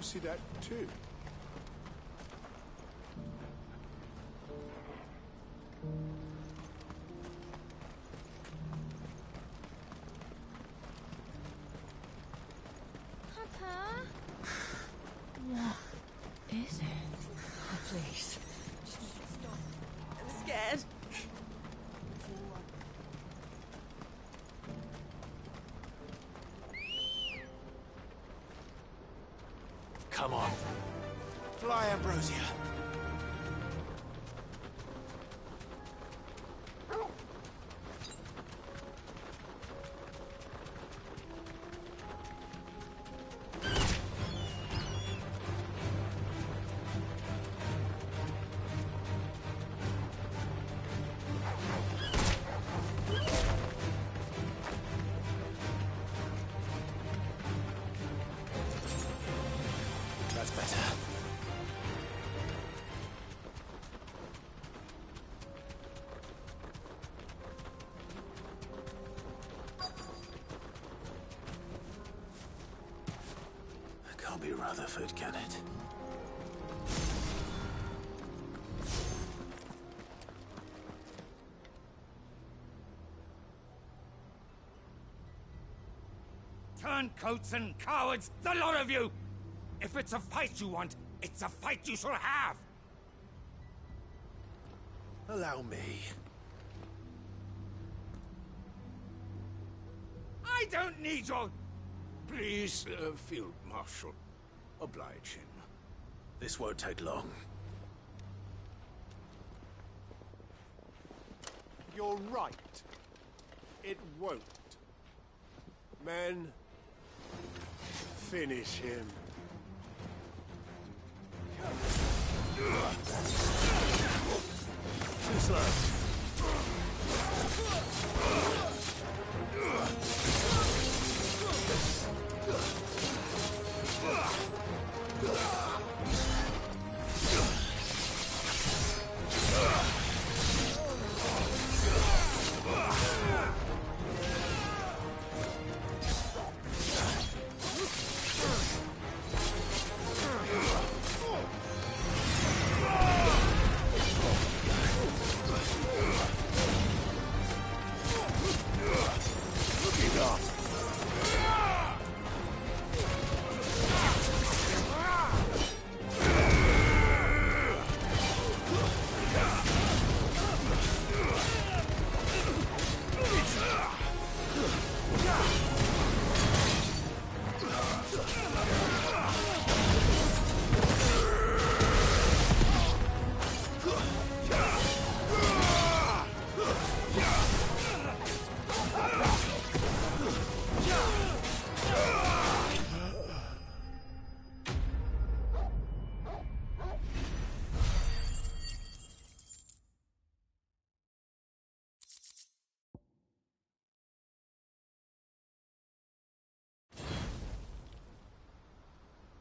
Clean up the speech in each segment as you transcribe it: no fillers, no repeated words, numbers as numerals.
see that too? Papa? What is it? Oh, please. Stop. I'm scared. Come on. Fly, Ambrosia. That's better. That can't be Rutherford, can it? Turncoats and cowards, the lot of you! If it's a fight you want, it's a fight you shall have! Allow me. I don't need your... Please, Field Marshal. Oblige him. This won't take long. You're right. It won't. Men, finish him. Too slow.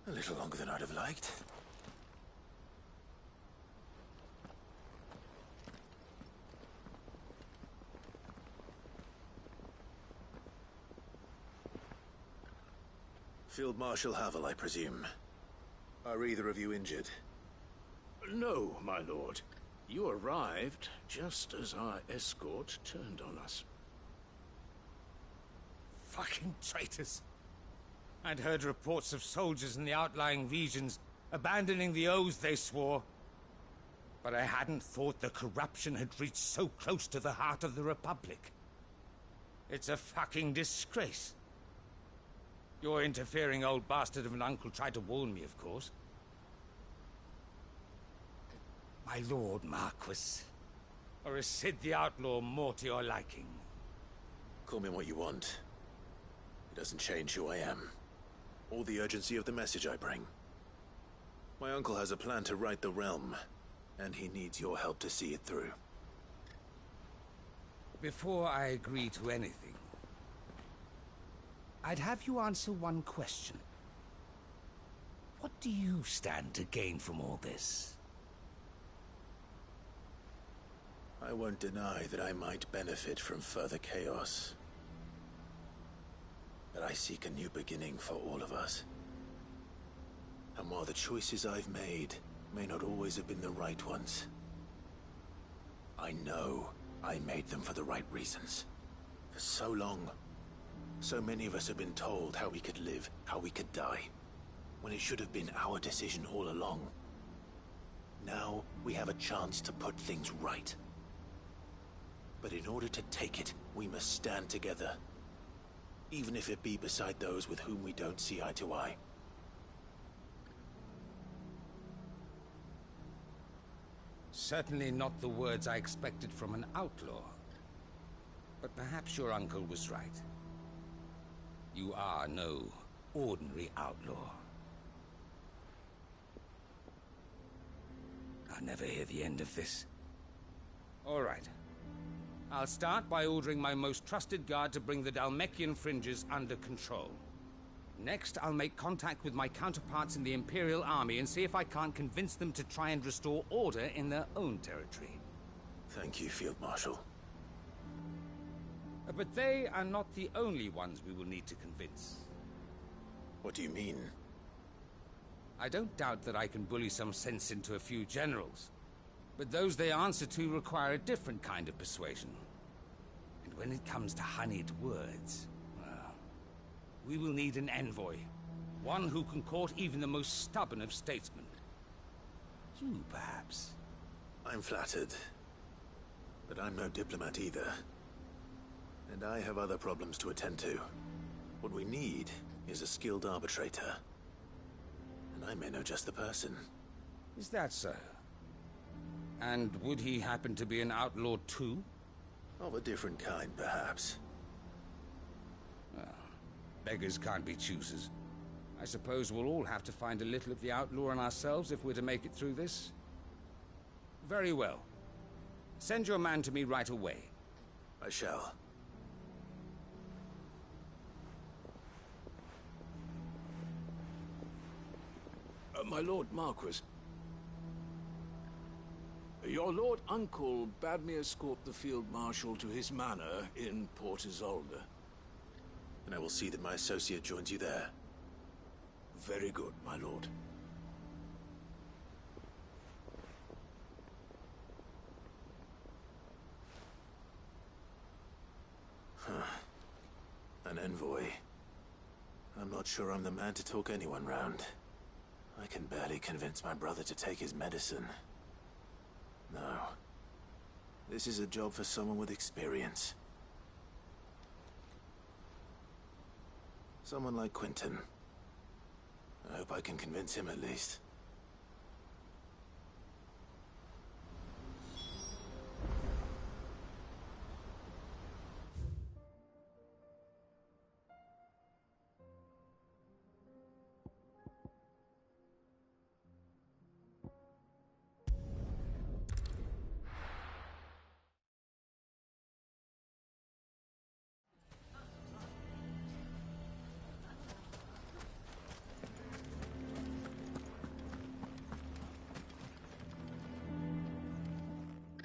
A little longer than I'd have liked. Field Marshal Havel, I presume. Are either of you injured? No, my lord. You arrived just as our escort turned on us. Fucking traitors. I'd heard reports of soldiers in the outlying regions abandoning the oaths they swore. But I hadn't thought the corruption had reached so close to the heart of the Republic. It's a fucking disgrace. Your interfering old bastard of an uncle tried to warn me, of course. My lord Marquis. Or is Sid the Outlaw more to your liking? Call me what you want. It doesn't change who I am. Or the urgency of the message I bring. My uncle has a plan to right the realm, and he needs your help to see it through. Before I agree to anything, I'd have you answer one question. What do you stand to gain from all this? I won't deny that I might benefit from further chaos. But I seek a new beginning for all of us. And while the choices I've made may not always have been the right ones, I know I made them for the right reasons. For so long, so many of us have been told how we could live, how we could die, when it should have been our decision all along. Now, we have a chance to put things right. But in order to take it, we must stand together. Even if it be beside those with whom we don't see eye to eye. Certainly not the words I expected from an outlaw. But perhaps your uncle was right. You are no ordinary outlaw. I'll never hear the end of this. All right. I'll start by ordering my most trusted guard to bring the Dhalmekian fringes under control. Next, I'll make contact with my counterparts in the Imperial Army and see if I can't convince them to try and restore order in their own territory. Thank you, Field Marshal. But they are not the only ones we will need to convince. What do you mean? I don't doubt that I can bully some sense into a few generals, but those they answer to require a different kind of persuasion. And when it comes to honeyed words, well, we will need an envoy. One who can court even the most stubborn of statesmen. You, perhaps? I'm flattered. But I'm no diplomat either. And I have other problems to attend to. What we need is a skilled arbitrator. And I may know just the person. Is that so? And would he happen to be an outlaw too? Of a different kind, perhaps. Well, beggars can't be choosers. I suppose we'll all have to find a little of the outlaw in ourselves if we're to make it through this. Very well. Send your man to me right away. I shall. My Lord Marquis. Your Lord Uncle bade me escort the Field Marshal to his manor in Port Isolde. And I will see that my associate joins you there. Very good, my lord. An envoy. I'm not sure I'm the man to talk anyone round. I can barely convince my brother to take his medicine. No. This is a job for someone with experience. Someone like Quinton. I hope I can convince him at least.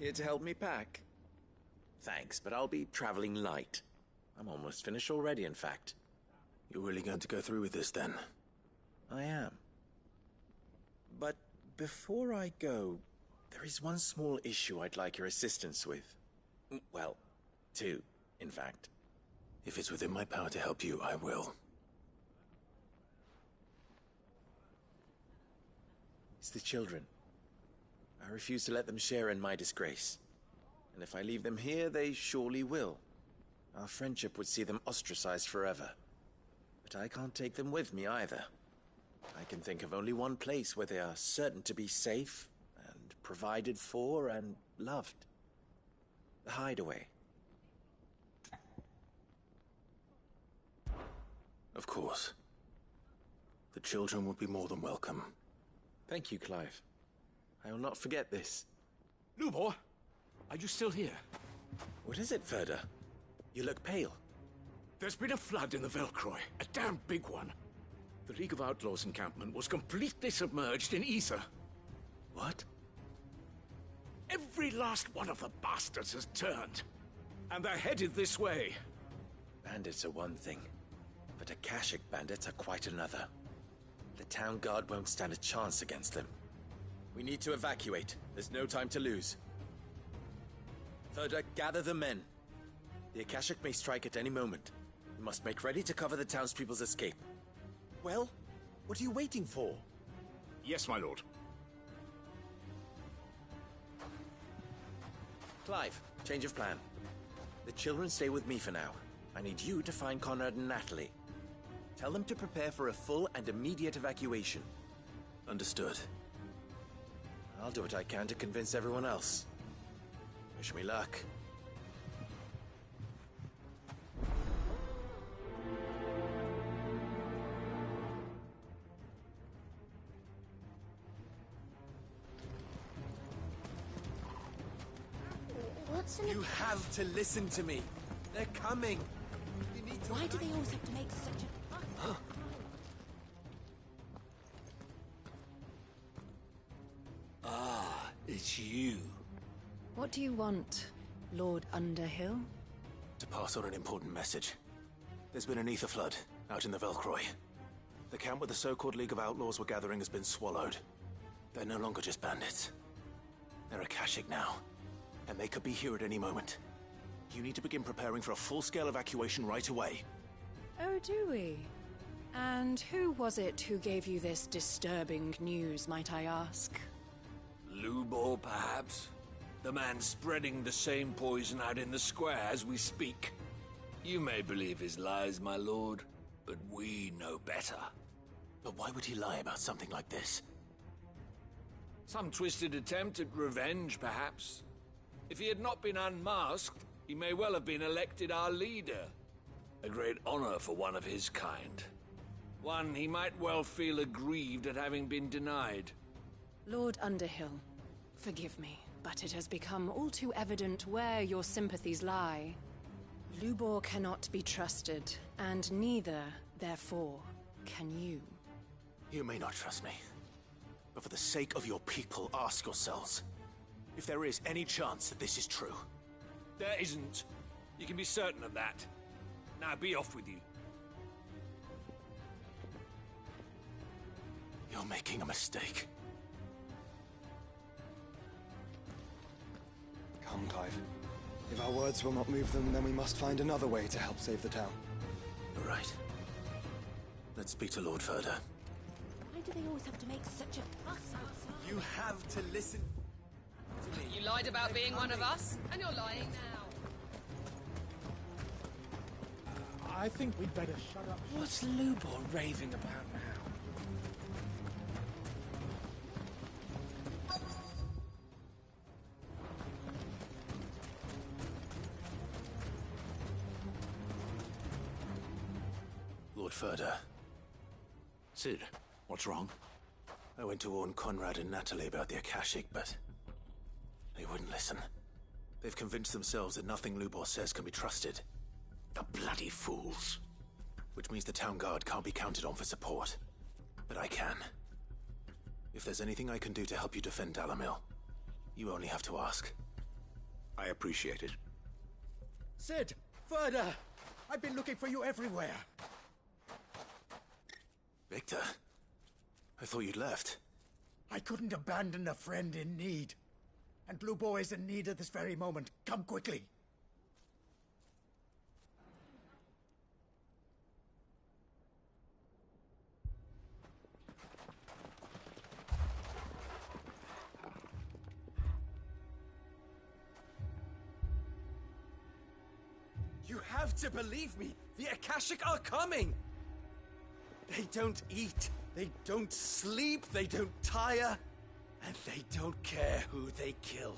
Here to help me pack? Thanks, but I'll be traveling light. I'm almost finished already, in fact. You're really going to go through with this, then? I am. But before I go, there is one small issue I'd like your assistance with. Well, two, in fact. If it's within my power to help you, I will. It's the children. I refuse to let them share in my disgrace. And if I leave them here, they surely will. Our friendship would see them ostracized forever. But I can't take them with me either. I can think of only one place where they are certain to be safe, and provided for, and loved. The Hideaway. Of course. The children would be more than welcome. Thank you, Clive. I will not forget this. Lubor, are you still here? What is it, Ferda? You look pale. There's been a flood in the Velcroy, a damn big one. The League of Outlaws encampment was completely submerged in ether. What? Every last one of the bastards has turned. And they're headed this way. Bandits are one thing, but Akashic bandits are quite another. The town guard won't stand a chance against them. We need to evacuate. There's no time to lose. Thurda, gather the men. The Akashic may strike at any moment. We must make ready to cover the townspeople's escape. Well, what are you waiting for? Yes, my lord. Clive, change of plan. The children stay with me for now. I need you to find Conrad and Natalie. Tell them to prepare for a full and immediate evacuation. Understood. I'll do what I can to convince everyone else. Wish me luck. What's in You have to listen to me. They're coming. You need to... Why do they always have to make such a fuss? It's you. What do you want, Lord Underhill? To pass on an important message. There's been an ether flood out in the Velcroy. The camp where the so-called League of Outlaws were gathering has been swallowed. They're no longer just bandits. They're Akashic now, and they could be here at any moment. You need to begin preparing for a full-scale evacuation right away. Oh, do we? And who was it who gave you this disturbing news, might I ask? Lubor, perhaps? The man spreading the same poison out in the square as we speak. You may believe his lies, my lord, but we know better. But why would he lie about something like this? Some twisted attempt at revenge, perhaps. If he had not been unmasked, he may well have been elected our leader. A great honor for one of his kind. One he might well feel aggrieved at having been denied. Lord Underhill, forgive me, but it has become all too evident where your sympathies lie. Lubor cannot be trusted, and neither, therefore, can you. You may not trust me, but for the sake of your people, ask yourselves if there is any chance that this is true. There isn't. You can be certain of that. Now be off with you. You're making a mistake. Come, Clive. If our words will not move them, then we must find another way to help save the town. You're right. Let's speak to Lord Furder. Why do they always have to make such a fuss outside? You have to listen to me. You lied about being one of us, and you're lying now. I think we'd better shut up. What's Lubor raving about now? Lord Furder, Cid, what's wrong? I went to warn Conrad and Natalie about the Akashic, but they wouldn't listen. They've convinced themselves that nothing Lubor says can be trusted. The bloody fools. Which means the town guard can't be counted on for support. But I can. If there's anything I can do to help you defend Dalamil, you only have to ask. I appreciate it. Cid! Further! I've been looking for you everywhere. Victor? I thought you'd left. I couldn't abandon a friend in need. And Lubor is in need at this very moment. Come quickly. You have to believe me. The Akashic are coming. They don't eat, they don't sleep, they don't tire, and they don't care who they kill.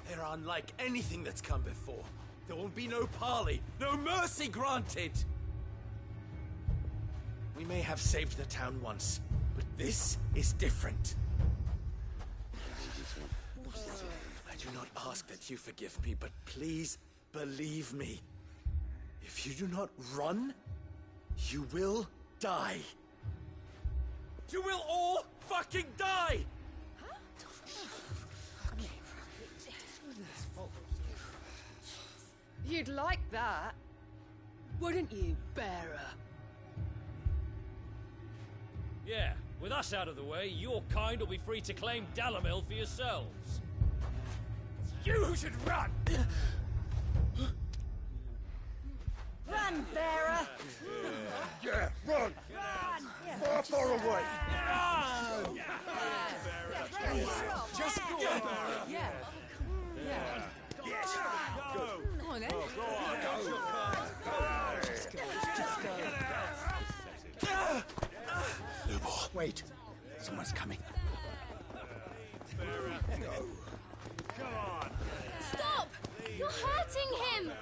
They're unlike anything that's come before. There will be no parley, no mercy granted. We may have saved the town once, but this is different. I do not ask that you forgive me, but please believe me. If you do not run, you will die. You will all fucking die! You'd like that, wouldn't you, bearer? Yeah, with us out of the way, your kind will be free to claim Dalamil for yourselves. You should run! Run, bearer! Yeah, run! Far, far away! Just go! Yeah. Yes! Go! Come on, then. Lubor. Wait. Someone's coming. Stop! You're hurting him!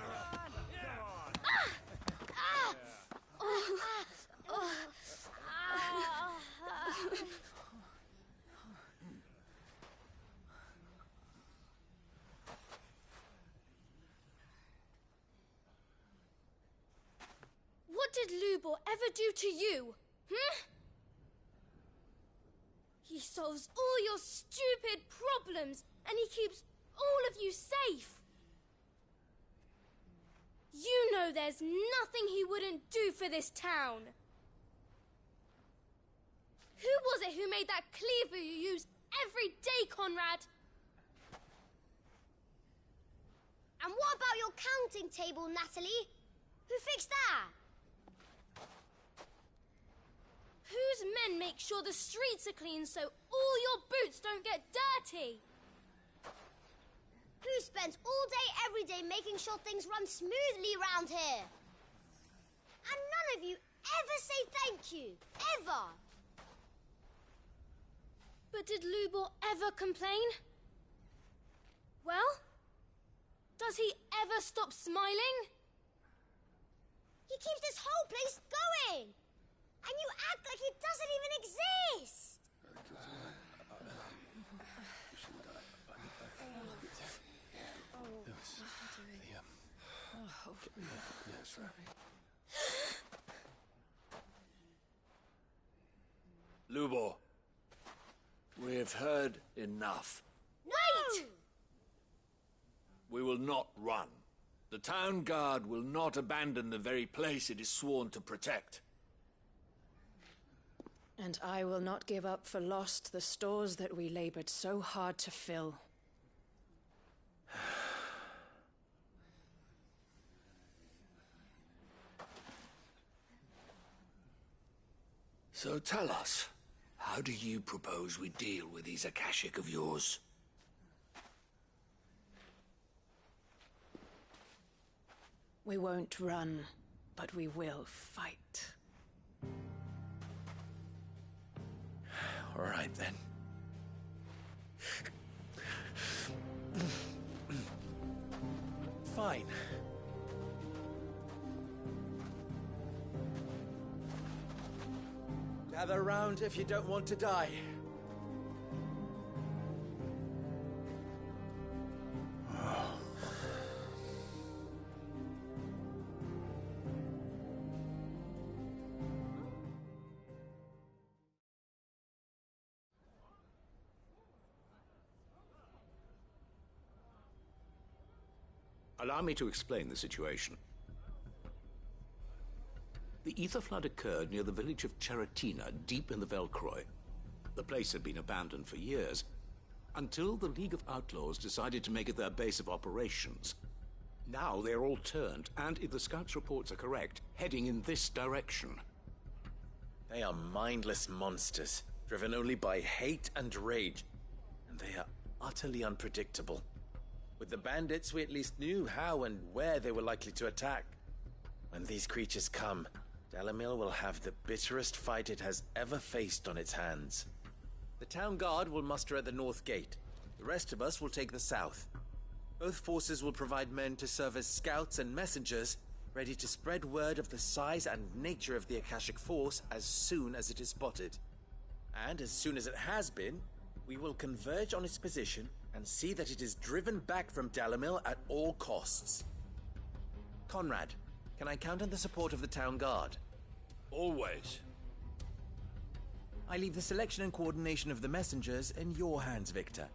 What did Lubor ever do to you? He solves all your stupid problems, and he keeps all of you safe. You know there's nothing he wouldn't do for this town. Who was it who made that cleaver you use every day, Conrad? And what about your counting table, Natalie? Who fixed that? Whose men make sure the streets are clean so all your boots don't get dirty? Who spends all day, every day making sure things run smoothly round here? And none of you ever say thank you. Ever. But did Lubor ever complain? Well, does he ever stop smiling? He keeps this whole place going. And you act like it doesn't even exist. Lubor, we've heard enough. Wait! We will not run. The town guard will not abandon the very place it is sworn to protect. And I will not give up for lost the stores that we labored so hard to fill. So tell us, how do you propose we deal with these Akashic of yours? We won't run, but we will fight. All right, then. Fine. Gather round if you don't want to die. Allow me to explain the situation. The ether flood occurred near the village of Cheratina, deep in the Velcroy. The place had been abandoned for years, until the League of Outlaws decided to make it their base of operations. Now they're all turned, and if the scouts' reports are correct, heading in this direction. They are mindless monsters, driven only by hate and rage. And they are utterly unpredictable. With the bandits, we at least knew how and where they were likely to attack. When these creatures come, Dalamil will have the bitterest fight it has ever faced on its hands. The town guard will muster at the north gate. The rest of us will take the south. Both forces will provide men to serve as scouts and messengers, ready to spread word of the size and nature of the Akashic force as soon as it is spotted. And as soon as it has been, we will converge on its position and see that it is driven back from Dalamil at all costs. Conrad, can I count on the support of the town guard? Always. I leave the selection and coordination of the messengers in your hands, Victor.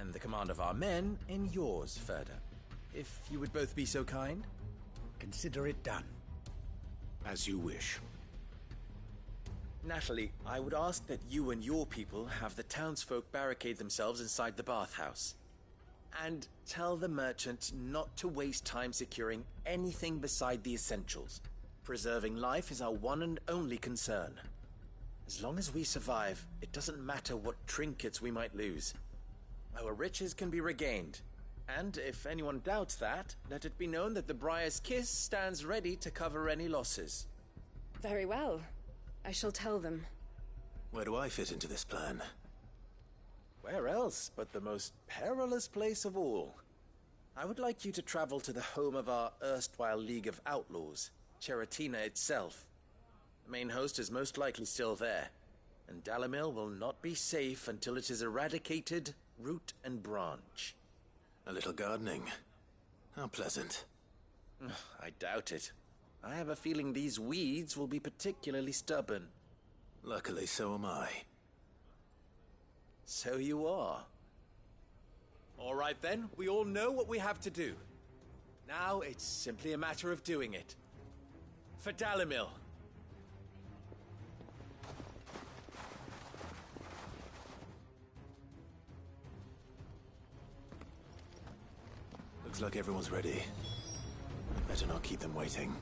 And the command of our men in yours, Ferda. If you would both be so kind. Consider it done. As you wish. Natalie, I would ask that you and your people have the townsfolk barricade themselves inside the bathhouse. And tell the merchant not to waste time securing anything beside the essentials. Preserving life is our one and only concern. As long as we survive, it doesn't matter what trinkets we might lose. Our riches can be regained. And if anyone doubts that, let it be known that the Briar's Kiss stands ready to cover any losses. Very well. I shall tell them. Where do I fit into this plan? Where else but the most perilous place of all? I would like you to travel to the home of our erstwhile League of Outlaws, Cheratina itself. The main host is most likely still there, and Dalimil will not be safe until it is eradicated, root and branch. A little gardening. How pleasant. I doubt it. I have a feeling these weeds will be particularly stubborn. Luckily, so am I. So you are. All right then, we all know what we have to do. Now it's simply a matter of doing it. For Dalimil. Looks like everyone's ready. Better not keep them waiting.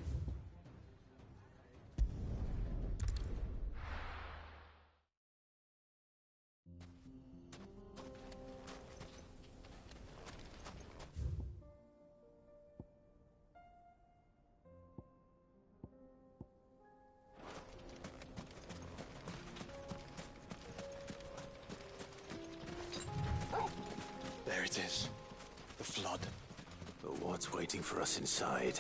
There it is. The flood. But what's waiting for us inside?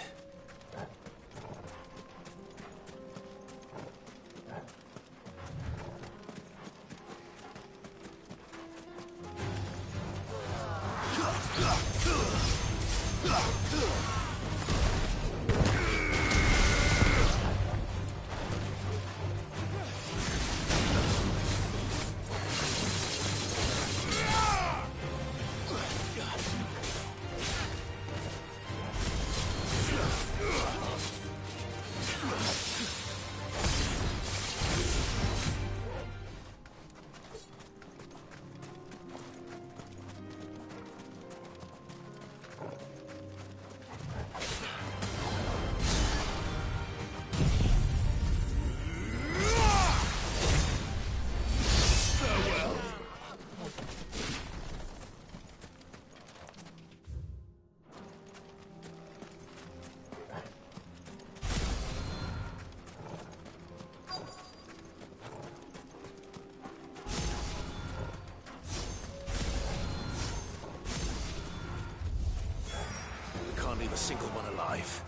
Leave a single one alive.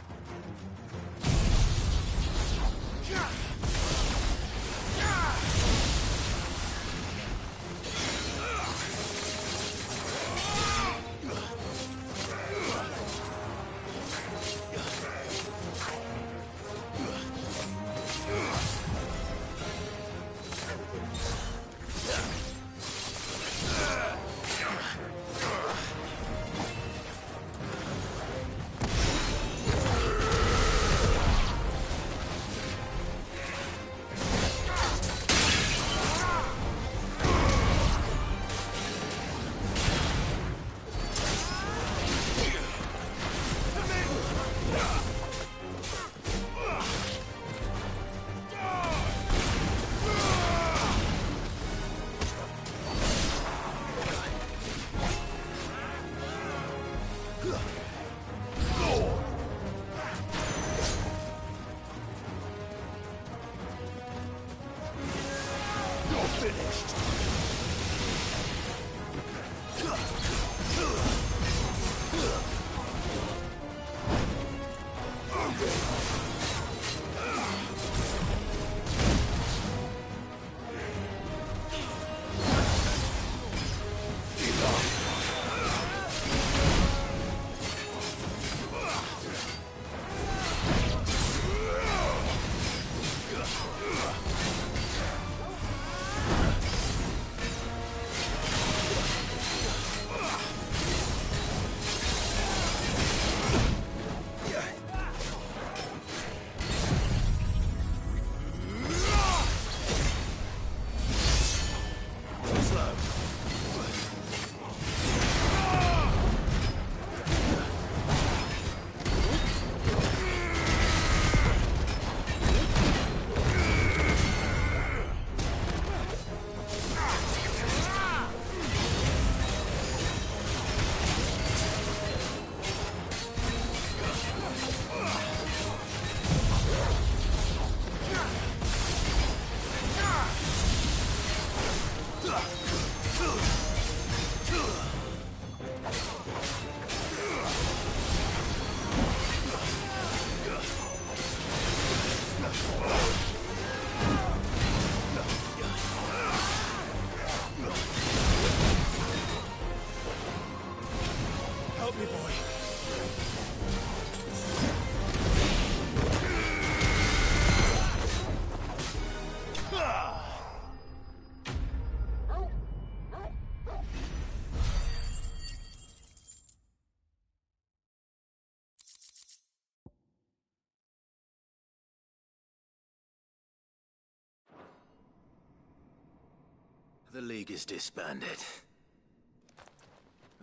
The League is disbanded.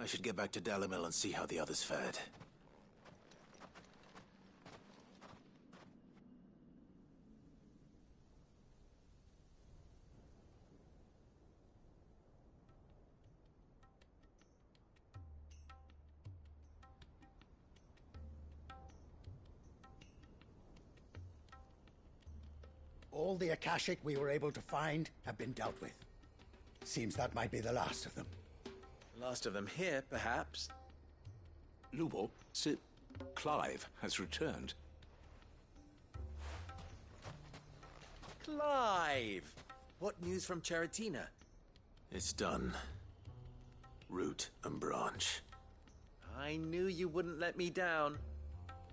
I should get back to Dalimil and see how the others fared. All the Akashic we were able to find have been dealt with. Seems that might be the last of them. Last of them here, perhaps. Lubor, Sir Clive has returned. Clive! What news from Charatina? It's done. Root and branch. I knew you wouldn't let me down.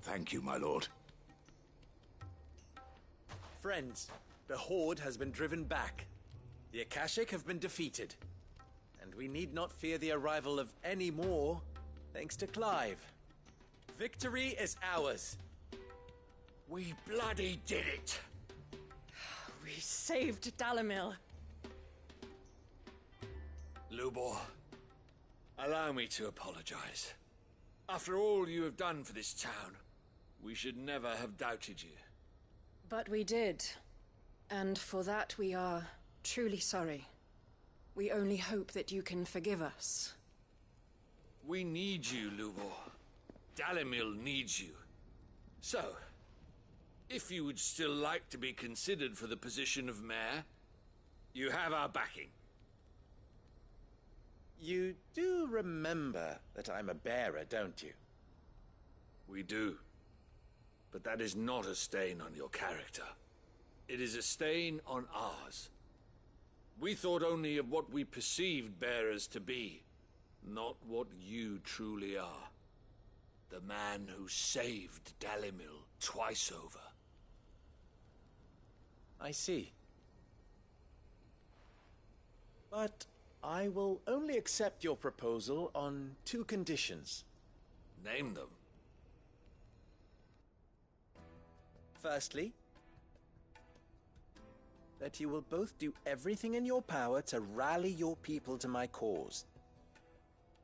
Thank you, my lord. Friends, the Horde has been driven back. The Akashic have been defeated. And we need not fear the arrival of any more, thanks to Clive. Victory is ours. We bloody did it! We saved Dalimil. Lubor, allow me to apologize. After all you have done for this town, we should never have doubted you. But we did. And for that we are truly sorry. We only hope that you can forgive us. We need you, Lubor. Dalimil needs you. So, if you would still like to be considered for the position of mayor, you have our backing. You do remember that I'm a bearer, don't you? We do. But that is not a stain on your character. It is a stain on ours. We thought only of what we perceived bearers to be, not what you truly are. The man who saved Dalimil twice over. I see. But I will only accept your proposal on 2 conditions. Name them. Firstly, that you will both do everything in your power to rally your people to my cause.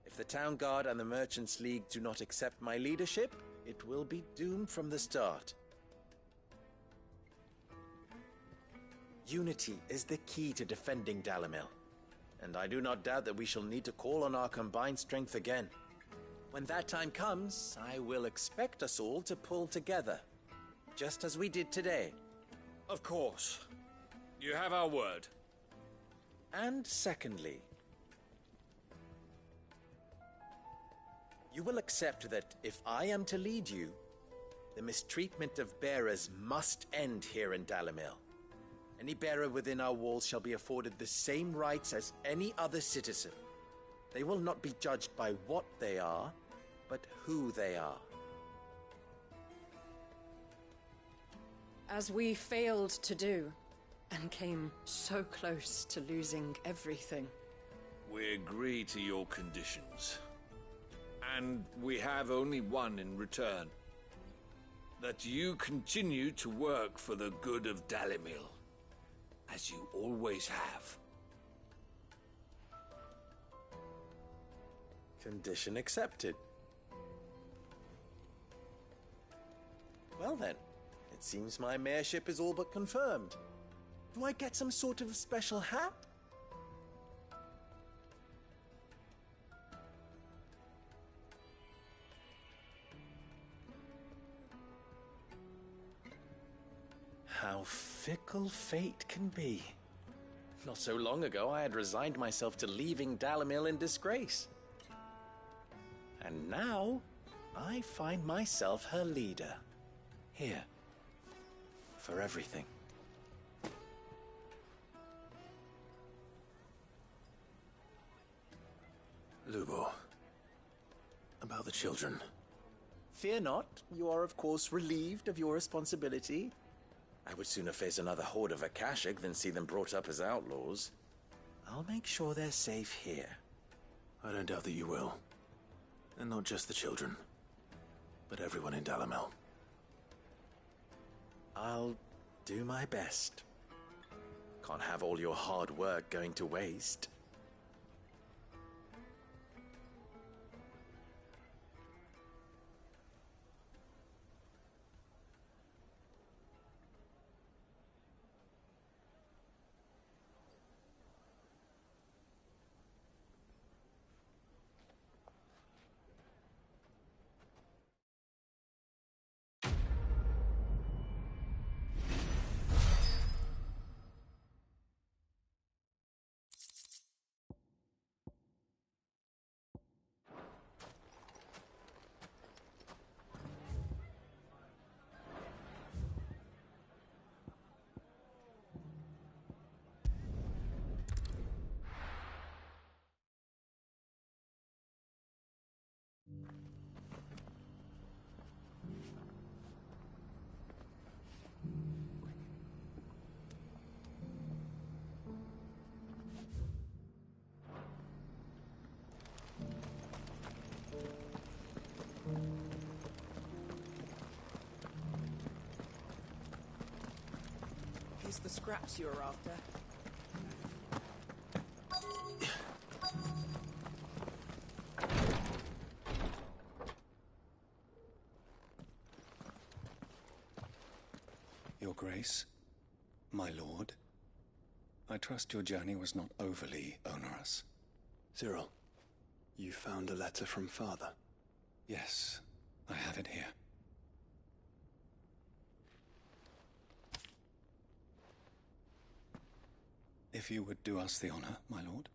If the Town Guard and the Merchants League do not accept my leadership, it will be doomed from the start. Unity is the key to defending Dalimil, and I do not doubt that we shall need to call on our combined strength again. When that time comes, I will expect us all to pull together, just as we did today. Of course. You have our word. And secondly, you will accept that if I am to lead you, the mistreatment of bearers must end here in Dalimil. Any bearer within our walls shall be afforded the same rights as any other citizen. They will not be judged by what they are, but who they are. As we failed to do, and came so close to losing everything. We agree to your conditions. And we have only one in return. That you continue to work for the good of Dalimil, as you always have. Condition accepted. Well then, it seems my mayorship is all but confirmed. Do I get some sort of special hat? How fickle fate can be. Not so long ago, I had resigned myself to leaving Dalimil in disgrace. And now, I find myself her leader. Here. For everything. Lubor. About the children. Fear not. You are, of course, relieved of your responsibility. I would sooner face another horde of Akashic than see them brought up as outlaws. I'll make sure they're safe here. I don't doubt that you will. And not just the children, but everyone in Dalimil. I'll do my best. Can't have all your hard work going to waste. Here's the scraps you were after. Your Grace, my lord, I trust your journey was not overly onerous. Cyril, you found a letter from Father? Yes, I have it here. If you would do us the honor, my lord.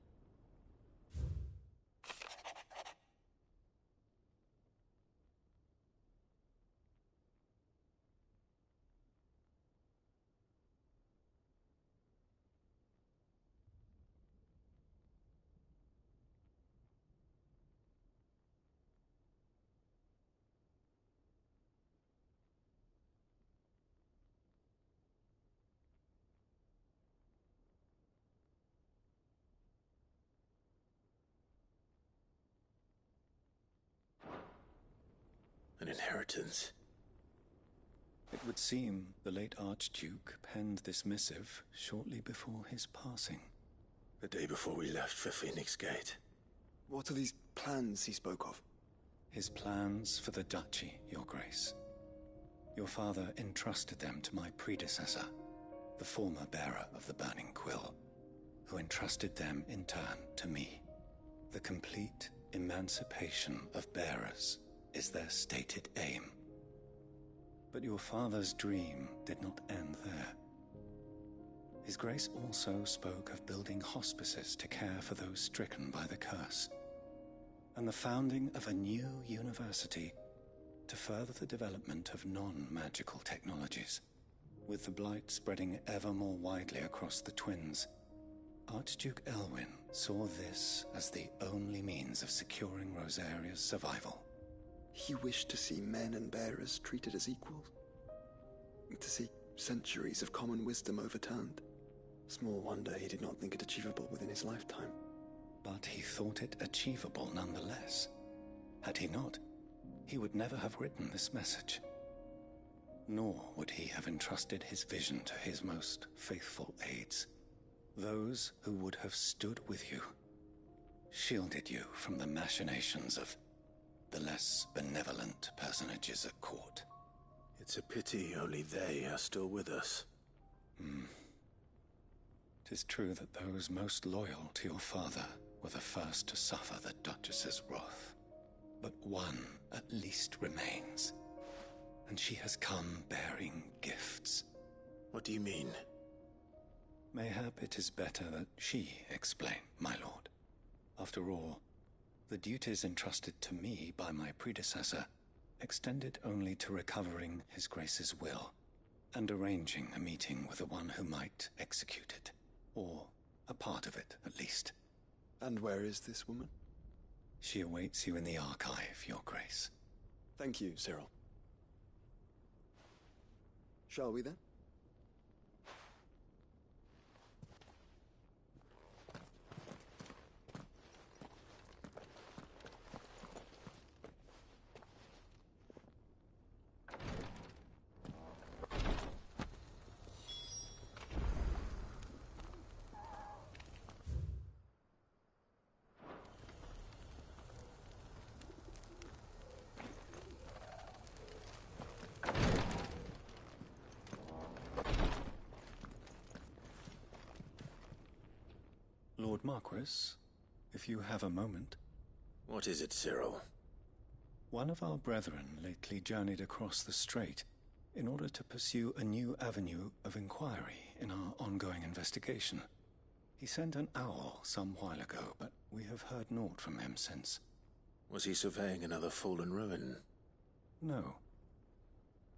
An inheritance. It would seem the late Archduke penned this missive shortly before his passing. The day before we left for Phoenix Gate. What are these plans he spoke of? His plans for the duchy, Your Grace. Your father entrusted them to my predecessor, the former bearer of the Burning Quill, who entrusted them in turn to me. The complete emancipation of bearers is their stated aim. But your father's dream did not end there. His Grace also spoke of building hospices to care for those stricken by the curse, and the founding of a new university to further the development of non-magical technologies. With the blight spreading ever more widely across the twins, Archduke Elwyn saw this as the only means of securing Rosaria's survival. He wished to see men and bearers treated as equals. To see centuries of common wisdom overturned. Small wonder he did not think it achievable within his lifetime. But he thought it achievable nonetheless. Had he not, he would never have written this message. Nor would he have entrusted his vision to his most faithful aides. Those who would have stood with you, shielded you from the machinations of the less benevolent personages at court. It's a pity only they are still with us. 'Tis true that those most loyal to your father were the first to suffer the Duchess's wrath. But one at least remains, and she has come bearing gifts. What do you mean? Mayhap it is better that she explain, my lord. After all, the duties entrusted to me by my predecessor extended only to recovering His Grace's will and arranging a meeting with the one who might execute it, or a part of it at least. And where is this woman? She awaits you in the archive, Your Grace. Thank you, Cyril. Shall we then? Lord Marquis, if you have a moment. What is it, Cyril? One of our brethren lately journeyed across the strait in order to pursue a new avenue of inquiry in our ongoing investigation. He sent an owl some while ago, but we have heard naught from him since. Was he surveying another fallen ruin? No.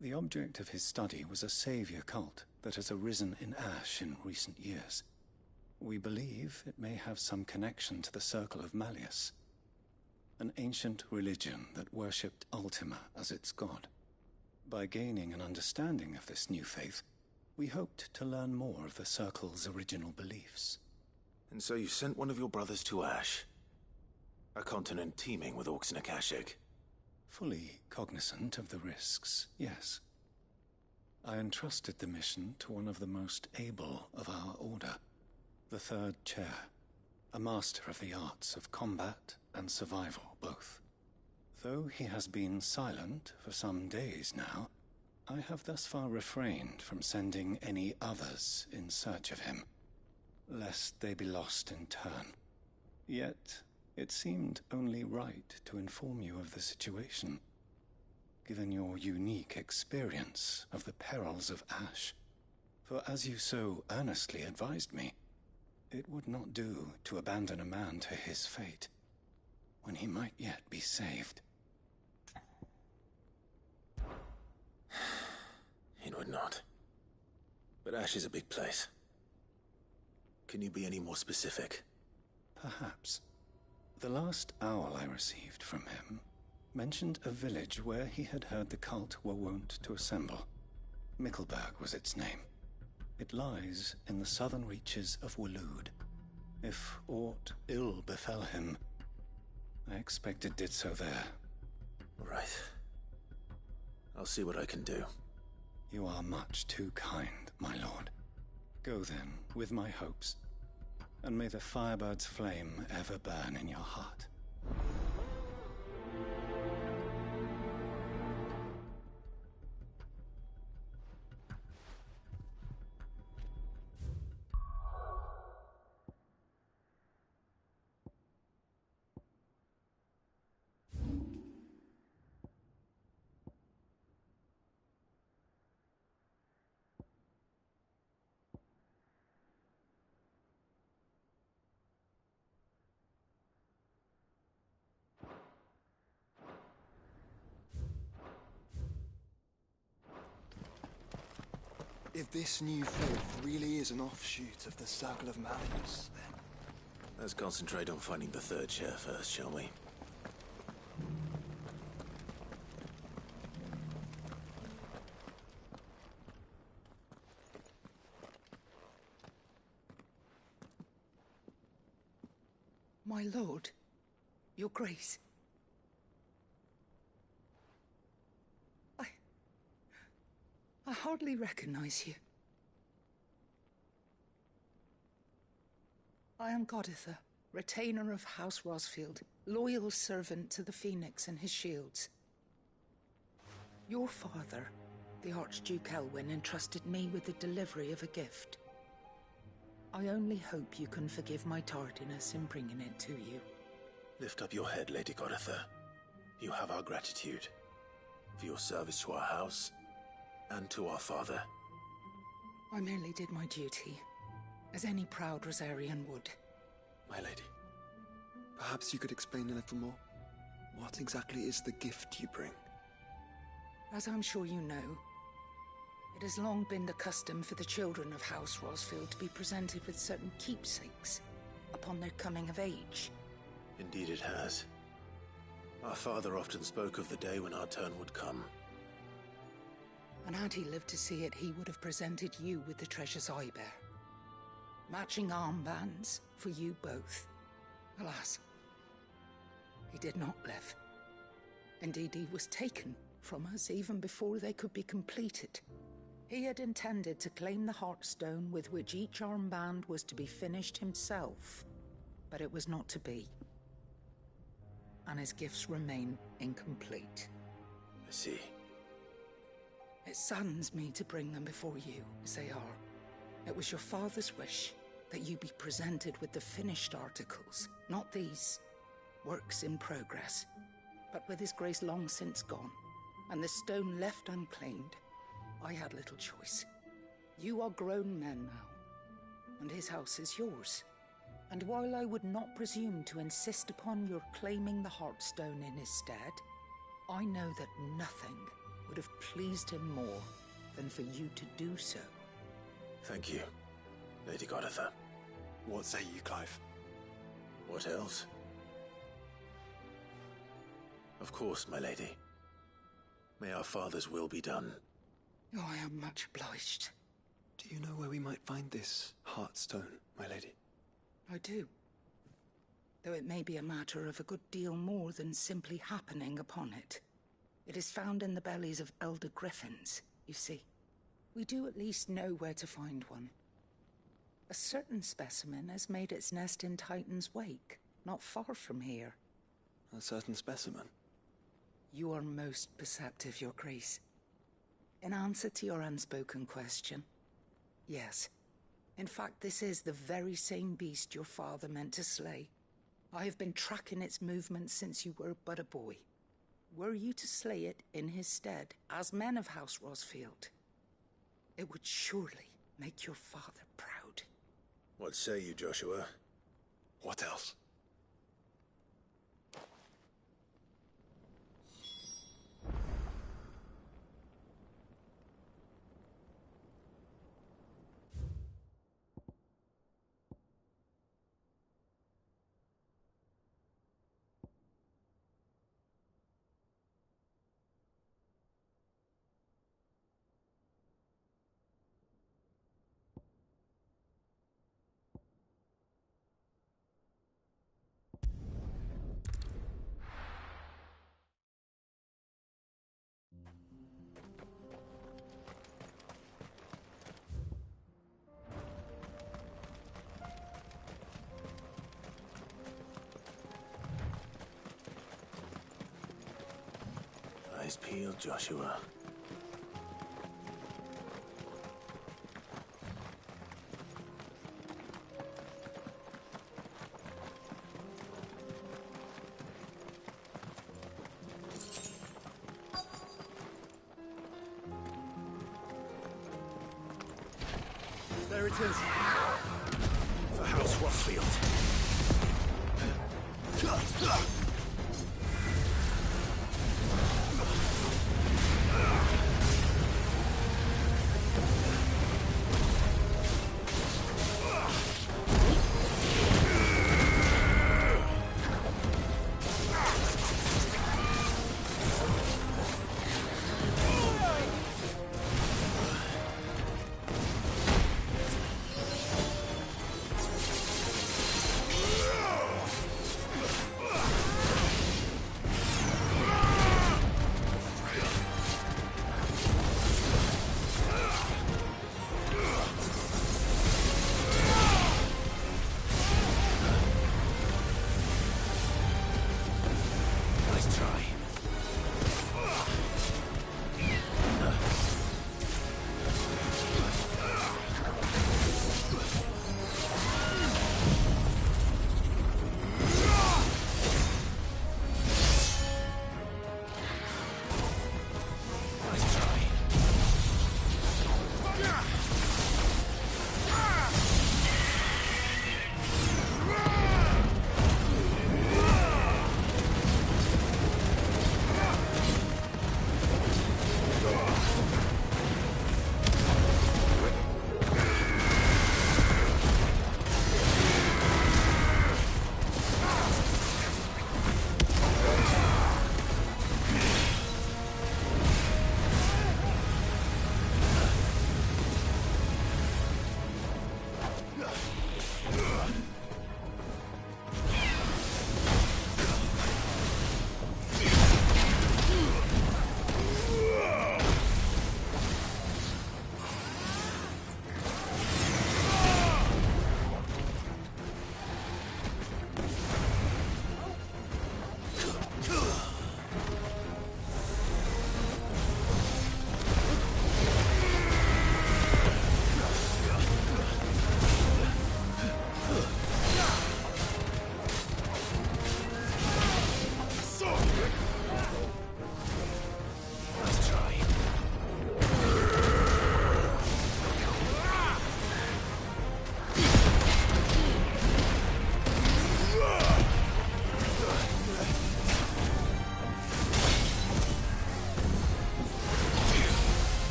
The object of his study was a savior cult that has arisen in Ash in recent years. We believe it may have some connection to the Circle of Malleus, an ancient religion that worshipped Ultima as its god. By gaining an understanding of this new faith, we hoped to learn more of the Circle's original beliefs. And so you sent one of your brothers to Ash? A continent teeming with orcs and Akashic? Fully cognizant of the risks, yes. I entrusted the mission to one of the most able of our order, the Third Chair, a master of the arts of combat and survival both. Though he has been silent for some days now, I have thus far refrained from sending any others in search of him, lest they be lost in turn. Yet, it seemed only right to inform you of the situation, given your unique experience of the perils of Ash. For as you so earnestly advised me, it would not do to abandon a man to his fate, when he might yet be saved. It would not. But Ash is a big place. Can you be any more specific? Perhaps. The last owl I received from him mentioned a village where he had heard the cult were wont to assemble. Mickleburg was its name. It lies in the southern reaches of Waloed. If aught ill befell him, I expect it did so there. Right. I'll see what I can do. You are much too kind, my lord. Go then, with my hopes, and may the Firebird's flame ever burn in your heart. If this new faith really is an offshoot of the Circle of Malleus, then... Let's concentrate on finding the Third Chair first, shall we? My lord, your grace. I hardly recognize you. I am Goditha, retainer of House Rosfield, loyal servant to the Phoenix and his shields. Your father, the Archduke Elwyn, entrusted me with the delivery of a gift. I only hope you can forgive my tardiness in bringing it to you. Lift up your head, Lady Goditha. You have our gratitude for your service to our house and to our father. I merely did my duty, as any proud Rosarian would. My lady, perhaps you could explain a little more? What exactly is the gift you bring? As I'm sure you know, it has long been the custom for the children of House Rosfield to be presented with certain keepsakes upon their coming of age. Indeed it has. Our father often spoke of the day when our turn would come. And had he lived to see it, he would have presented you with the treasures I bear. Matching armbands for you both. Alas, he did not live. Indeed, he was taken from us even before they could be completed. He had intended to claim the Heartstone with which each armband was to be finished himself, but it was not to be. And his gifts remain incomplete. I see. It saddens me to bring them before you, as they are. It was your father's wish, that you be presented with the finished articles, not these works in progress. But with His Grace long since gone, and the stone left unclaimed, I had little choice. You are grown men now, and his house is yours. And while I would not presume to insist upon your claiming the Heartstone in his stead, I know that nothing would have pleased him more than for you to do so. Thank you, Lady Goditha. What say you, Clive? What else? Of course, my lady. May our father's will be done. Oh, I am much obliged. Do you know where we might find this Heartstone, my lady? I do. Though it may be a matter of a good deal more than simply happening upon it. It is found in the bellies of elder griffins, you see. We do at least know where to find one. A certain specimen has made its nest in Titan's Wake, not far from here. A certain specimen? You are most perceptive, Your Grace. In answer to your unspoken question, yes. In fact, this is the very same beast your father meant to slay. I have been tracking its movements since you were but a boy. Were you to slay it in his stead, as men of House Rosfield, it would surely make your father proud. What say you, Joshua? What else? Eyes peeled, Joshua. There it is. For House Rosfield.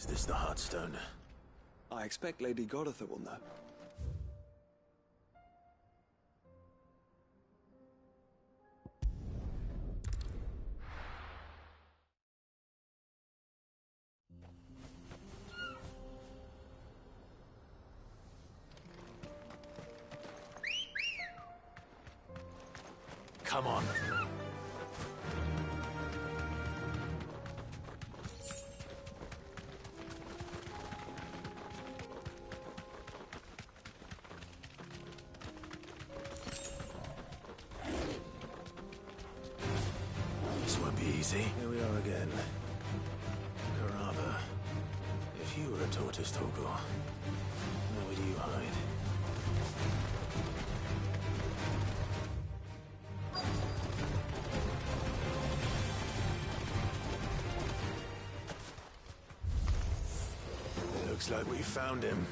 Is this the Heartstone? I expect Lady Goditha will know. Come on. This won't be easy. Here we are again. Carava. If you were a tortoise, Torgor, where would you hide? Looks like we found him.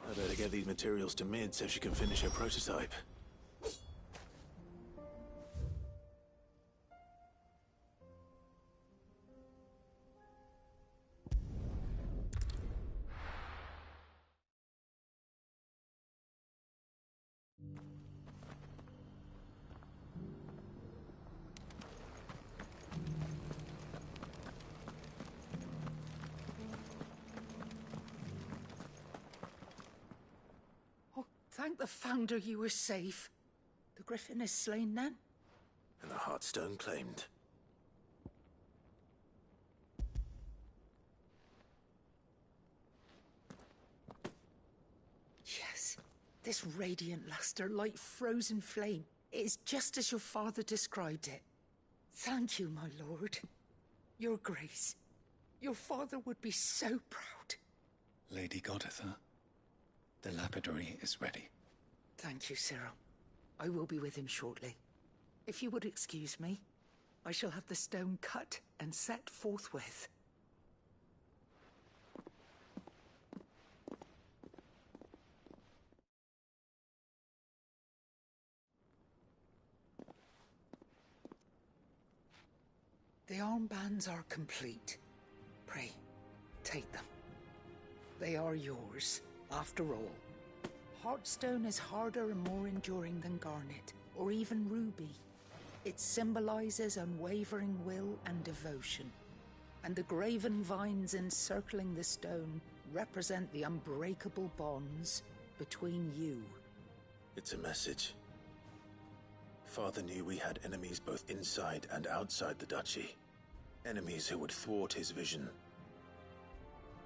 I better get these materials to Mid so she can finish her prototype. Thank the Founder you were safe. The Griffin is slain then? And the Heartstone claimed. Yes. This radiant luster, like frozen flame. It is just as your father described it. Thank you, my lord. Your Grace. Your father would be so proud. Lady Goditha, the lapidary is ready. Thank you, Cyril. I will be with him shortly. If you would excuse me, I shall have the stone cut and set forthwith. The armbands are complete. Pray, take them. They are yours, after all. Heartstone is harder and more enduring than garnet, or even ruby. It symbolizes unwavering will and devotion. And the graven vines encircling the stone represent the unbreakable bonds between you. It's a message. Father knew we had enemies both inside and outside the duchy. Enemies who would thwart his vision.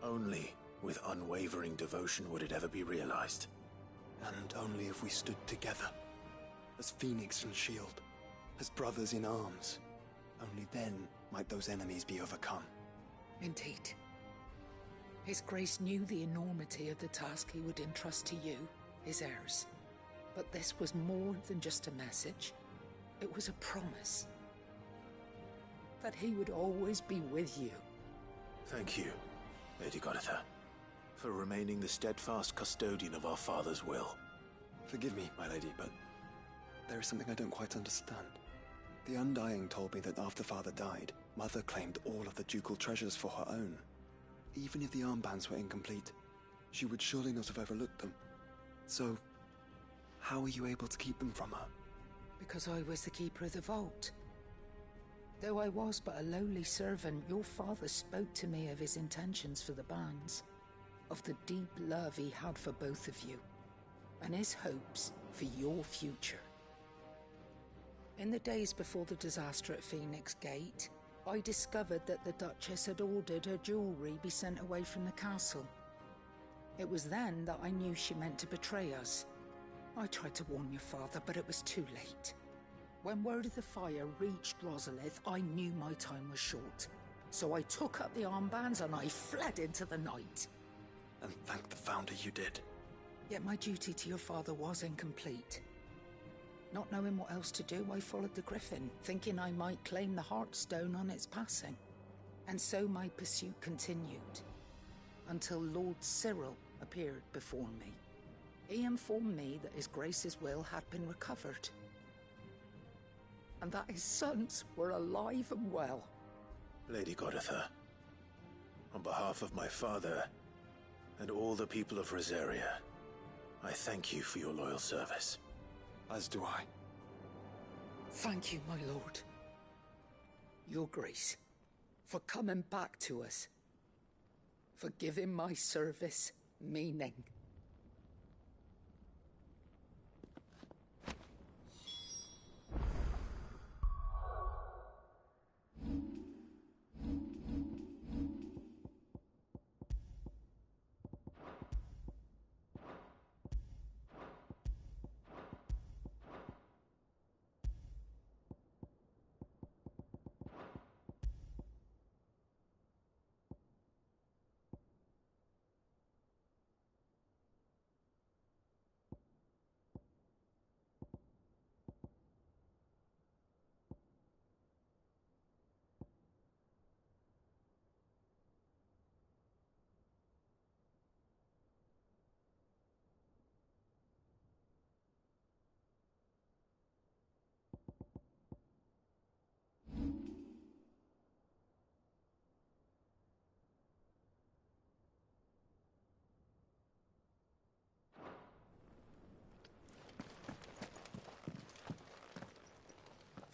Only with unwavering devotion would it ever be realized. And only if we stood together, as Phoenix and Shield, as brothers in arms. Only then might those enemies be overcome. Indeed. His Grace knew the enormity of the task he would entrust to you, his heirs. But this was more than just a message. It was a promise. That he would always be with you. Thank you, Lady Goditha, for remaining the steadfast custodian of our father's will. Forgive me, my lady, but there is something I don't quite understand. The Undying told me that after Father died, Mother claimed all of the ducal treasures for her own. Even if the armbands were incomplete, she would surely not have overlooked them. So, how were you able to keep them from her? Because I was the keeper of the vault. Though I was but a lowly servant, your father spoke to me of his intentions for the bands, of the deep love he had for both of you, and his hopes for your future. In the days before the disaster at Phoenix Gate, I discovered that the Duchess had ordered her jewelry be sent away from the castle. It was then that I knew she meant to betray us. I tried to warn your father, but it was too late. When word of the fire reached Rosalith, I knew my time was short. So I took up the armbands and I fled into the night. And thank the Founder you did. Yet my duty to your father was incomplete. Not knowing what else to do, I followed the Griffin, thinking I might claim the Heartstone on its passing. And so my pursuit continued, until Lord Cyril appeared before me. He informed me that His Grace's will had been recovered, and that his sons were alive and well. Lady Goditha, on behalf of my father and all the people of Rosaria, I thank you for your loyal service. As do I. Thank you, my lord. Your Grace, for coming back to us. For giving my service meaning.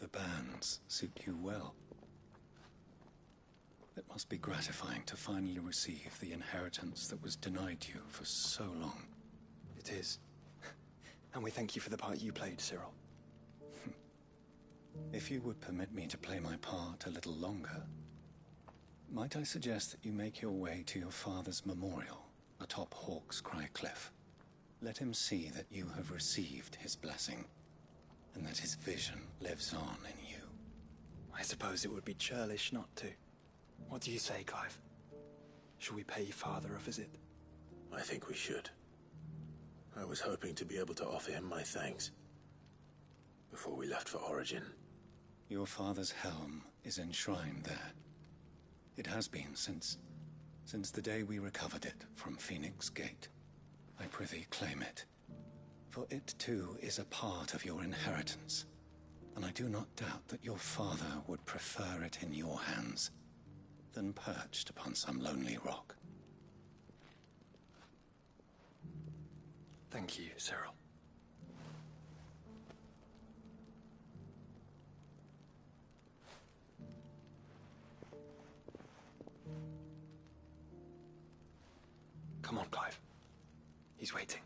The bands suit you well. It must be gratifying to finally receive the inheritance that was denied you for so long. It is. And we thank you for the part you played, Cyril. If you would permit me to play my part a little longer, might I suggest that you make your way to your father's memorial atop Hawk's Cry Cliff? Let him see that you have received his blessing, and that his vision lives on in you. I suppose it would be churlish not to. What do you say, Clive? Shall we pay Father a visit? I think we should. I was hoping to be able to offer him my thanks before we left for Origin. Your father's helm is enshrined there. It has been since the day we recovered it from Phoenix Gate. I prithee claim it, for it too is a part of your inheritance, and I do not doubt that your father would prefer it in your hands than perched upon some lonely rock. Thank you, Cyril. He's waiting.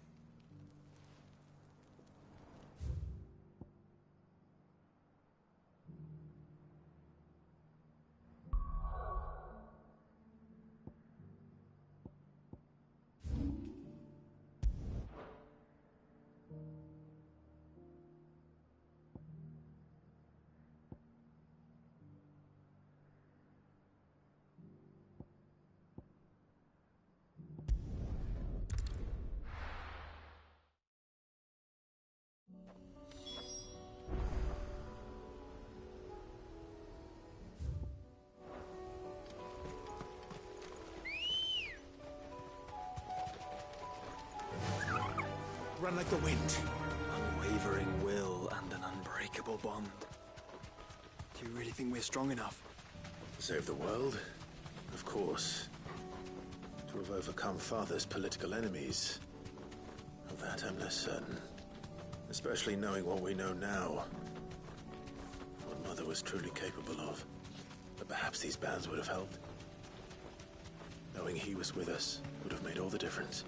Run like the wind. Unwavering will and an unbreakable bond. Do you really think we're strong enough? To save the world? Of course. To have overcome Father's political enemies? Of that I'm less certain. Especially knowing what we know now. What Mother was truly capable of. But perhaps these bands would have helped. Knowing he was with us would have made all the difference.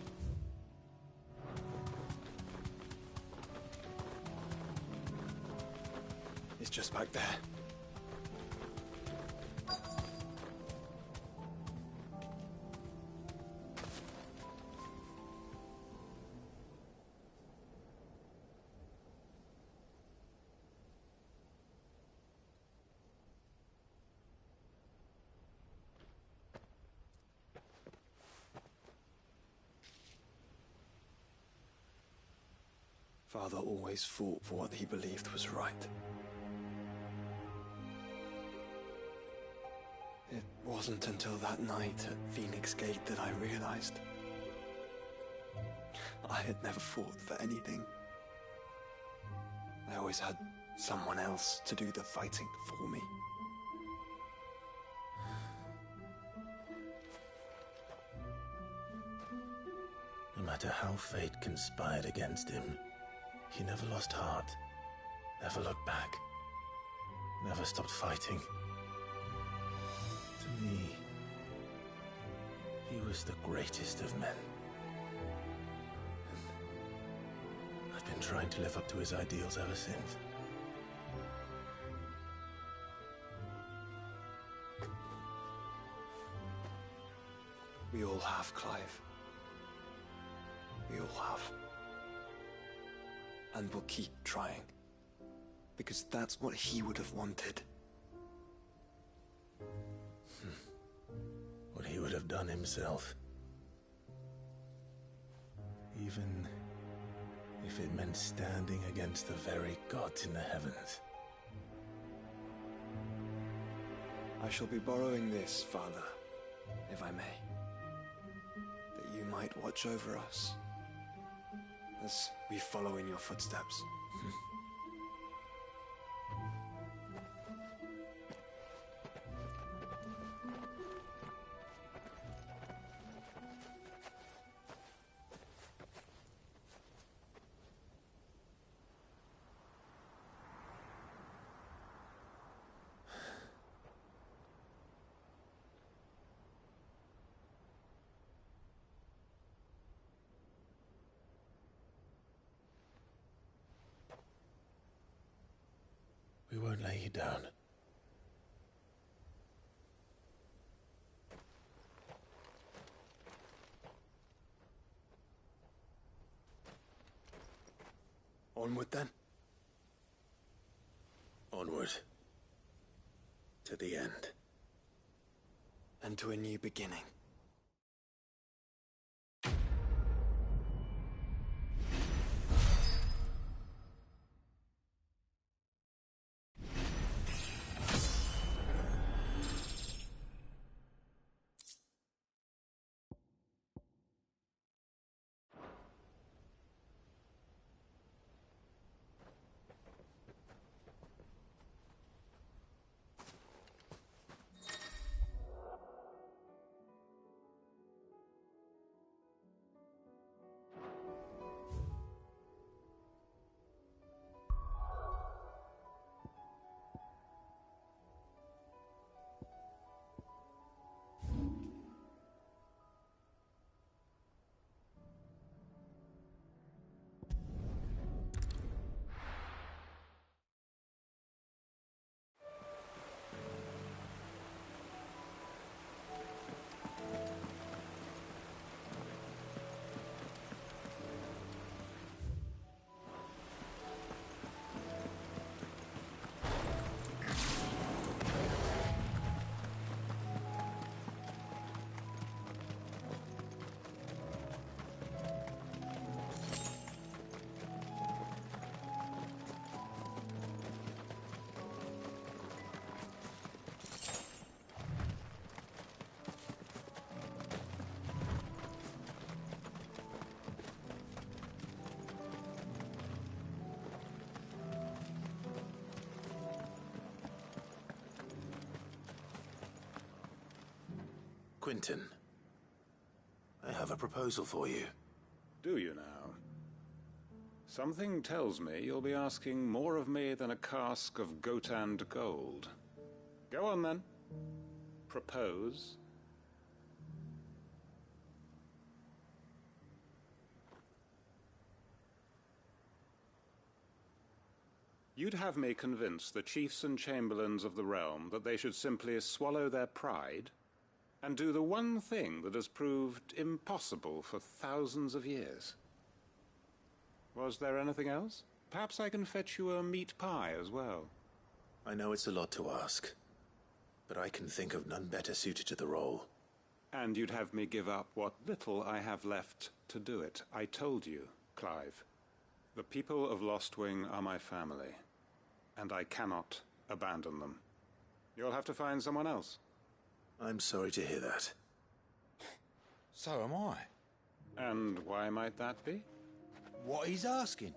It's just back there. Father always fought for what he believed was right. It wasn't until that night at Phoenix Gate that I realized I had never fought for anything. I always had someone else to do the fighting for me. No matter how fate conspired against him, he never lost heart, never looked back, never stopped fighting. To me, he was the greatest of men. And I've been trying to live up to his ideals ever since. We all have, Clive. We all have. And we'll keep trying. Because that's what he would have wanted. What he would have done himself. Even if it meant standing against the very gods in the heavens. I shall be borrowing this, Father, if I may. That you might watch over us as we follow in your footsteps. We won't lay you down. Onward then. Onward. To the end. And to a new beginning. Quentin, I have a proposal for you. Do you now? Something tells me you'll be asking more of me than a cask of Gotand gold. Go on, then. Propose. You'd have me convince the chiefs and chamberlains of the realm that they should simply swallow their pride and do the one thing that has proved impossible for thousands of years. Was there anything else? Perhaps I can fetch you a meat pie as well. I know it's a lot to ask, but I can think of none better suited to the role. And you'd have me give up what little I have left to do it. I told you, Clive. The people of Lostwing are my family, and I cannot abandon them. You'll have to find someone else. I'm sorry to hear that. So am I. And why might that be? What he's asking.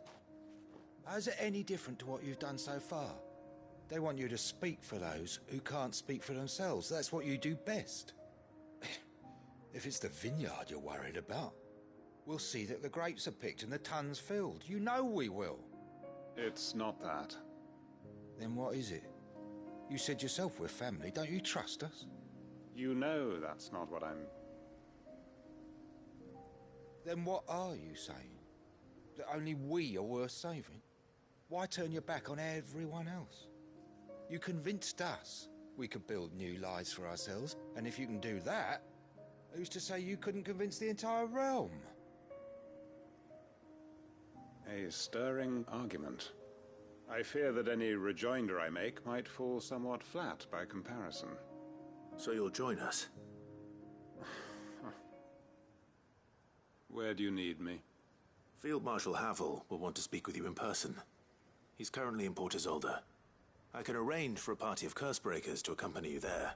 How's it any different to what you've done so far? They want you to speak for those who can't speak for themselves. That's what you do best. If it's the vineyard you're worried about, we'll see that the grapes are picked and the tons filled. You know we will. It's not that. Then what is it? You said yourself we're family. Don't you trust us? You know that's not what I'm... Then what are you saying? That only we are worth saving? Why turn your back on everyone else? You convinced us we could build new lives for ourselves, and if you can do that, who's to say you couldn't convince the entire realm? A stirring argument. I fear that any rejoinder I make might fall somewhat flat by comparison. So you'll join us? Where do you need me? Field Marshal Havel will want to speak with you in person. He's currently in Port Isolde. I can arrange for a party of Cursebreakers to accompany you there.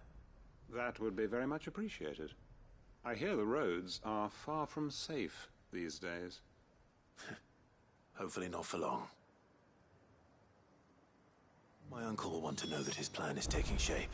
That would be very much appreciated. I hear the roads are far from safe these days. Hopefully not for long. My uncle will want to know that his plan is taking shape.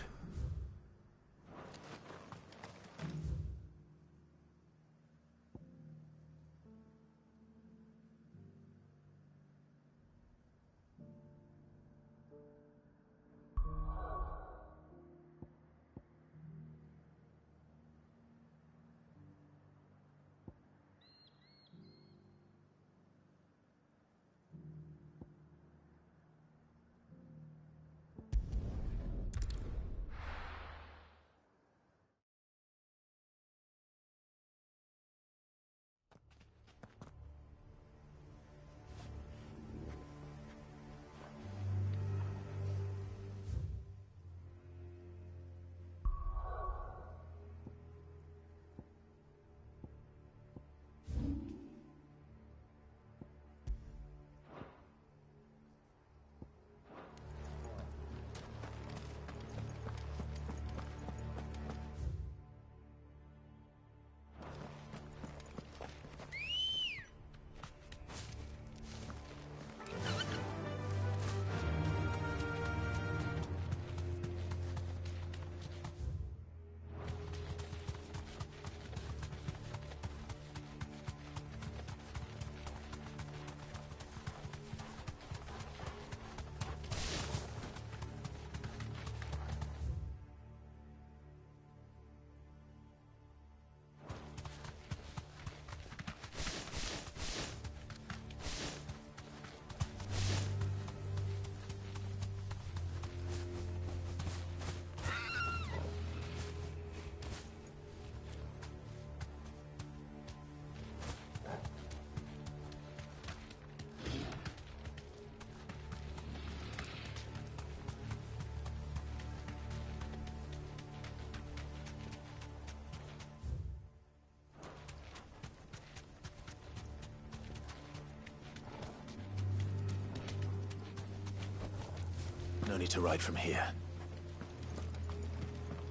No need to ride from here.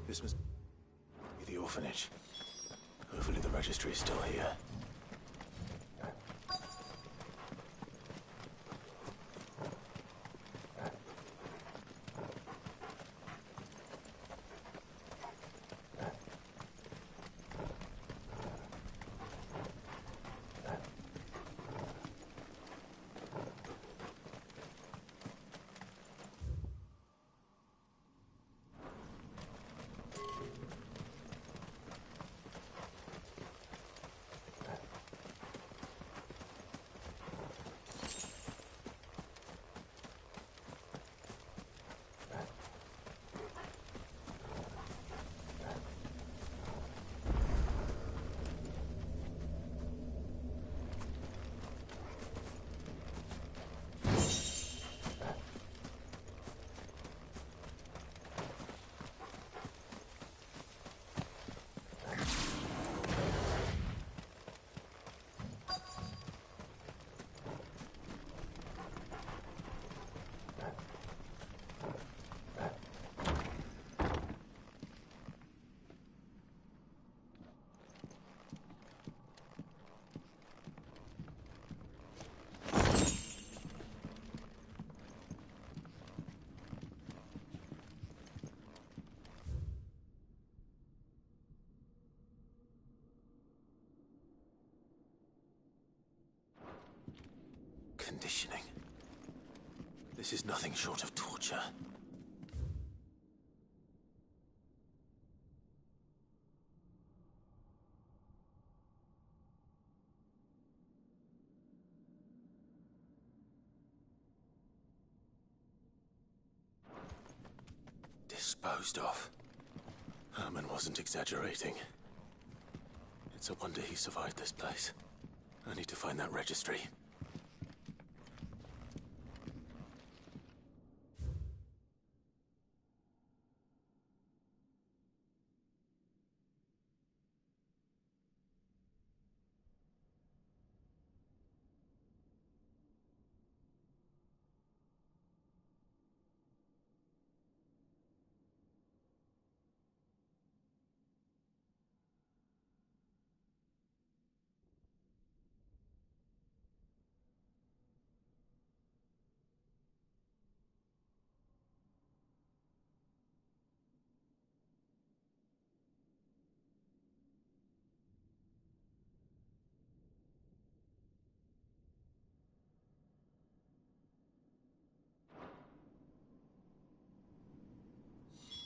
This must be the orphanage. Hopefully the registry is still here. conditioning. This is nothing short of torture. Disposed of. Herman wasn't exaggerating. It's a wonder he survived this place. I need to find that registry.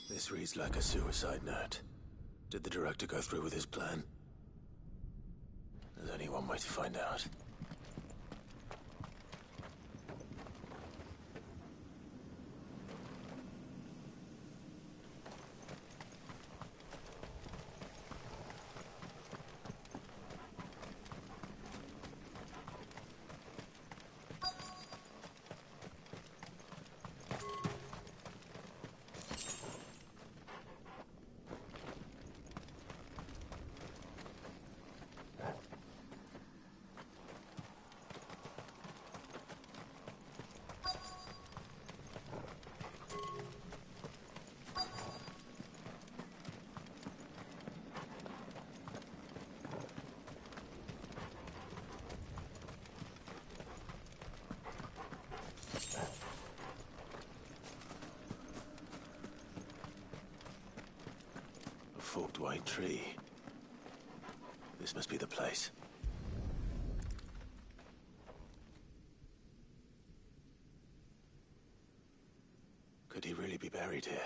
This reads like a suicide note. Did the director go through with his plan? There's only one way to find out. Forked white tree. This must be the place. Could he really be buried here?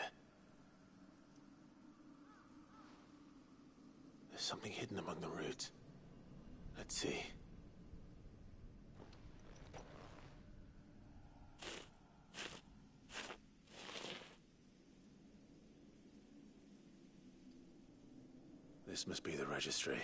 There's something hidden among the roots. Let's see. This must be the registry.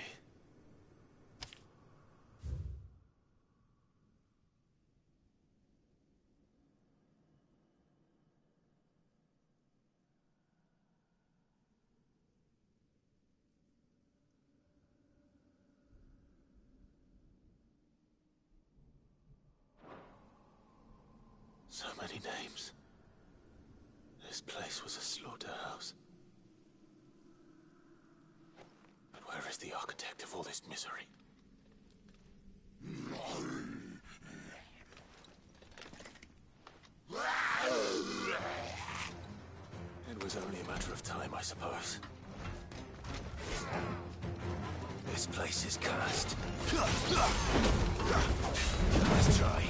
So many names. This place was a slaughterhouse. Where is the architect of all this misery? It was only a matter of time, I suppose. This place is cursed. Let's try.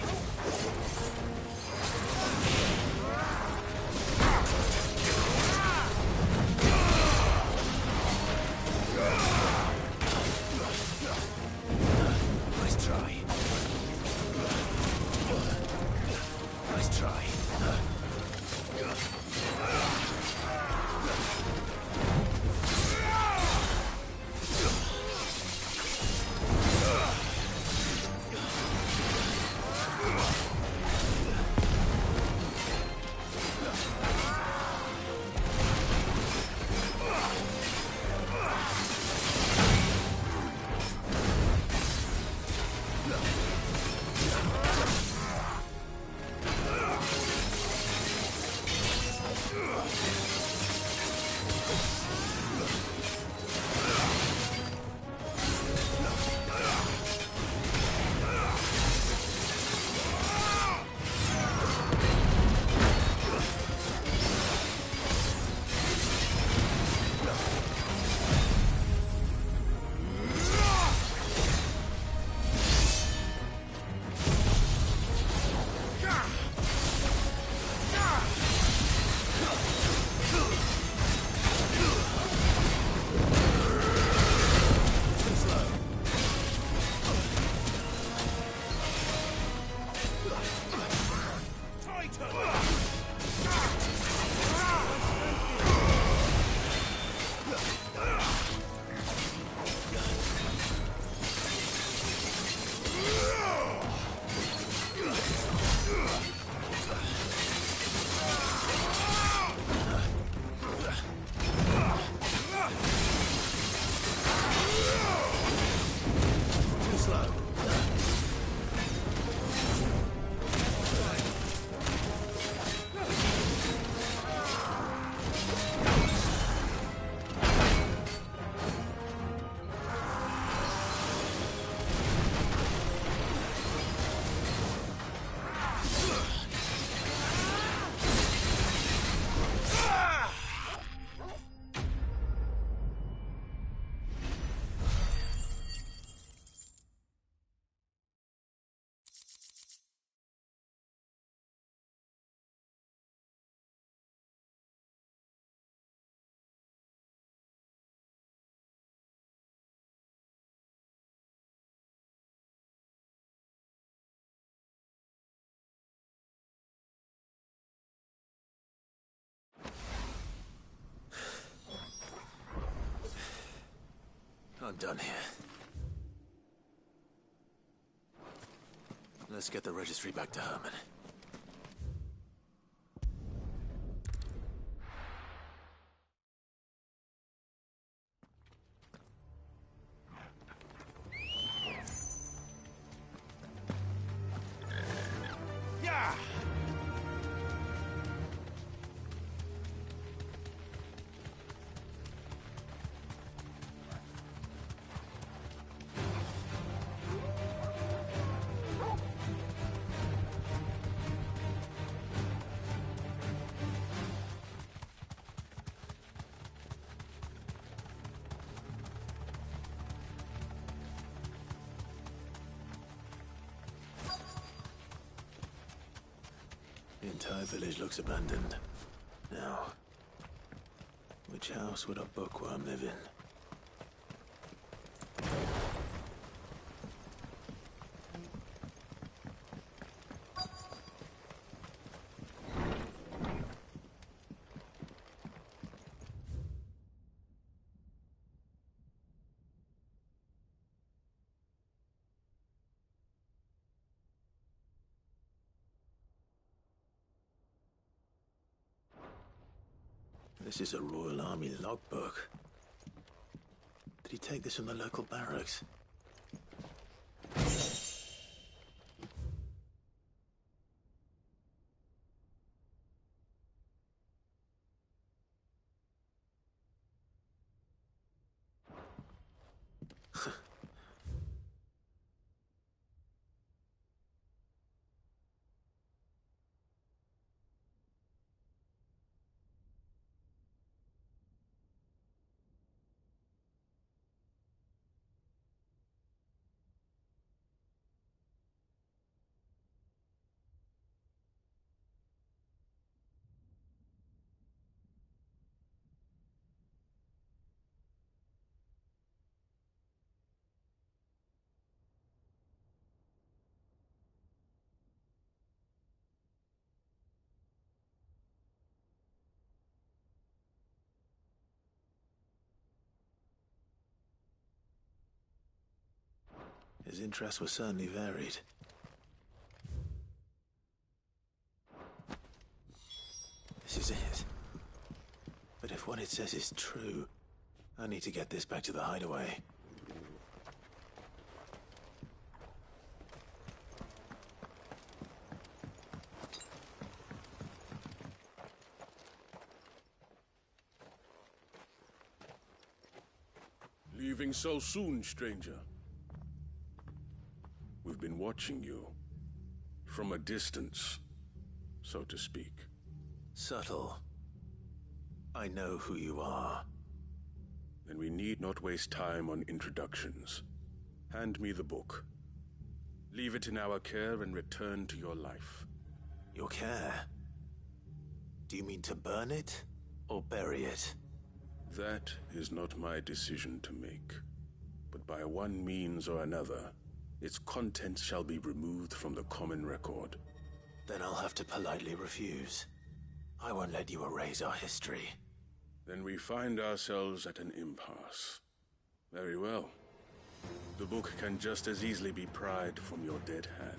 I'm done here. Let's get the registry back to Herman. The entire village looks abandoned. Now, which house would a bookworm live in? This is a Royal Army logbook. Did he take this from the local barracks? His interests were certainly varied. This is it. But if what it says is true, I need to get this back to the hideaway. Leaving so soon, stranger? We've been watching you. From a distance, so to speak. Subtle. I know who you are. Then we need not waste time on introductions. Hand me the book. Leave it in our care and return to your life. Your care? Do you mean to burn it, or bury it? That is not my decision to make. But by one means or another, its contents shall be removed from the common record. Then I'll have to politely refuse. I won't let you erase our history. Then we find ourselves at an impasse. Very well. The book can just as easily be pried from your dead hand.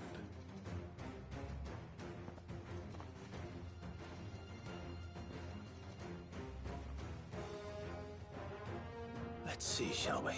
Let's see, shall we?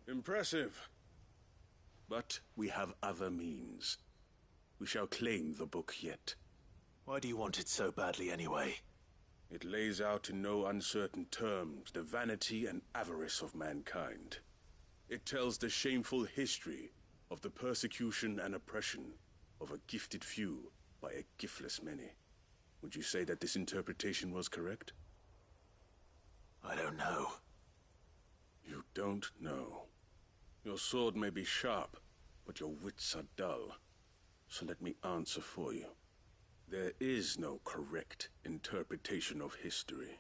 Impressive. But we have other means. We shall claim the book yet. Why do you want it so badly anyway? It lays out in no uncertain terms the vanity and avarice of mankind. It tells the shameful history of the persecution and oppression of a gifted few by a giftless many. Would you say that this interpretation was correct? I don't know. You don't know. Your sword may be sharp, but your wits are dull. So let me answer for you. There is no correct interpretation of history.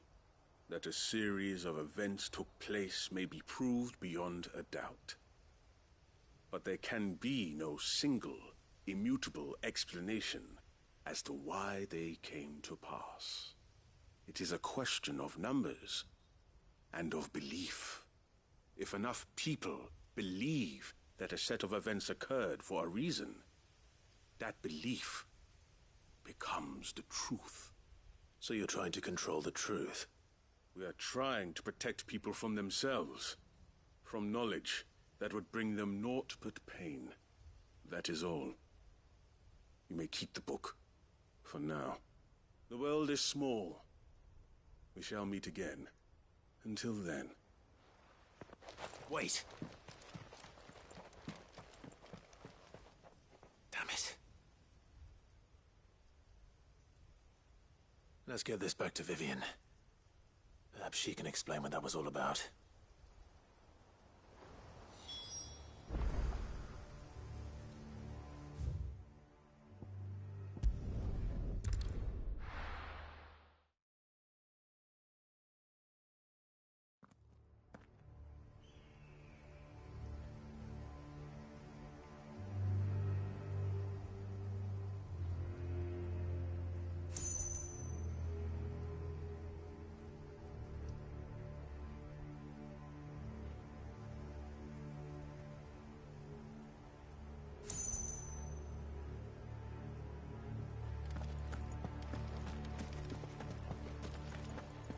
That a series of events took place may be proved beyond a doubt. But there can be no single, immutable explanation as to why they came to pass. It is a question of numbers and of belief. If enough people believe that a set of events occurred for a reason, that belief becomes the truth. So you're trying to control the truth? We are trying to protect people from themselves, from knowledge that would bring them naught but pain. That is all. You may keep the book, for now. The world is small. We shall meet again. Until then. Wait. Damn it. Let's get this back to Vivian. Perhaps she can explain what that was all about.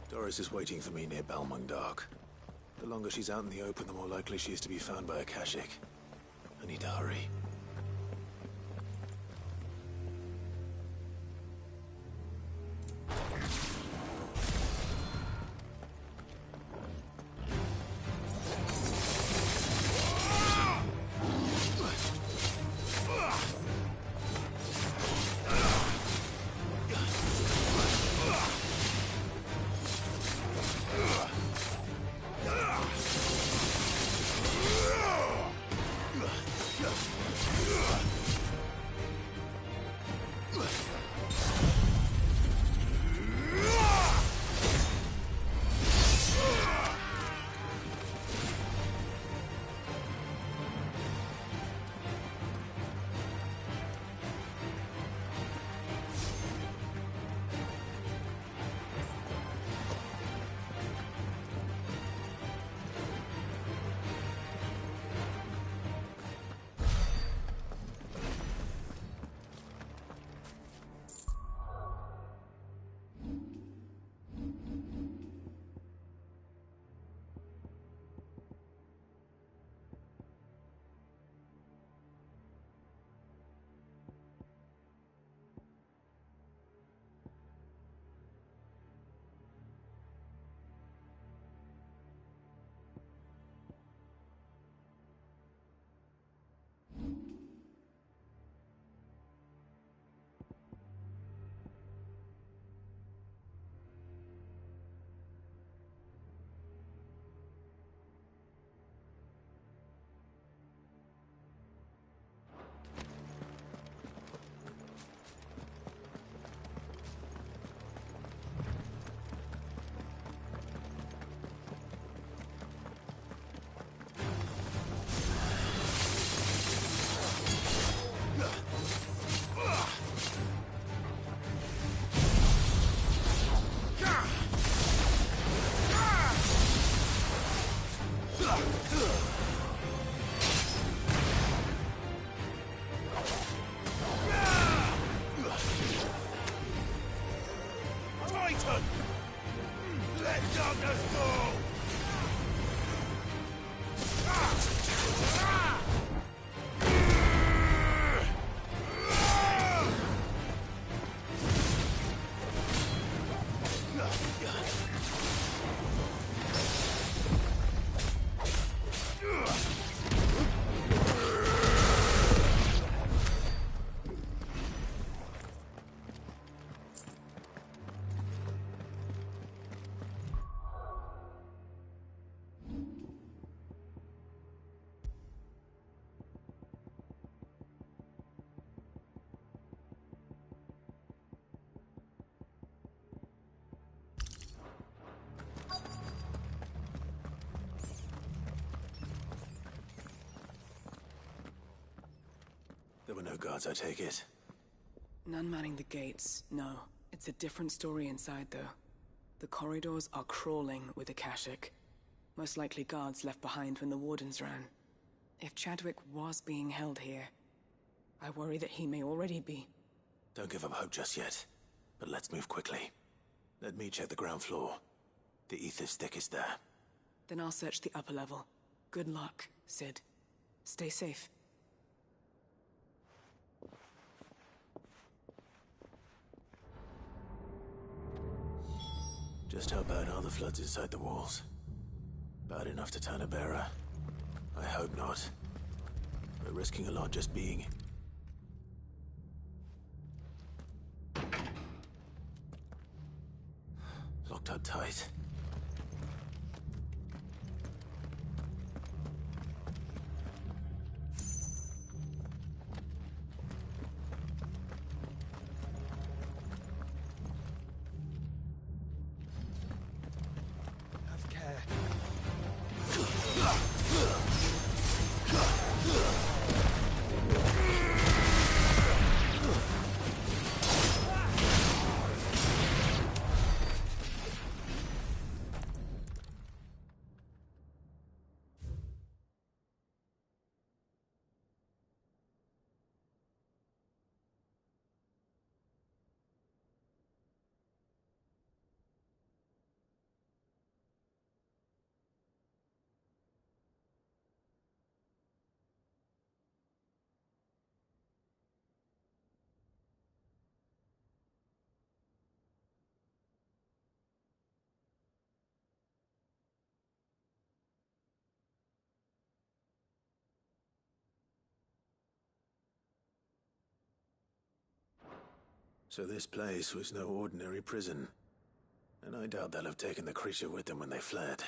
Doris is waiting for me near Balmung-Dark. The longer she's out in the open, the more likely she is to be found by Akashic. I need to hurry. Let darkness go! There were no guards, I take it? None manning the gates, no. It's a different story inside, though. The corridors are crawling with Akashic. Most likely guards left behind when the Wardens ran. If Chadwick was being held here, I worry that he may already be. Don't give up hope just yet, but let's move quickly. Let me check the ground floor. The ether stick is there. Then I'll search the upper level. Good luck, Sid. Stay safe. Just how bad are the floods inside the walls? Bad enough to turn a bearer? I hope not. We're risking a lot just being... Locked up tight. Have care. So this place was no ordinary prison. And I doubt they'll have taken the creature with them when they fled.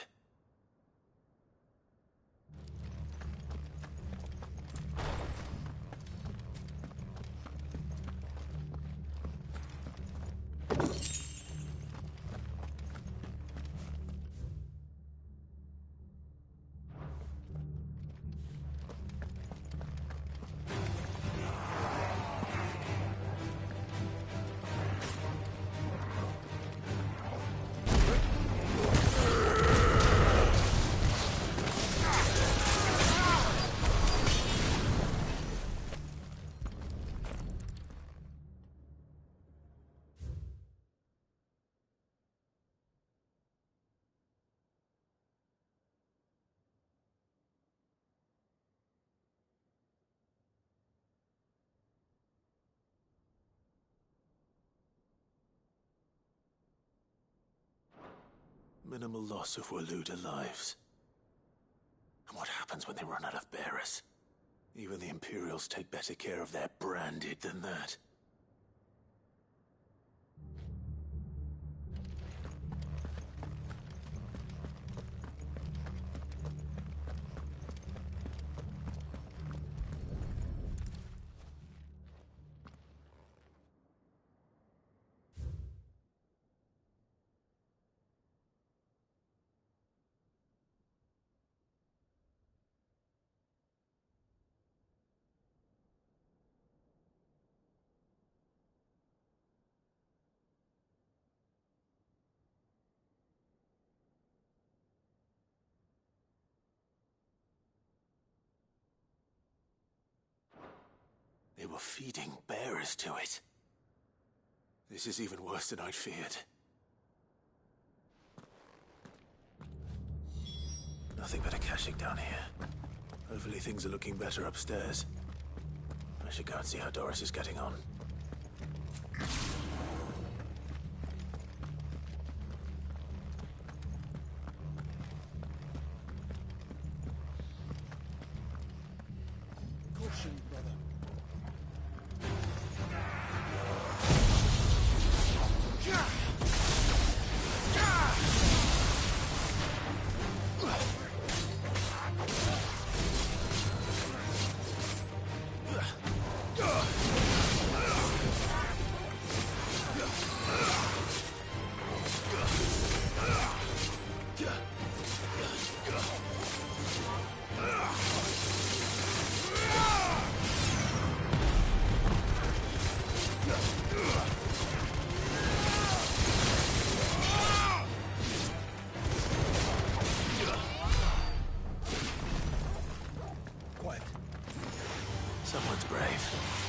Minimal loss of Waluda lives. And what happens when they run out of bearers? Even the Imperials take better care of their branded than that. They were feeding bearers to it. This is even worse than I'd feared. Nothing but Akashic down here. Hopefully things are looking better upstairs. I should go and see how Doris is getting on. Caution, brother. Someone's brave.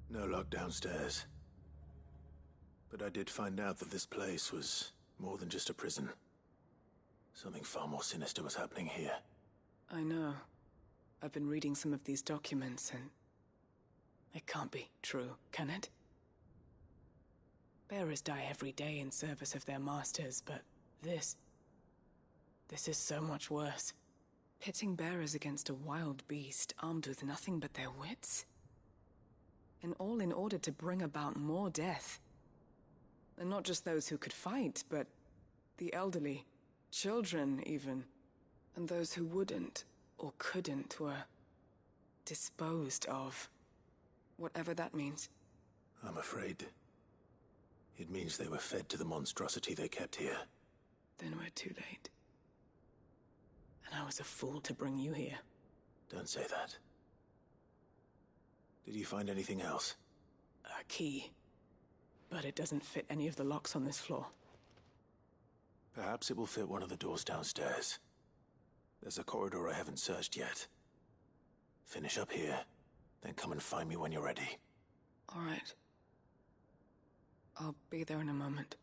No lock downstairs. But I did find out that this place was more than just a prison. Something far more sinister was happening here. I know. I've been reading some of these documents and... it can't be true, can it? Bearers die every day in service of their masters, but this is so much worse. Pitting bearers against a wild beast armed with nothing but their wits? And all in order to bring about more death. And not just those who could fight, but the elderly, children even. And those who wouldn't or couldn't were disposed of. Whatever that means. I'm afraid it means they were fed to the monstrosity they kept here. Then we're too late. And I was a fool to bring you here. Don't say that. Did you find anything else? A key. But it doesn't fit any of the locks on this floor. Perhaps it will fit one of the doors downstairs. There's a corridor I haven't searched yet. Finish up here, then come and find me when you're ready. All right. I'll be there in a moment.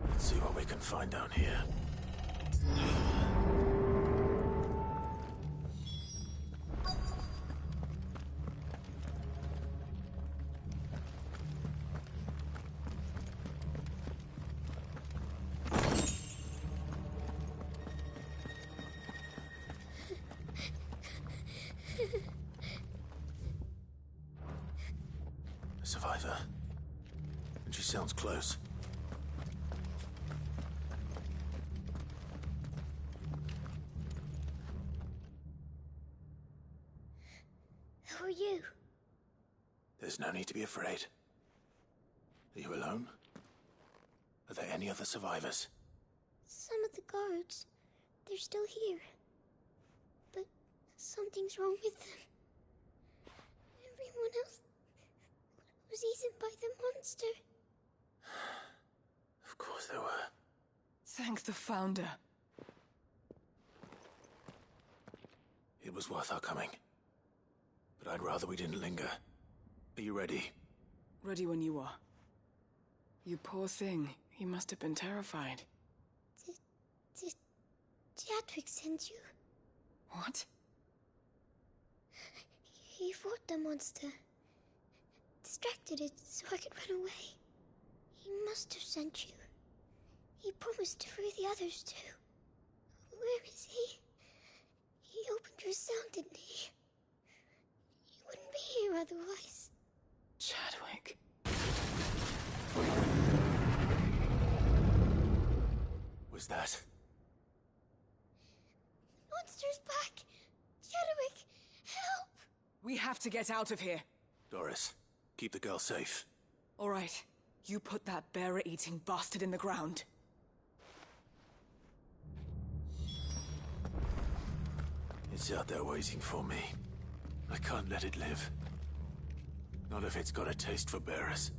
Let's see what we can find down here. survivor. And she sounds close. Who are you? There's no need to be afraid. Are you alone? Are there any other survivors? Some of the guards. They're still here. But something's wrong with them. Everyone else was eaten by the monster. Of course there were. Thank the Founder. It was worth our coming. But I'd rather we didn't linger. Are you ready? Ready when you are. You poor thing. He must have been terrified. Did Jadwick send you? What? He fought the monster. Distracted it so I could run away. He must have sent you. He promised to free the others too. Where is he? He opened your cell, didn't he? He wouldn't be here otherwise. Jadwick. Was that? Monster's back! Jadwick, help! We have to get out of here. Doris, keep the girl safe. All right. You put that bearer-eating bastard in the ground. It's out there waiting for me. I can't let it live. Not if it's got a taste for bearers.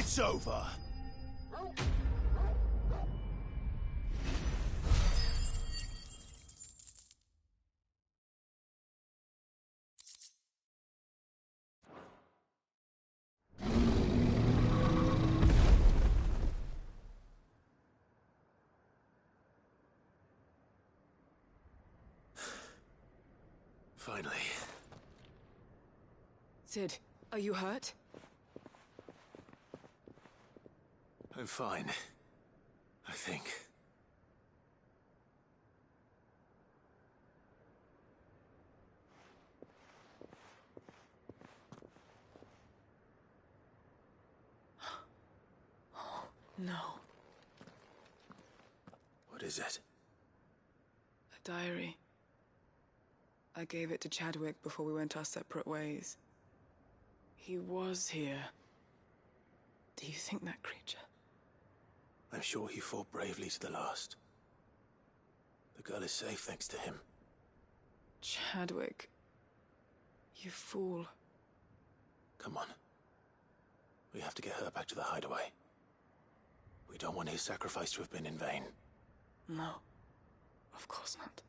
It's over! Finally. Cid, are you hurt? I'm fine. I think. No. What is it? A diary. I gave it to Chadwick before we went our separate ways. He was here. Do you think that creature? I'm sure he fought bravely to the last. The girl is safe thanks to him. Chadwick. You fool. Come on. We have to get her back to the hideaway. We don't want his sacrifice to have been in vain. No. Of course not.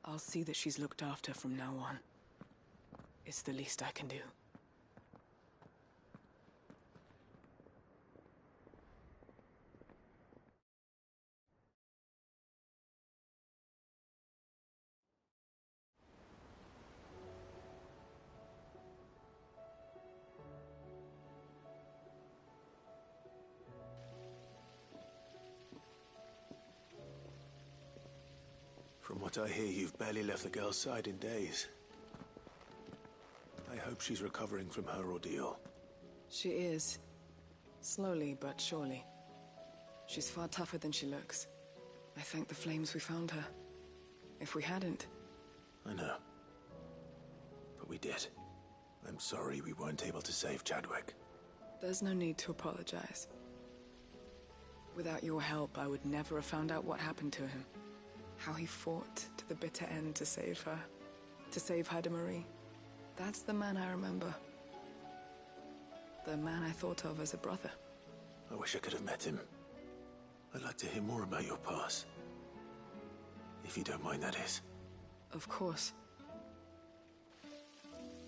I'll see that she's looked after from now on. It's the least I can do. From what I hear, you've barely left the girl's side in days. I hope she's recovering from her ordeal. She is. Slowly but surely. She's far tougher than she looks. I thank the flames we found her. If we hadn't... I know. But we did. I'm sorry we weren't able to save Chadwick. There's no need to apologize. Without your help, I would never have found out what happened to him. How he fought to the bitter end to save her. To save Hyde Marie. That's the man I remember. The man I thought of as a brother. I wish I could have met him. I'd like to hear more about your past. If you don't mind, that is. Of course.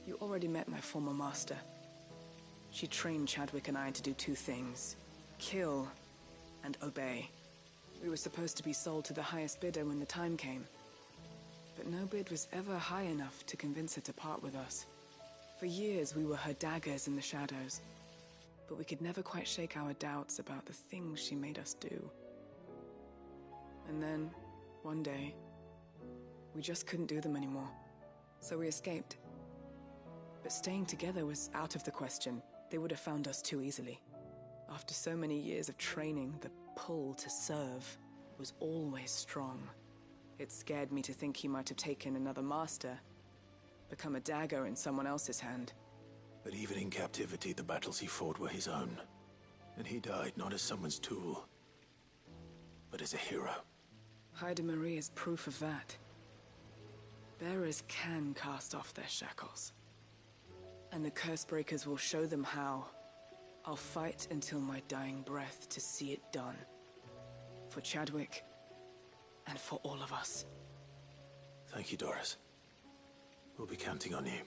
You already met my former master. She trained Chadwick and I to do two things. Kill and obey. We were supposed to be sold to the highest bidder when the time came. But no bid was ever high enough to convince her to part with us. For years, we were her daggers in the shadows. But we could never quite shake our doubts about the things she made us do. And then, one day, we just couldn't do them anymore. So we escaped. But staying together was out of the question. They would have found us too easily. After so many years of training, the pull to serve was always strong. It scared me to think he might have taken another master, become a dagger in someone else's hand. But even in captivity, the battles he fought were his own. And he died not as someone's tool, but as a hero. Hyde Marie is proof of that. Bearers can cast off their shackles. And the Cursebreakers will show them how. I'll fight until my dying breath to see it done. For Chadwick, and for all of us. Thank you, Doris. We'll be counting on you.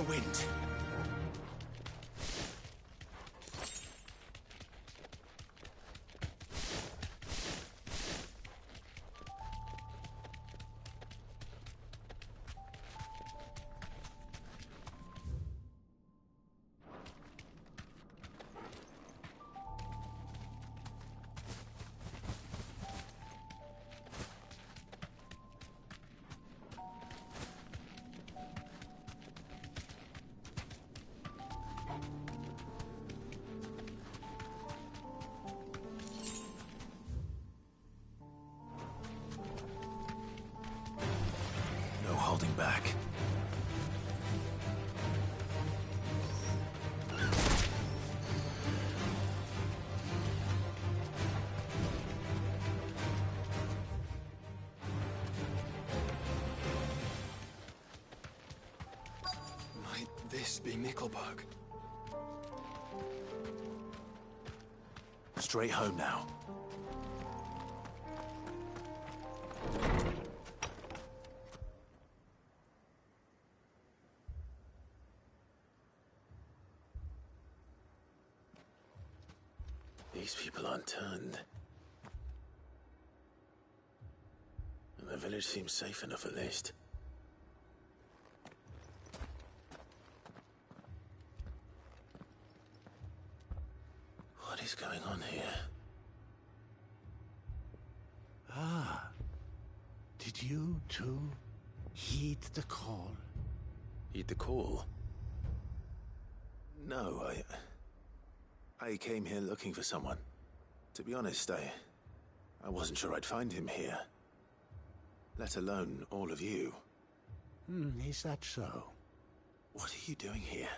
wind. No holding back. Might this be Nickelberg? Straight home now. These people aren't turned. And the village seems safe enough at least. What is going on here? Ah. Did you too heed the call? Heed the call? No, I came here looking for someone. To be honest, I wasn't sure I'd find him here. Let alone all of you. Is that so? What are you doing here?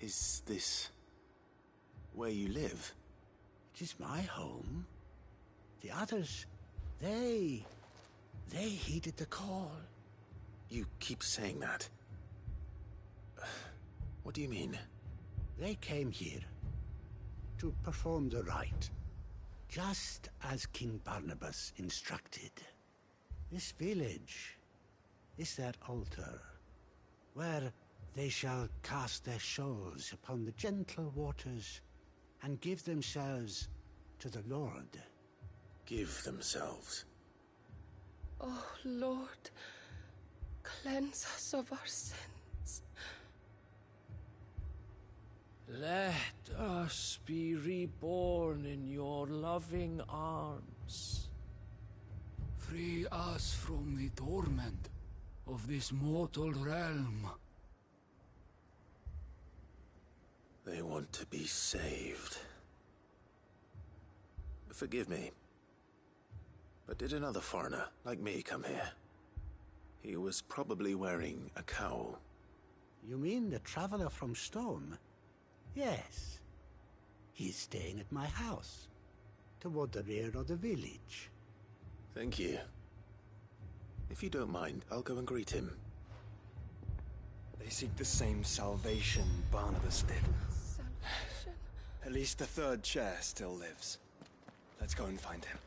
Is this where you live? It is my home. The others, they heeded the call. You keep saying that. What do you mean? They came here to perform the rite, just as King Barnabas instructed. This village is their altar, where they shall cast their shoals upon the gentle waters and give themselves to the Lord. Give themselves? Oh, Lord, cleanse us of our sins. Let us be reborn in your loving arms. Free us from the torment of this mortal realm. They want to be saved. Forgive me, but did another foreigner like me come here? He was probably wearing a cowl. You mean the traveler from Storm? Yes. He's staying at my house, toward the rear of the village. Thank you. If you don't mind, I'll go and greet him. They seek the same salvation Barnabas did. Salvation? At least the third chair still lives. Let's go and find him.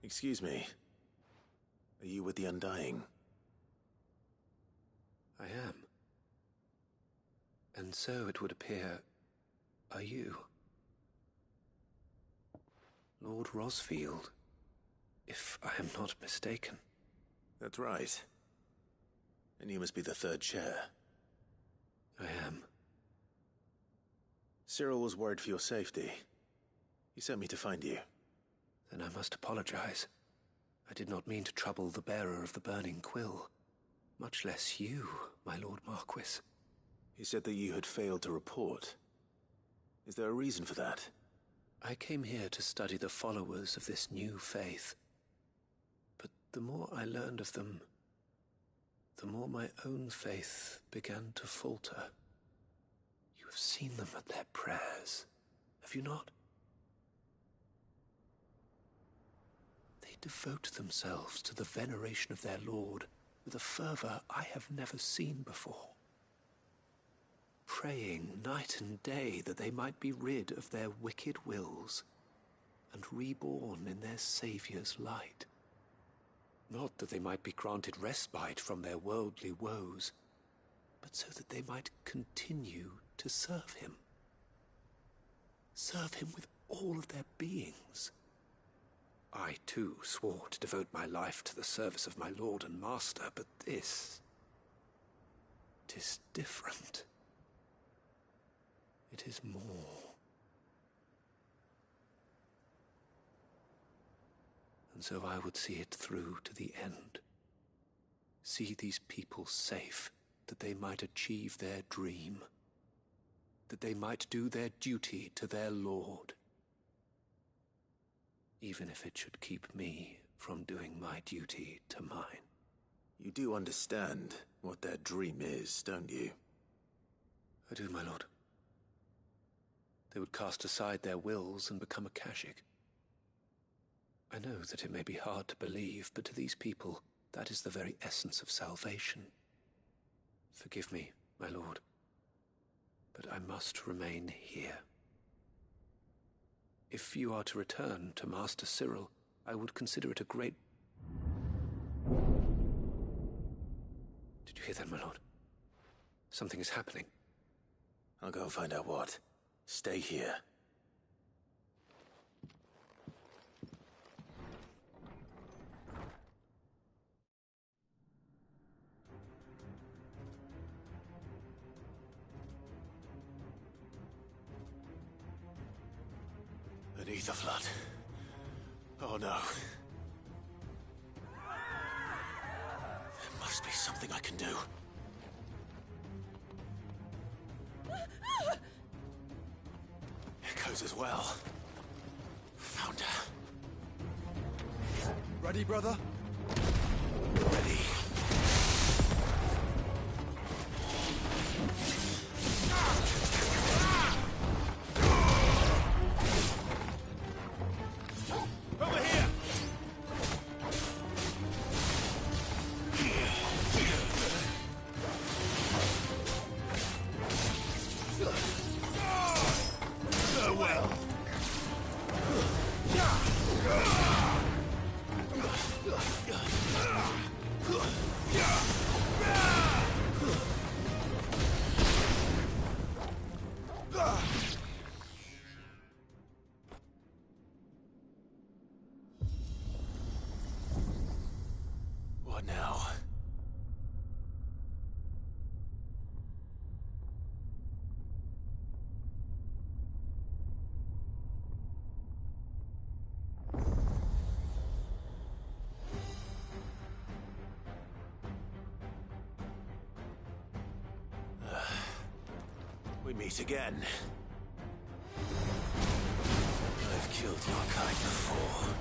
Excuse me. Are you with the Undying? I am. And so it would appear, are you? Lord Rosfield, if I am not mistaken. That's right. And you must be the third chair. I am. Cyril was worried for your safety. He sent me to find you. Then I must apologize. I did not mean to trouble the bearer of the burning quill. Much less you, my Lord Marquis. He said that you had failed to report. Is there a reason for that? I came here to study the followers of this new faith. But the more I learned of them, the more my own faith began to falter. You have seen them at their prayers, have you not? They devote themselves to the veneration of their Lord with a fervor I have never seen before. Praying night and day that they might be rid of their wicked wills and reborn in their Saviour's light. Not that they might be granted respite from their worldly woes, but so that they might continue to serve him. Serve him with all of their beings. I, too, swore to devote my life to the service of my Lord and Master, but this... 'tis different. It is more. And so I would see it through to the end. See these people safe, that they might achieve their dream. That they might do their duty to their Lord. Even if it should keep me from doing my duty to mine. You do understand what their dream is, don't you? I do, my lord. They would cast aside their wills and become Akashic. I know that it may be hard to believe, but to these people, that is the very essence of salvation. Forgive me, my lord, but I must remain here. If you are to return to Master Cyril, I would consider it a great... Did you hear that, my lord? Something is happening. I'll go and find out what. Stay here. An ether flood. Oh no. There must be something I can do. Echoes as well. Found her. Ready, brother? Ready. Over here! Farewell. What now? We meet again. I've killed your kind before.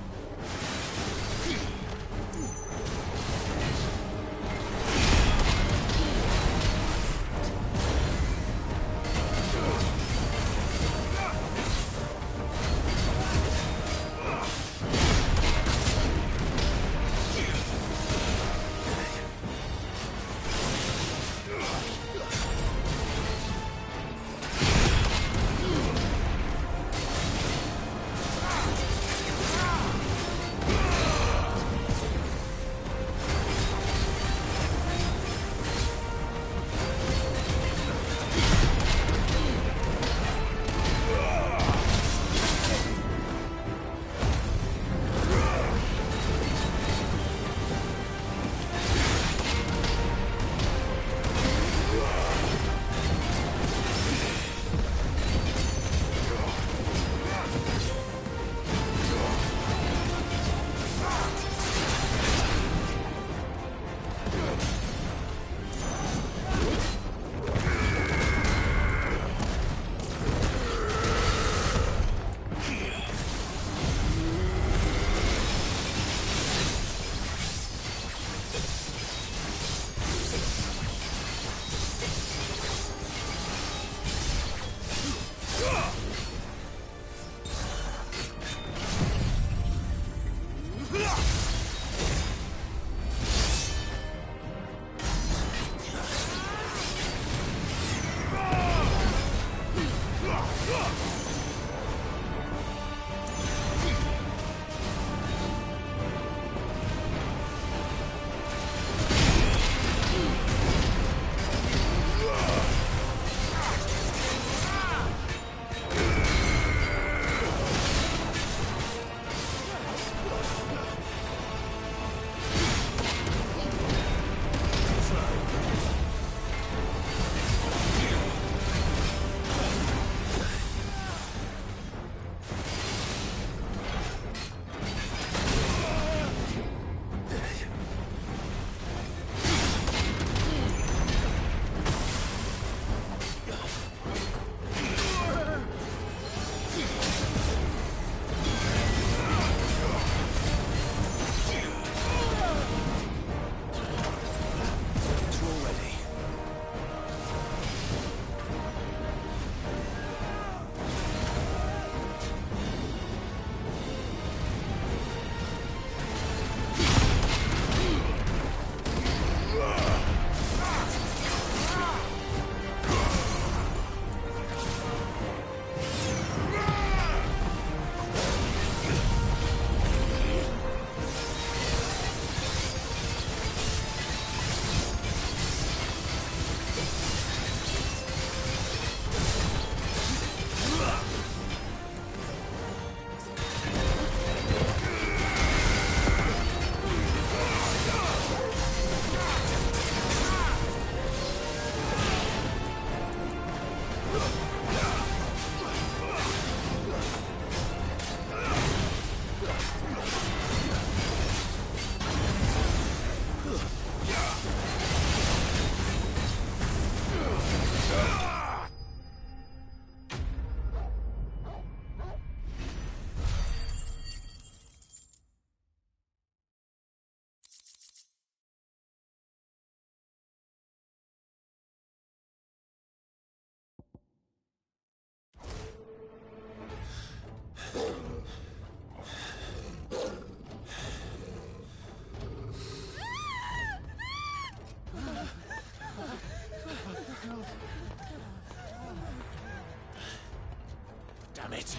Damn it!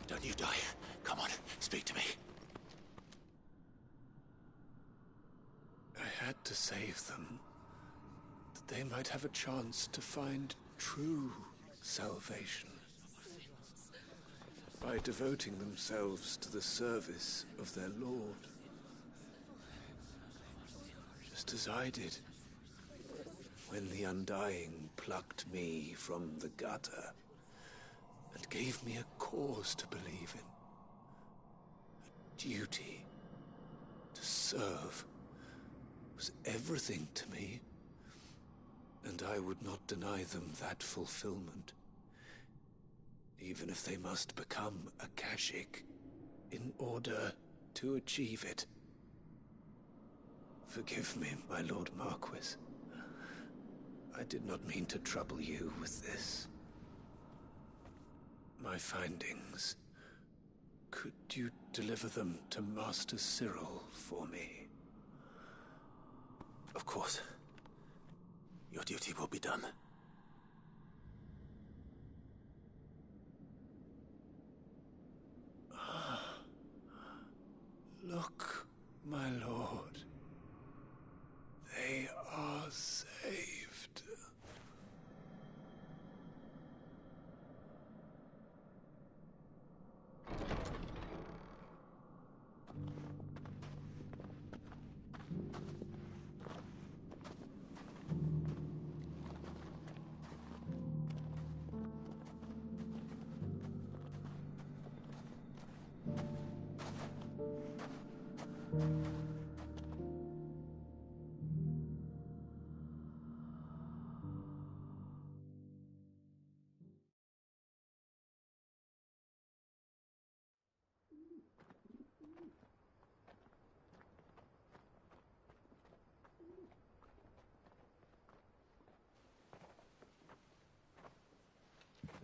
Don't you die. Come on, speak to me. I had to save them, that they might have a chance to find true salvation by devoting themselves to the service of their Lord. Just as I did when the Undying plucked me from the gutter and gave me a cause to believe in. A duty to serve was everything to me, and I would not deny them that fulfillment, even if they must become a Kashyyyk in order to achieve it. Forgive me, my Lord Marquis. I did not mean to trouble you with this. My findings. Could you deliver them to Master Cyril for me? Of course. Your duty will be done. Look, my lord. They are saved.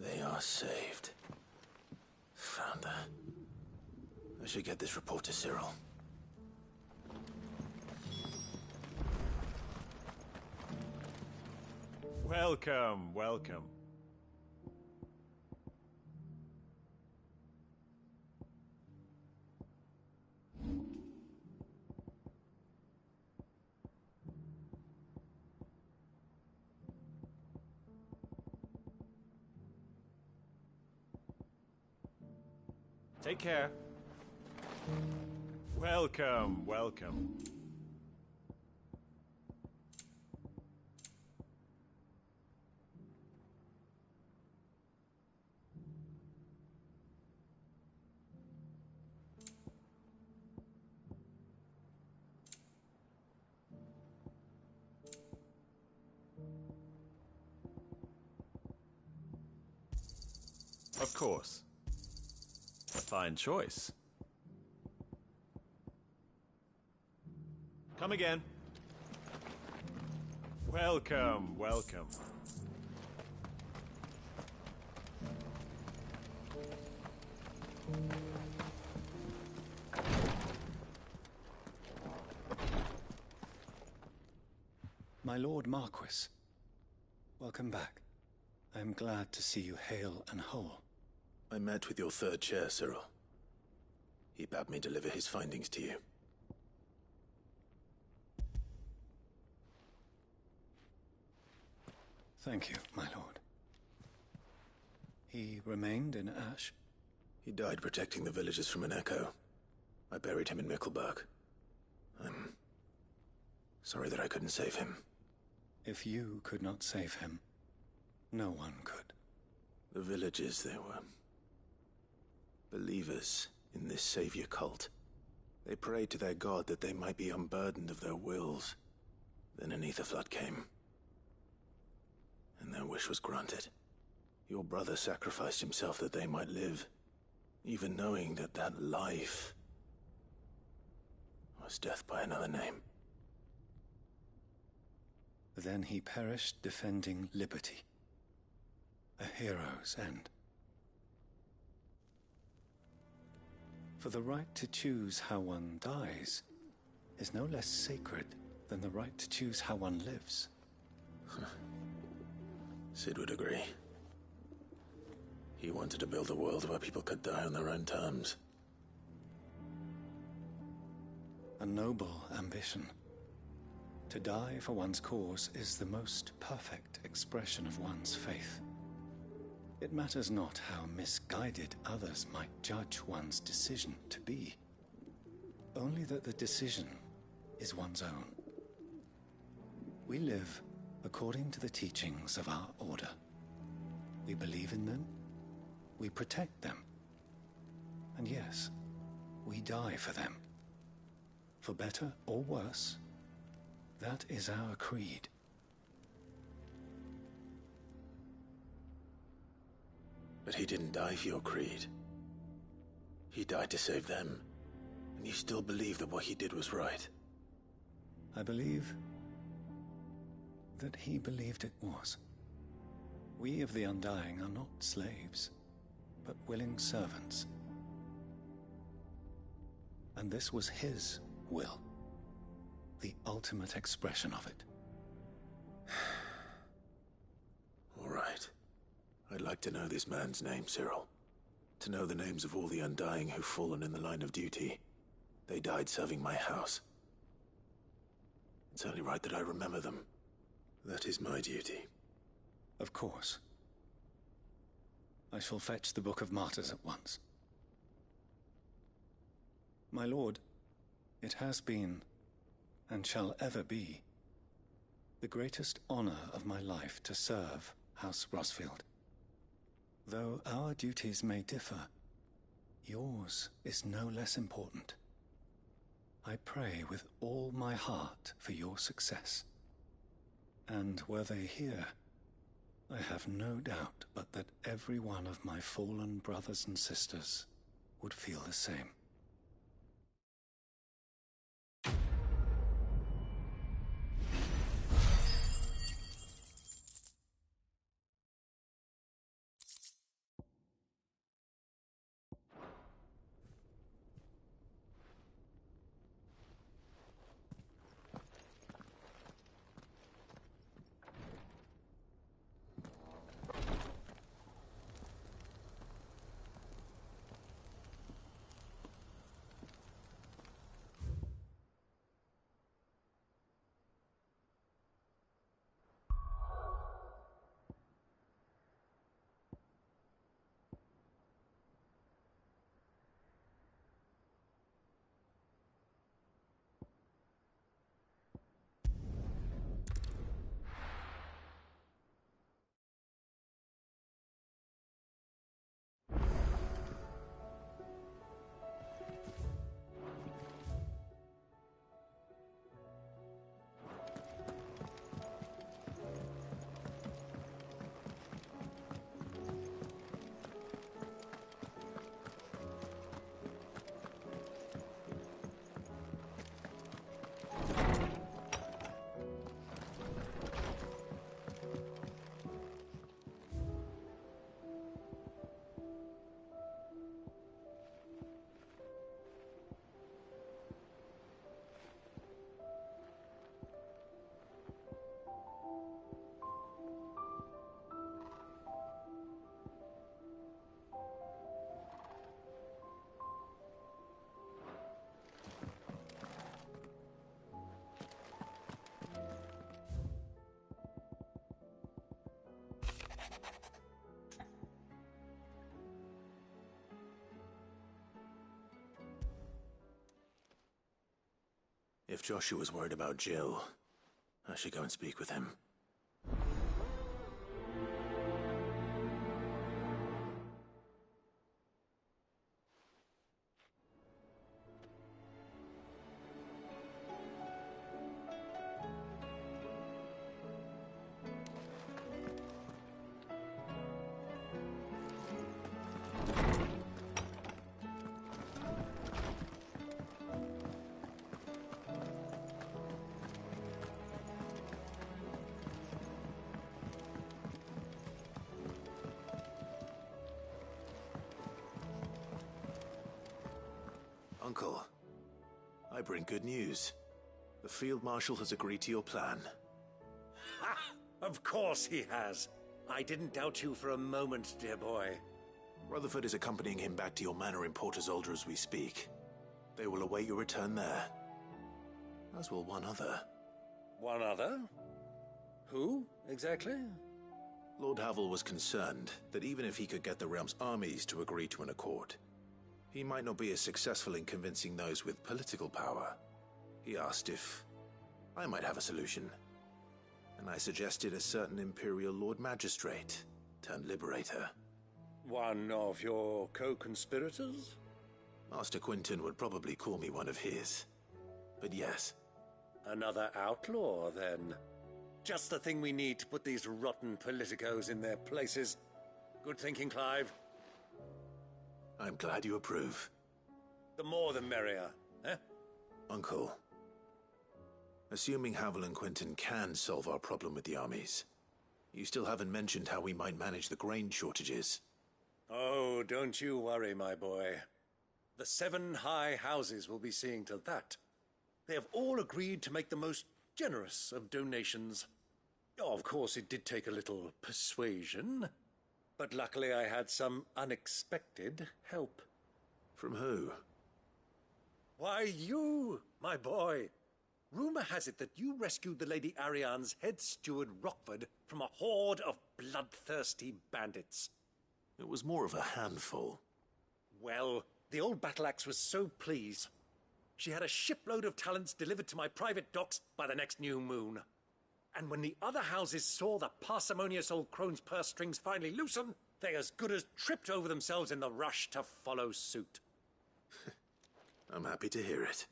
They are saved. Found that. I should get this report to Cyril. Welcome, welcome. Take care. Welcome, welcome. Of course. A fine choice. Come again. Welcome, welcome. My Lord Marquis, welcome back. I am glad to see you hale and whole. I met with your third chair, Cyril. He bade me deliver his findings to you. Thank you, my lord. He remained in Ash? He died protecting the villagers from an echo. I buried him in Mickelberg. I'm sorry that I couldn't save him. If you could not save him, no one could. The villagers, they were believers in this savior cult. They prayed to their god that they might be unburdened of their wills. Then an ether flood came, and their wish was granted. Your brother sacrificed himself that they might live, even knowing that that life was death by another name. Then he perished defending liberty. A hero's end. For the right to choose how one dies is no less sacred than the right to choose how one lives. Sid would agree. He wanted to build a world where people could die on their own terms. A noble ambition. To die for one's cause is the most perfect expression of one's faith. It matters not how misguided others might judge one's decision to be, only that the decision is one's own. We live according to the teachings of our order. We believe in them, we protect them, and yes, we die for them. For better or worse, that is our creed. But he didn't die for your creed. He died to save them, and you still believe that what he did was right. I believe that he believed it was. We of the Undying are not slaves, but willing servants. And this was his will, the ultimate expression of it. All right. I'd like to know this man's name, Cyril. To know the names of all the Undying who've fallen in the line of duty. They died serving my house. It's only right that I remember them. That is my duty. Of course. I shall fetch the Book of Martyrs at once. My lord, it has been, and shall ever be, the greatest honor of my life to serve House Rosfield. Though our duties may differ, yours is no less important. I pray with all my heart for your success. And were they here, I have no doubt but that every one of my fallen brothers and sisters would feel the same. If Joshua's worried about Jill, I should go and speak with him. Uncle, I bring good news. The Field Marshal has agreed to your plan. Ha! Of course he has. I didn't doubt you for a moment, dear boy. Rutherford is accompanying him back to your manor in Port Isolde as we speak. They will await your return there. As will one other. One other? Who, exactly? Lord Havel was concerned that even if he could get the realm's armies to agree to an accord, he might not be as successful in convincing those with political power. He asked if I might have a solution, and I suggested a certain Imperial Lord Magistrate turned Liberator. One of your co-conspirators? Master Quinton would probably call me one of his, but yes. Another outlaw, then. Just the thing we need to put these rotten politicos in their places. Good thinking, Clive. I'm glad you approve. The more the merrier, eh? Uncle, assuming Havel and Quinton can solve our problem with the armies, you still haven't mentioned how we might manage the grain shortages. Oh, don't you worry, my boy. The 7 high houses will be seeing to that. They have all agreed to make the most generous of donations. Oh, of course, it did take a little persuasion. But luckily I had some unexpected help. From who? Why, you, my boy. Rumor has it that you rescued the Lady Ariane's head steward Rockford from a horde of bloodthirsty bandits. It was more of a handful. Well, the old battle axe was so pleased. She had a shipload of talents delivered to my private docks by the next new moon. And when the other houses saw the parsimonious old crone's purse strings finally loosen, they as good as tripped over themselves in the rush to follow suit. I'm happy to hear it.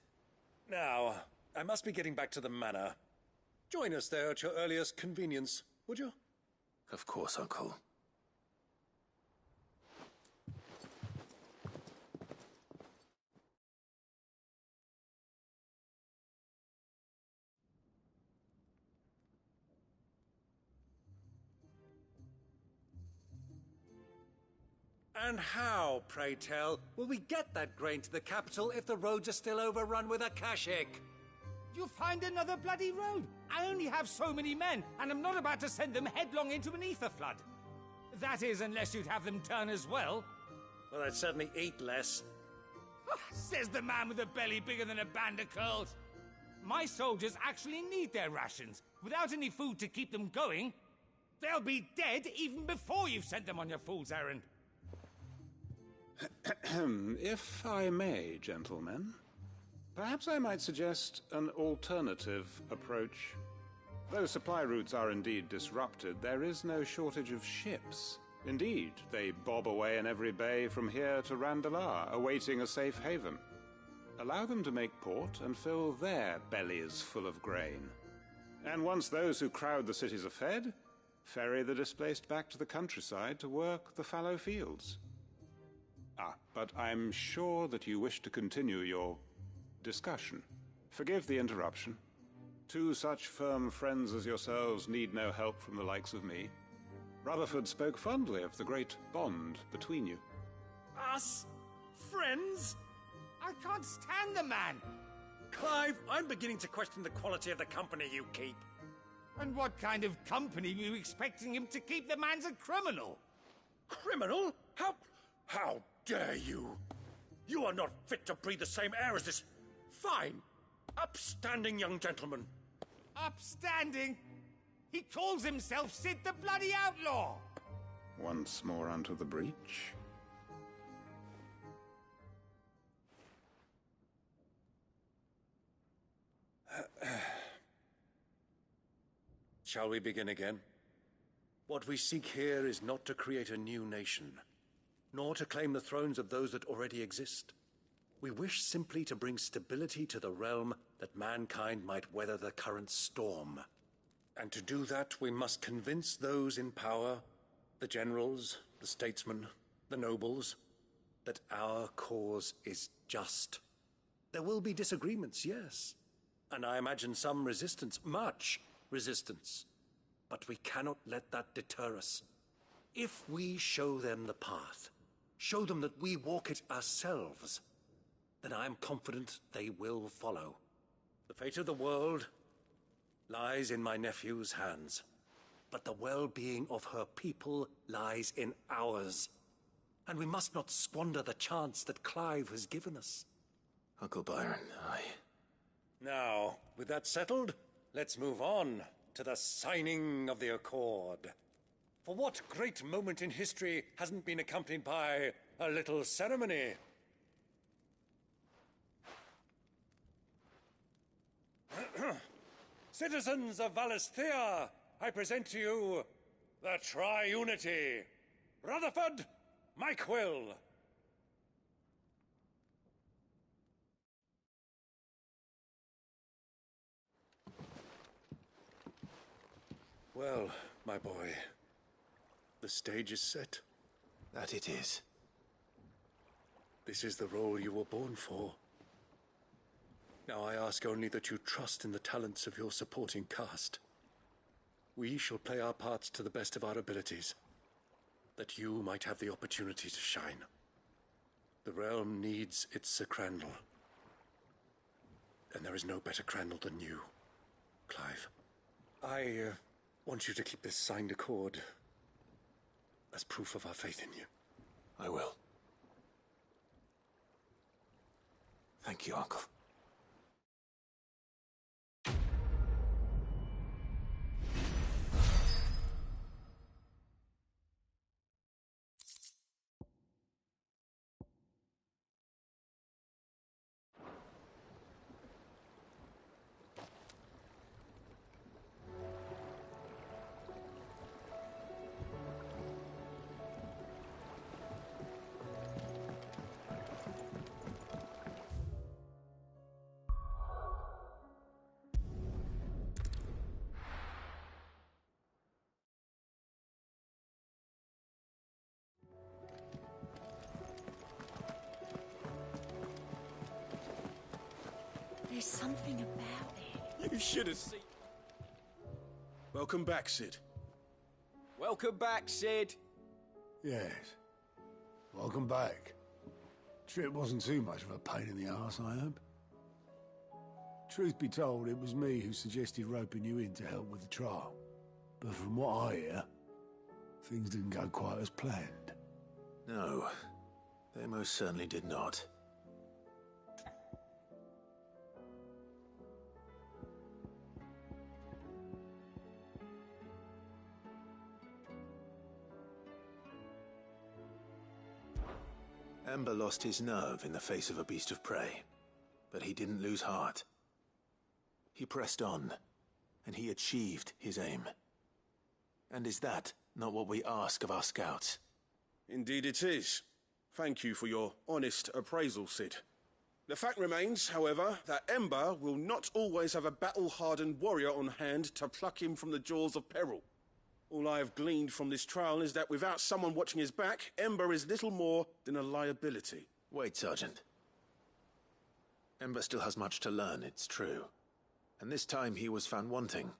Now, I must be getting back to the manor. Join us there at your earliest convenience, would you? Of course, Uncle. And how, pray tell, will we get that grain to the capital if the roads are still overrun with Akashic? You'll find another bloody road. I only have so many men, and I'm not about to send them headlong into an ether flood. That is, unless you'd have them turn as well. Well, I'd certainly eat less. Says the man with a belly bigger than a band of curls. My soldiers actually need their rations. Without any food to keep them going, they'll be dead even before you've sent them on your fool's errand. If I may, gentlemen, perhaps I might suggest an alternative approach. Though supply routes are indeed disrupted, there is no shortage of ships. Indeed, they bob away in every bay from here to Randalar, awaiting a safe haven. Allow them to make port and fill their bellies full of grain. And once those who crowd the cities are fed, ferry the displaced back to the countryside to work the fallow fields. But I'm sure that you wish to continue your discussion. Forgive the interruption. 2 such firm friends as yourselves need no help from the likes of me. Rutherford spoke fondly of the great bond between you. Us? Friends? I can't stand the man! Clive, I'm beginning to question the quality of the company you keep. And what kind of company were you expecting him to keep? The man's a criminal! Criminal? How dare you? You are not fit to breathe the same air as this fine, upstanding young gentleman. Upstanding? He calls himself Sid the Bloody Outlaw! Once more unto the breach. Shall we begin again? What we seek here is not to create a new nation, nor to claim the thrones of those that already exist. We wish simply to bring stability to the realm that mankind might weather the current storm. And to do that, we must convince those in power, the generals, the statesmen, the nobles, that our cause is just. There will be disagreements, yes. And I imagine some resistance, much resistance. But we cannot let that deter us. If we show them the path, show them that we walk it ourselves, then I am confident they will follow. The fate of the world lies in my nephew's hands, but the well-being of her people lies in ours. And we must not squander the chance that Clive has given us. Uncle Byron, Now, with that settled, let's move on to the signing of the Accord. For what great moment in history hasn't been accompanied by a little ceremony? Citizens of Valisthea, I present to you the Triunity. Rutherford, Mike Will. Well, my boy, the stage is set. That it is. This is the role you were born for. Now I ask only that you trust in the talents of your supporting cast. We shall play our parts to the best of our abilities, that you might have the opportunity to shine. The realm needs its Sir Crandall. And there is no better Crandall than you, Clive. I want you to keep this signed accord as proof of our faith in you. I will. Thank you, Uncle. There's something about it. You should have seen. Welcome back, Cid. Welcome back, Cid. Yes. Welcome back. Trip wasn't too much of a pain in the arse, I hope. Truth be told, it was me who suggested roping you in to help with the trial. But from what I hear, things didn't go quite as planned. No, they most certainly did not. Ember lost his nerve in the face of a beast of prey, but he didn't lose heart. He pressed on, and he achieved his aim. And is that not what we ask of our scouts? Indeed it is. Thank you for your honest appraisal, Cid. The fact remains, however, that Ember will not always have a battle-hardened warrior on hand to pluck him from the jaws of peril. All I have gleaned from this trial is that without someone watching his back, Ember is little more than a liability. Wait, Sergeant. Ember still has much to learn, it's true. And this time he was found wanting.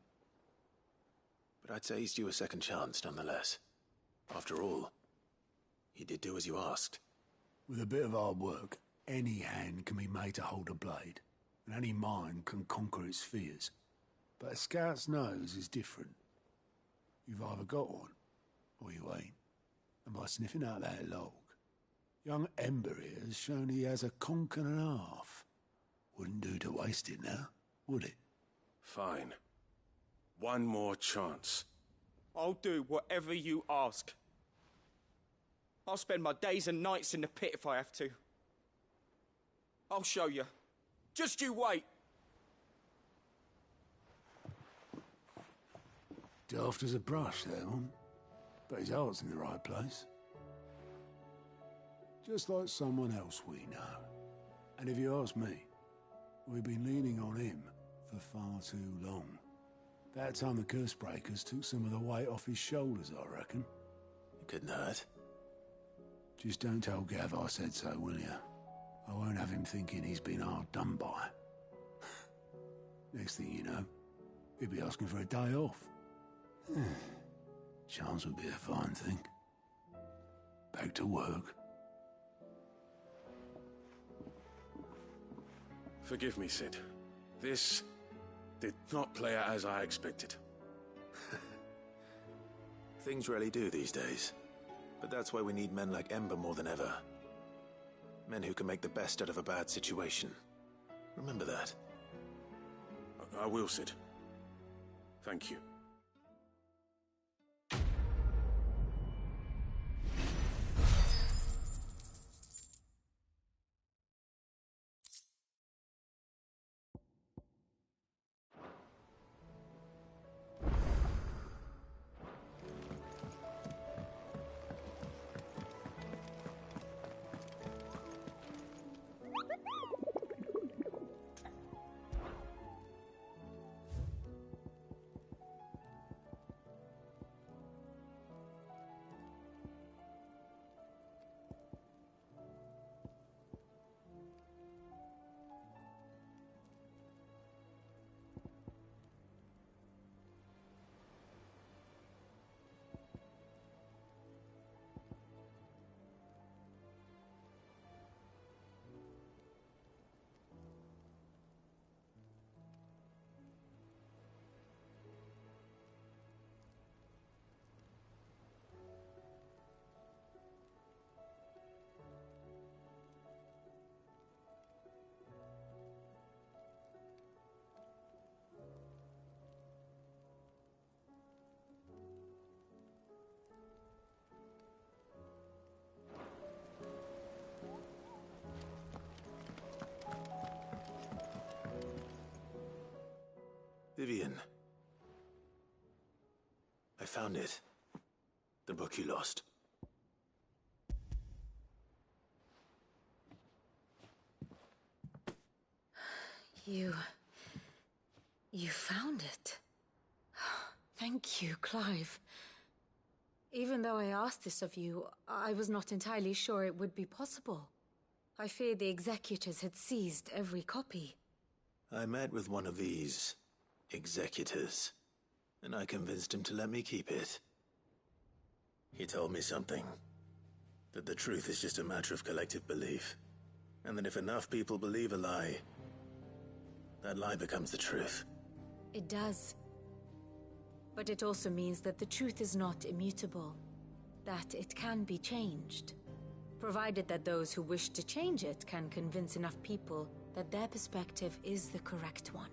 But I'd say he's due a second chance, nonetheless. After all, he did do as you asked. With a bit of hard work, any hand can be made to hold a blade, and any mind can conquer its fears. But a scout's nose is different. You've either got one, or you ain't. And by sniffing out that log, young Ember here has shown he has a conch and a half. Wouldn't do to waste it now, would it? Fine. One more chance. I'll do whatever you ask. I'll spend my days and nights in the pit if I have to. I'll show you. Just you wait. Daft as a brush, that one. But his heart's in the right place. Just like someone else we know. And if you ask me, we've been leaning on him for far too long. About time the curse breakers took some of the weight off his shoulders, I reckon. It couldn't hurt. Just don't tell Gav I said so, will you? I won't have him thinking he's been hard done by. Next thing you know, he'll be asking for a day off. Chance would be a fine thing. Back to work. Forgive me, Cid. This did not play out as I expected. Things rarely do these days. But that's why we need men like Ember more than ever. Men who can make the best out of a bad situation. Remember that. I will, Cid. Thank you. Vivian. I found it. The book you lost. You found it. Thank you, Clive. Even though I asked this of you, I was not entirely sure it would be possible. I feared the executors had seized every copy. I met with one of these executors, and I convinced him to let me keep it. He told me something. That the truth is just a matter of collective belief. And that if enough people believe a lie, that lie becomes the truth. It does. But it also means that the truth is not immutable. That it can be changed. Provided that those who wish to change it can convince enough people that their perspective is the correct one.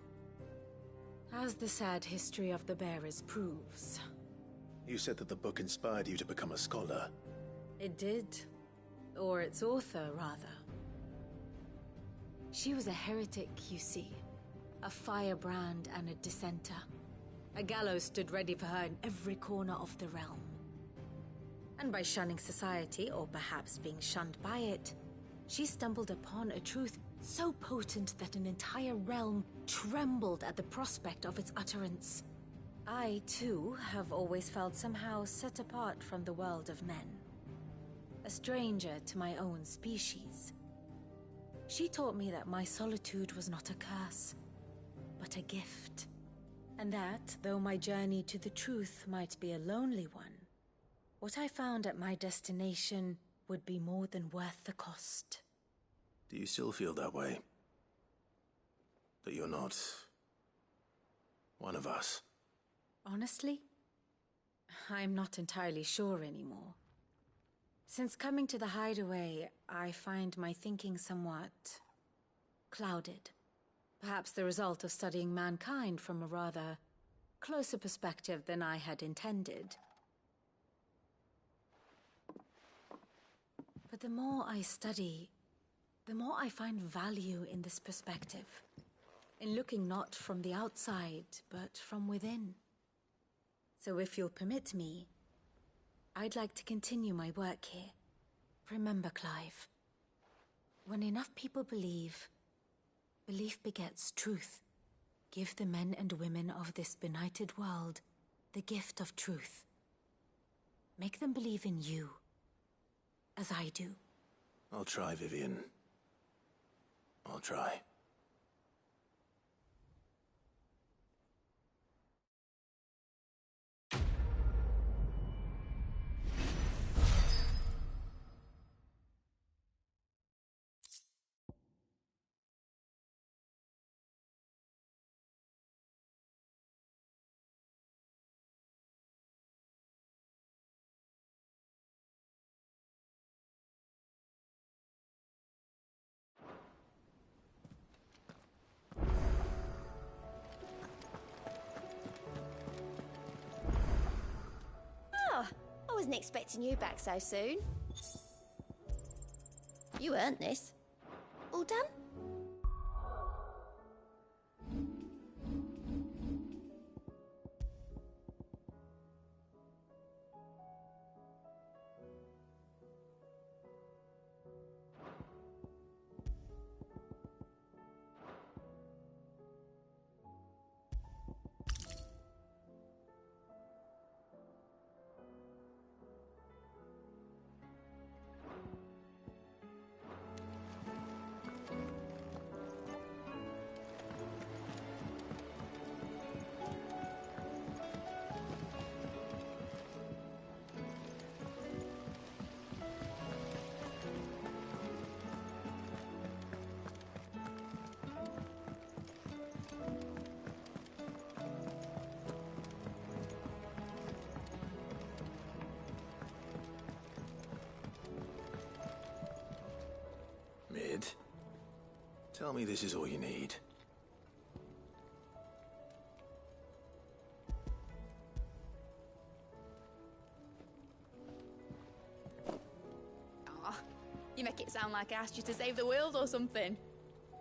As the sad history of the Bearers proves. You said that the book inspired you to become a scholar. It did. Or its author, rather. She was a heretic, you see. A firebrand and a dissenter. A gallows stood ready for her in every corner of the realm. And by shunning society, or perhaps being shunned by it, she stumbled upon a truth so potent that an entire realm trembled at the prospect of its utterance. I, too, have always felt somehow set apart from the world of men. A stranger to my own species. She taught me that my solitude was not a curse, but a gift. And that, though my journey to the truth might be a lonely one, what I found at my destination would be more than worth the cost. Do you still feel that way? That you're not one of us? Honestly, I'm not entirely sure anymore. Since coming to the Hideaway, I find my thinking somewhat clouded. Perhaps the result of studying mankind from a rather closer perspective than I had intended. But the more I study, the more I find value in this perspective. In looking not from the outside, but from within. So if you'll permit me, I'd like to continue my work here. Remember, Clive, when enough people believe, belief begets truth. Give the men and women of this benighted world the gift of truth. Make them believe in you, as I do. I'll try, Vivian. I'll try. I wasn't expecting you back so soon. You earned this. All done? Mid, tell me this is all you need. Aw, you make it sound like I asked you to save the world or something.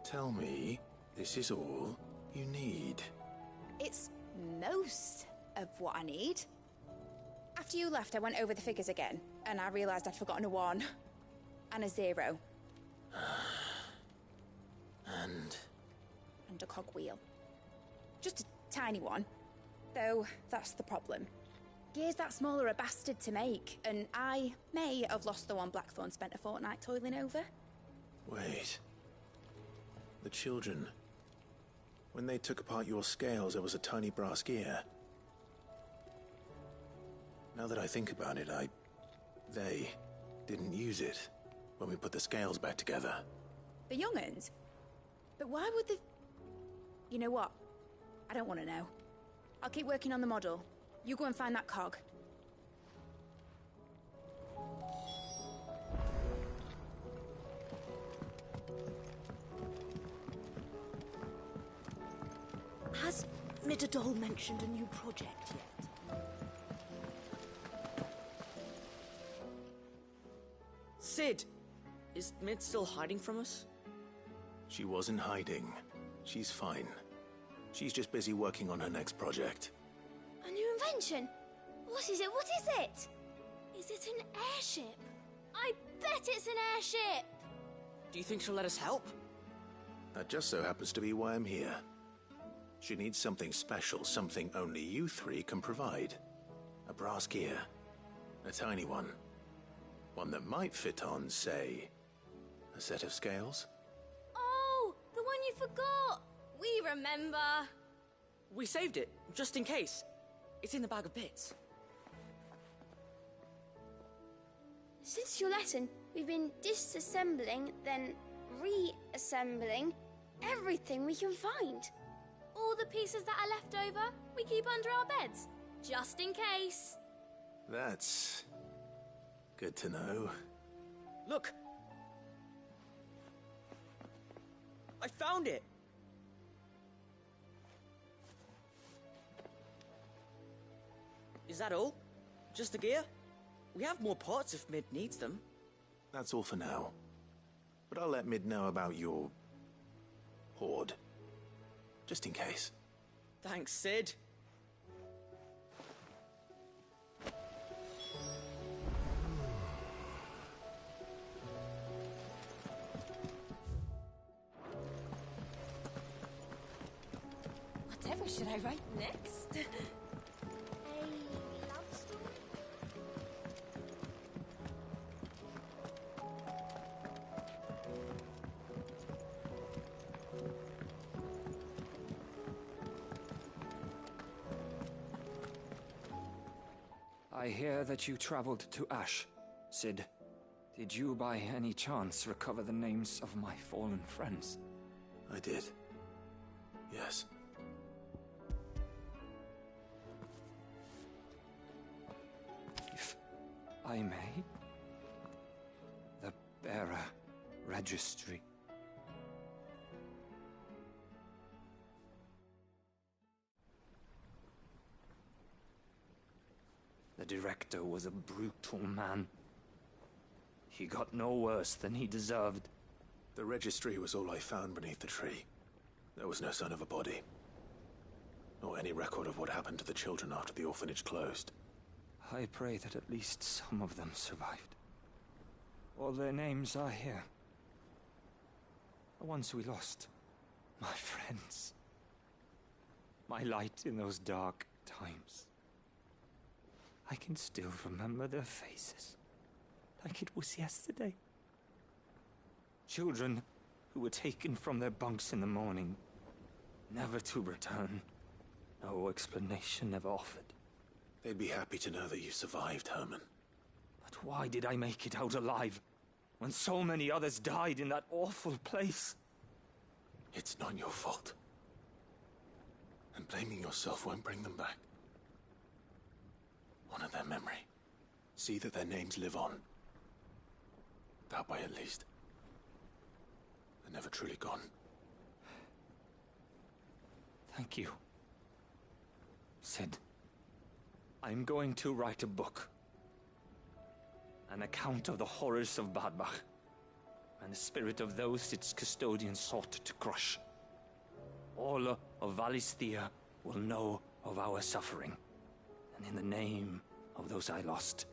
Tell me this is all you need. It's most of what I need. After you left, I went over the figures again, and I realised I'd forgotten a 1 and a 0. And a cogwheel. Just a tiny one. Though, that's the problem. Gears that small are a bastard to make, and I may have lost the one Blackthorn spent a fortnight toiling over. Wait. The children. When they took apart your scales, there was a tiny brass gear. Now that I think about it, they didn't use it when we put the scales back together. The young'uns? But why would the... You know what? I don't want to know. I'll keep working on the model. You go and find that cog. Has Midadol mentioned a new project yet? Sid! Is Mid still hiding from us? She wasn't hiding. She's fine. She's just busy working on her next project. A new invention? What is it? What is it? Is it an airship? I bet it's an airship! Do you think she'll let us help? That just so happens to be why I'm here. She needs something special, something only you three can provide. A brass gear. A tiny one. One that might fit on, say, a set of scales? Oh, the one you forgot! We remember! We saved it, just in case. It's in the bag of bits. Since your lesson, we've been disassembling, then reassembling everything we can find. All the pieces that are left over, we keep under our beds, just in case. That's good to know. Look! I found it! Is that all? Just the gear? We have more parts if Mid needs them. That's all for now. But I'll let Mid know about your hoard. Just in case. Thanks, Sid. should I write next? A love story? I hear that you traveled to Ash, Cid. Did you by any chance recover the names of my fallen friends? I did. Yes. If I may? The Bearer Registry. The director was a brutal man. He got no worse than he deserved. The registry was all I found beneath the tree. There was no sign of a body. Nor any record of what happened to the children after the orphanage closed. I pray that at least some of them survived. All their names are here. The ones we lost. My friends. My light in those dark times. I can still remember their faces, like it was yesterday. Children who were taken from their bunks in the morning, never to return. No explanation ever offered. They'd be happy to know that you survived, Herman. But why did I make it out alive, when so many others died in that awful place? It's not your fault. And blaming yourself won't bring them back. Honor their memory. See that their names live on. That way, at least. They're never truly gone. Thank you. Cid, I'm going to write a book. An account of the horrors of Badbach, and the spirit of those its custodians sought to crush. All of Valisthea will know of our suffering. And in the name of those I lost,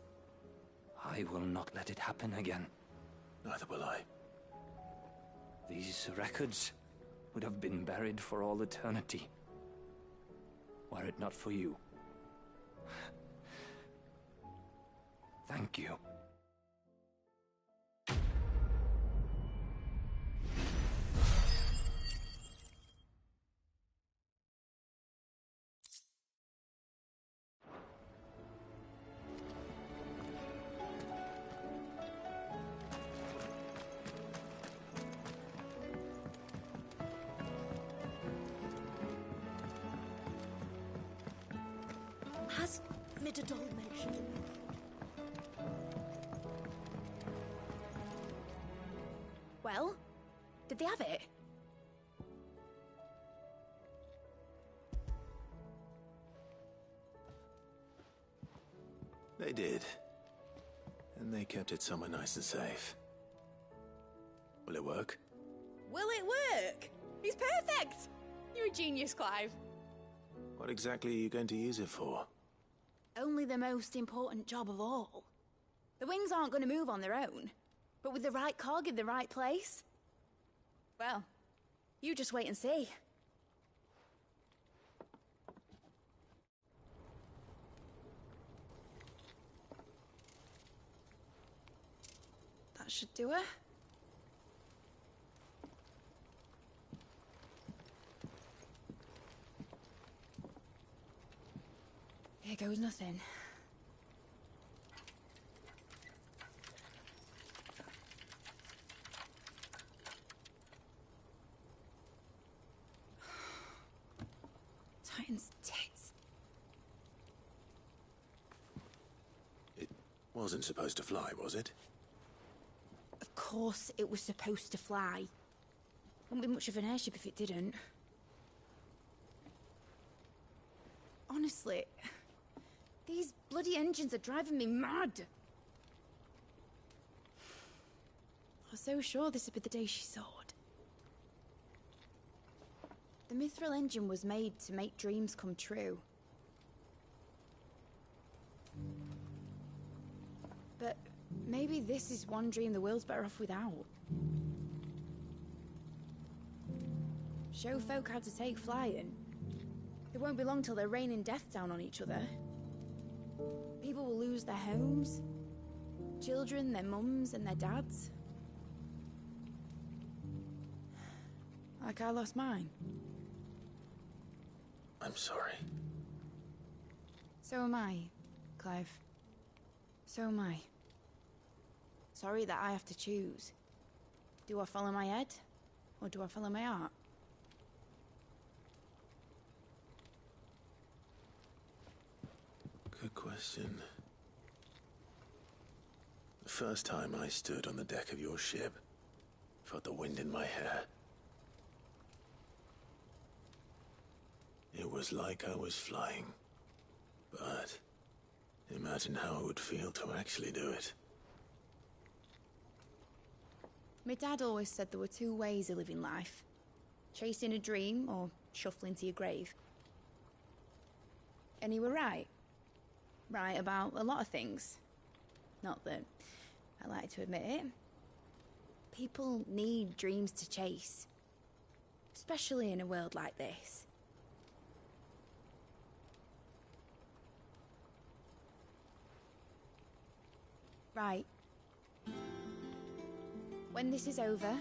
I will not let it happen again. Neither will I. These records would have been buried for all eternity, were it not for you. Thank you. Has Midadol mentioned it? Well, did they have it? They did. And they kept it somewhere nice and safe. Will it work? Will it work? He's perfect! You're a genius, Clive. What exactly are you going to use it for? Only the most important job of all. The wings aren't going to move on their own. But with the right cog in the right place... well, you just wait and see. That should do it. Here goes nothing. Titan's tits. It wasn't supposed to fly, was it? Of course it was supposed to fly. Wouldn't be much of an airship if it didn't. Honestly, these bloody engines are driving me mad. I was so sure this would be the day she soared. The Mithril engine was made to make dreams come true. But maybe this is one dream the world's better off without. Show folk how to take flying. It won't be long till they're raining death down on each other. People will lose their homes. Children, their mums and their dads. Like I lost mine. I'm sorry. So am I, Clive. So am I. Sorry that I have to choose. Do I follow my head, or do I follow my heart? Good question. The first time I stood on the deck of your ship, felt the wind in my hair. It was like I was flying. But imagine how it would feel to actually do it. My dad always said there were two ways of living life. Chasing a dream or shuffling to your grave. And he were right. Right about a lot of things. Not that I like to admit it. People need dreams to chase. Especially in a world like this. Right. When this is over,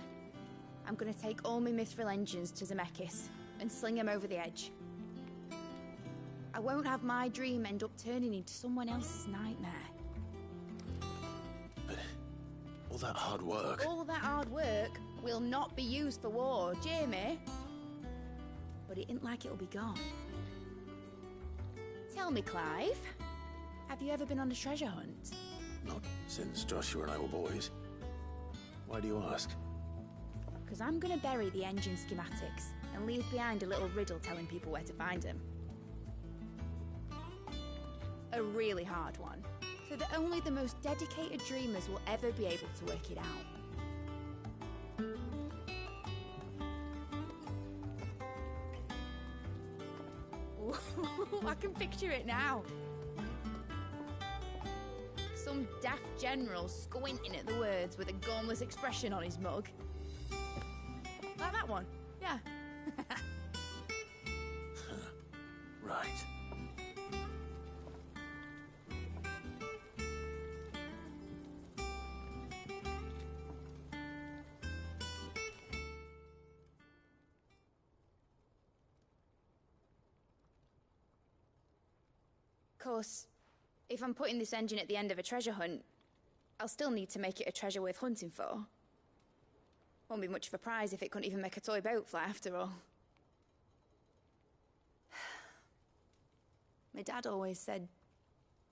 I'm gonna take all my mithril engines to Zemeckis and sling them over the edge. I won't have my dream end up turning into someone else's nightmare. But all that hard work... All that hard work will not be used for war, Jamie. But it ain't like it'll be gone. Tell me, Clive, have you ever been on a treasure hunt? Not since Joshua and I were boys. Why do you ask? Because I'm gonna bury the engine schematics and leave behind a little riddle telling people where to find them. A really hard one, so that only the most dedicated dreamers will ever be able to work it out. Ooh, I can picture it now. Some daft general squinting at the words with a gormless expression on his mug. Like that one, yeah. Right. Of course, if I'm putting this engine at the end of a treasure hunt, I'll still need to make it a treasure worth hunting for. Won't be much of a prize if it couldn't even make a toy boat fly after all. My dad always said,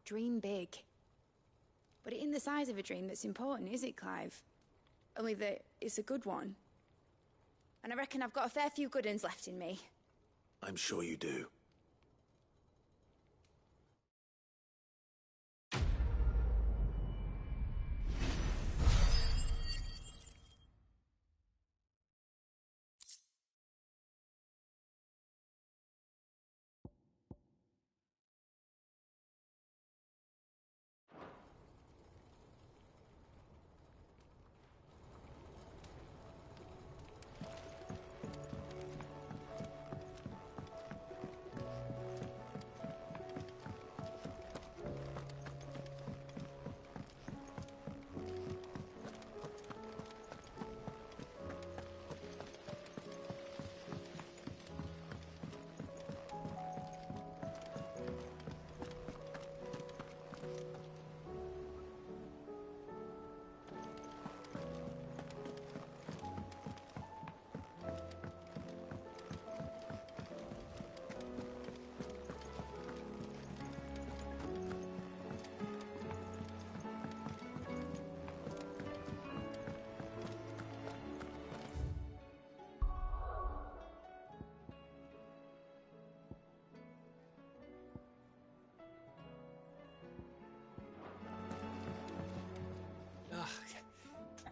dream big. But it ain't the size of a dream that's important, is it, Clive? Only that it's a good one. And I reckon I've got a fair few good uns left in me. I'm sure you do.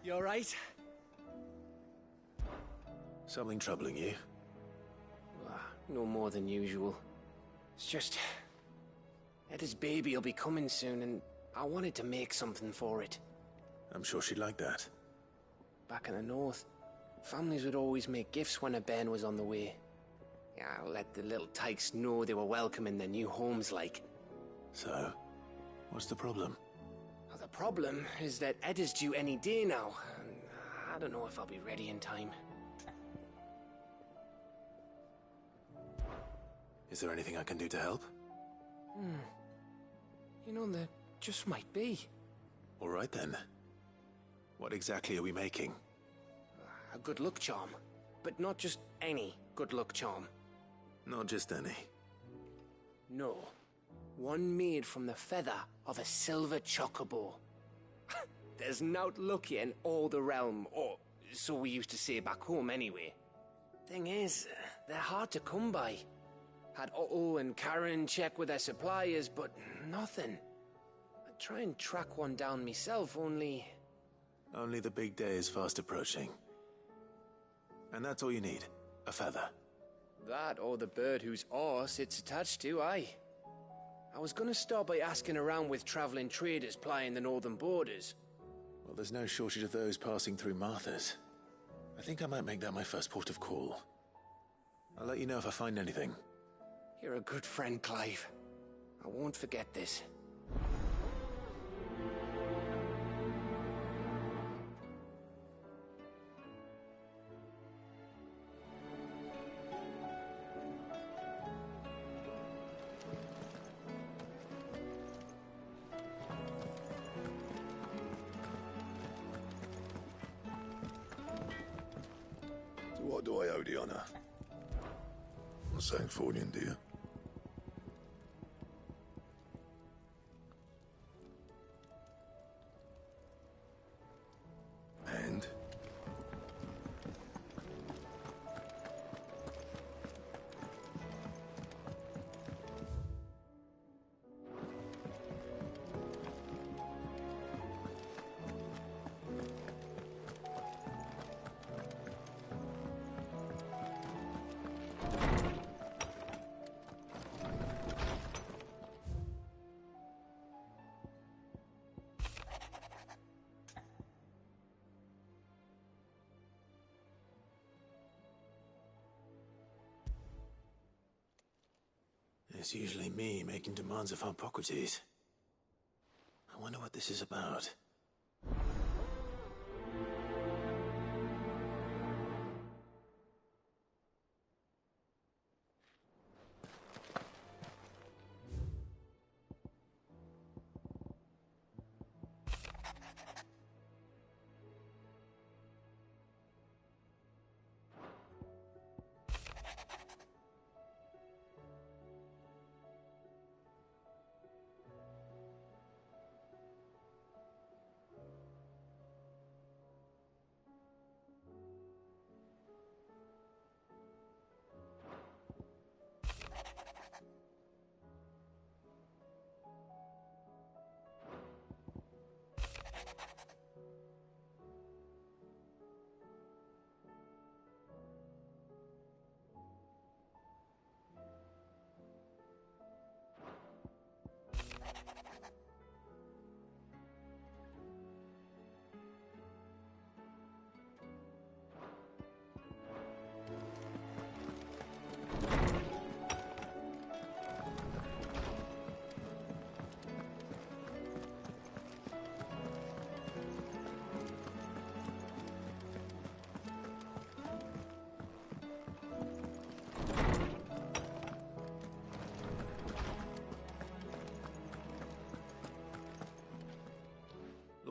You all right? Something troubling you? No more than usual. It's just... Edda's baby will be coming soon, and I wanted to make something for it. I'm sure she'd like that. Back in the north, families would always make gifts when a bairn was on the way. Yeah, I'll let the little tykes know they were welcome in their new homes, like. So, what's the problem? Well, the problem is that Ed is due any day now, and I don't know if I'll be ready in time. Is there anything I can do to help? You know, there just might be. All right then. What exactly are we making? A good luck charm. But not just any good luck charm. Not just any. No. One made from the feather of a silver chocobo. There's naught lucky in all the realm, or so we used to say back home anyway. Thing is, they're hard to come by. Had Otto and Karen check with their suppliers, but nothing. I'd try and track one down myself, only... Only the big day is fast approaching. And that's all you need, a feather. That or the bird whose horse it's attached to, aye. I was gonna start by asking around with traveling traders plying the northern borders. Well, there's no shortage of those passing through Martha's. I think I might make that my first port of call. I'll let you know if I find anything. You're a good friend, Clive. I won't forget this. So what do I owe the honor? For Sancthornian, dear? And? It's usually me making demands of Harpocrates. I wonder what this is about.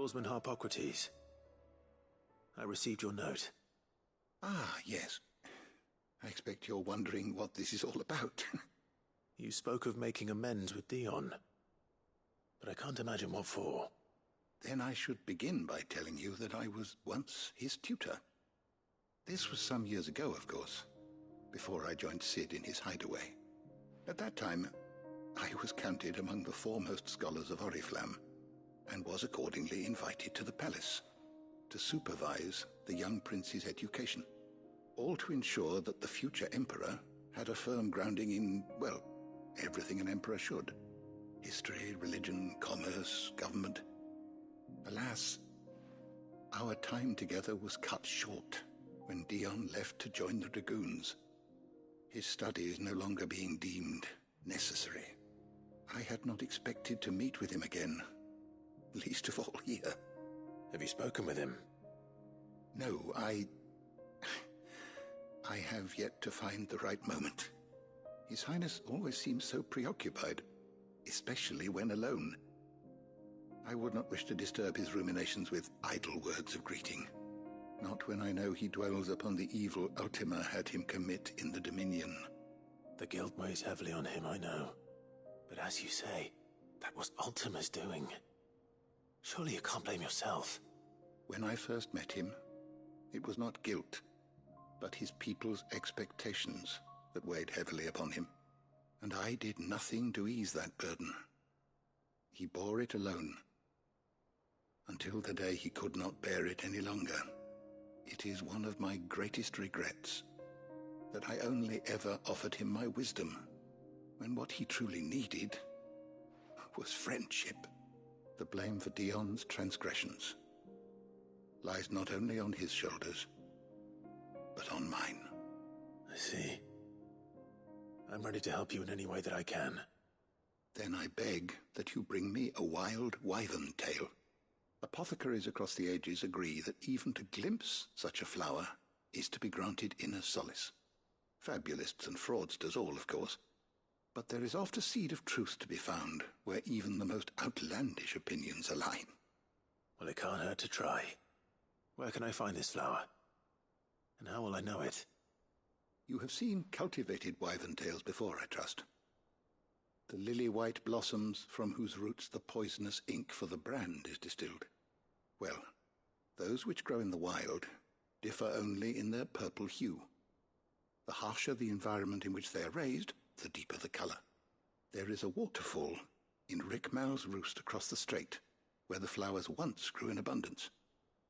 Lawsman Harpocrates. I received your note. Ah, yes. I expect you're wondering what this is all about. You spoke of making amends with Dion, but I can't imagine what for. Then I should begin by telling you that I was once his tutor. This was some years ago, of course, before I joined Cid in his hideaway. At that time, I was counted among the foremost scholars of Oriflamme, and was accordingly invited to the palace to supervise the young prince's education, all to ensure that the future emperor had a firm grounding in, well, everything an emperor should. History, religion, commerce, government. Alas, our time together was cut short when Dion left to join the Dragoons. His study is no longer being deemed necessary. I had not expected to meet with him again, least of all here. Have you spoken with him? No, I have yet to find the right moment. His Highness always seems so preoccupied, especially when alone. I would not wish to disturb his ruminations with idle words of greeting. Not when I know he dwells upon the evil Ultima had him commit in the Dominion. The guilt weighs heavily on him, I know. But as you say, that was Ultima's doing. Surely you can't blame yourself. When I first met him, it was not guilt, but his people's expectations that weighed heavily upon him. And I did nothing to ease that burden. He bore it alone, until the day he could not bear it any longer. It is one of my greatest regrets that I only ever offered him my wisdom, when what he truly needed was friendship. The blame for Dion's transgressions lies not only on his shoulders, but on mine. I see. I'm ready to help you in any way that I can. Then I beg that you bring me a wild wyvern tail. Apothecaries across the ages agree that even to glimpse such a flower is to be granted inner solace. Fabulists and fraudsters all, of course. But there is oft a seed of truth to be found where even the most outlandish opinions align. Well, it can't hurt to try. Where can I find this flower? And how will I know it? You have seen cultivated wyvern tails before, I trust. The lily-white blossoms from whose roots the poisonous ink for the brand is distilled. Well, those which grow in the wild differ only in their purple hue. The harsher the environment in which they are raised, the deeper the color. There is a waterfall in Rickmal's Roost across the strait, where the flowers once grew in abundance.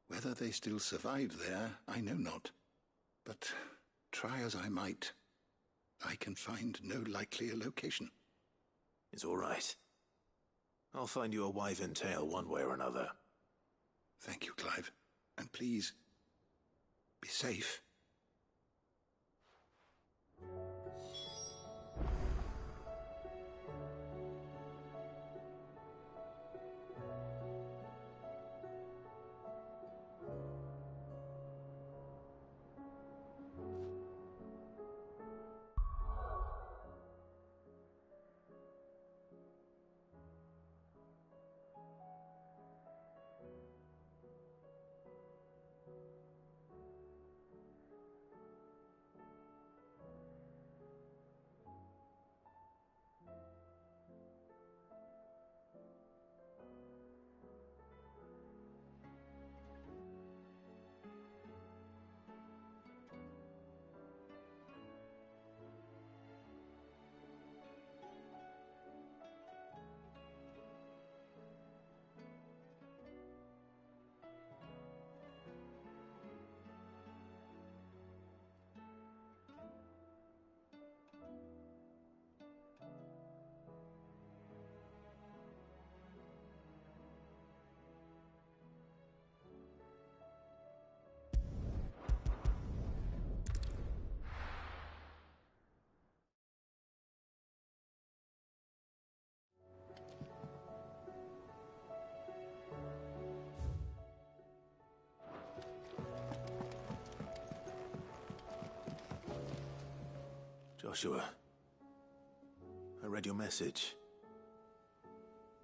Whether they still survive there, I know not. But try as I might, I can find no likelier location. It's all right. I'll find you a wyvern tail one way or another. Thank you, Clive. And please, be safe. Joshua, I read your message.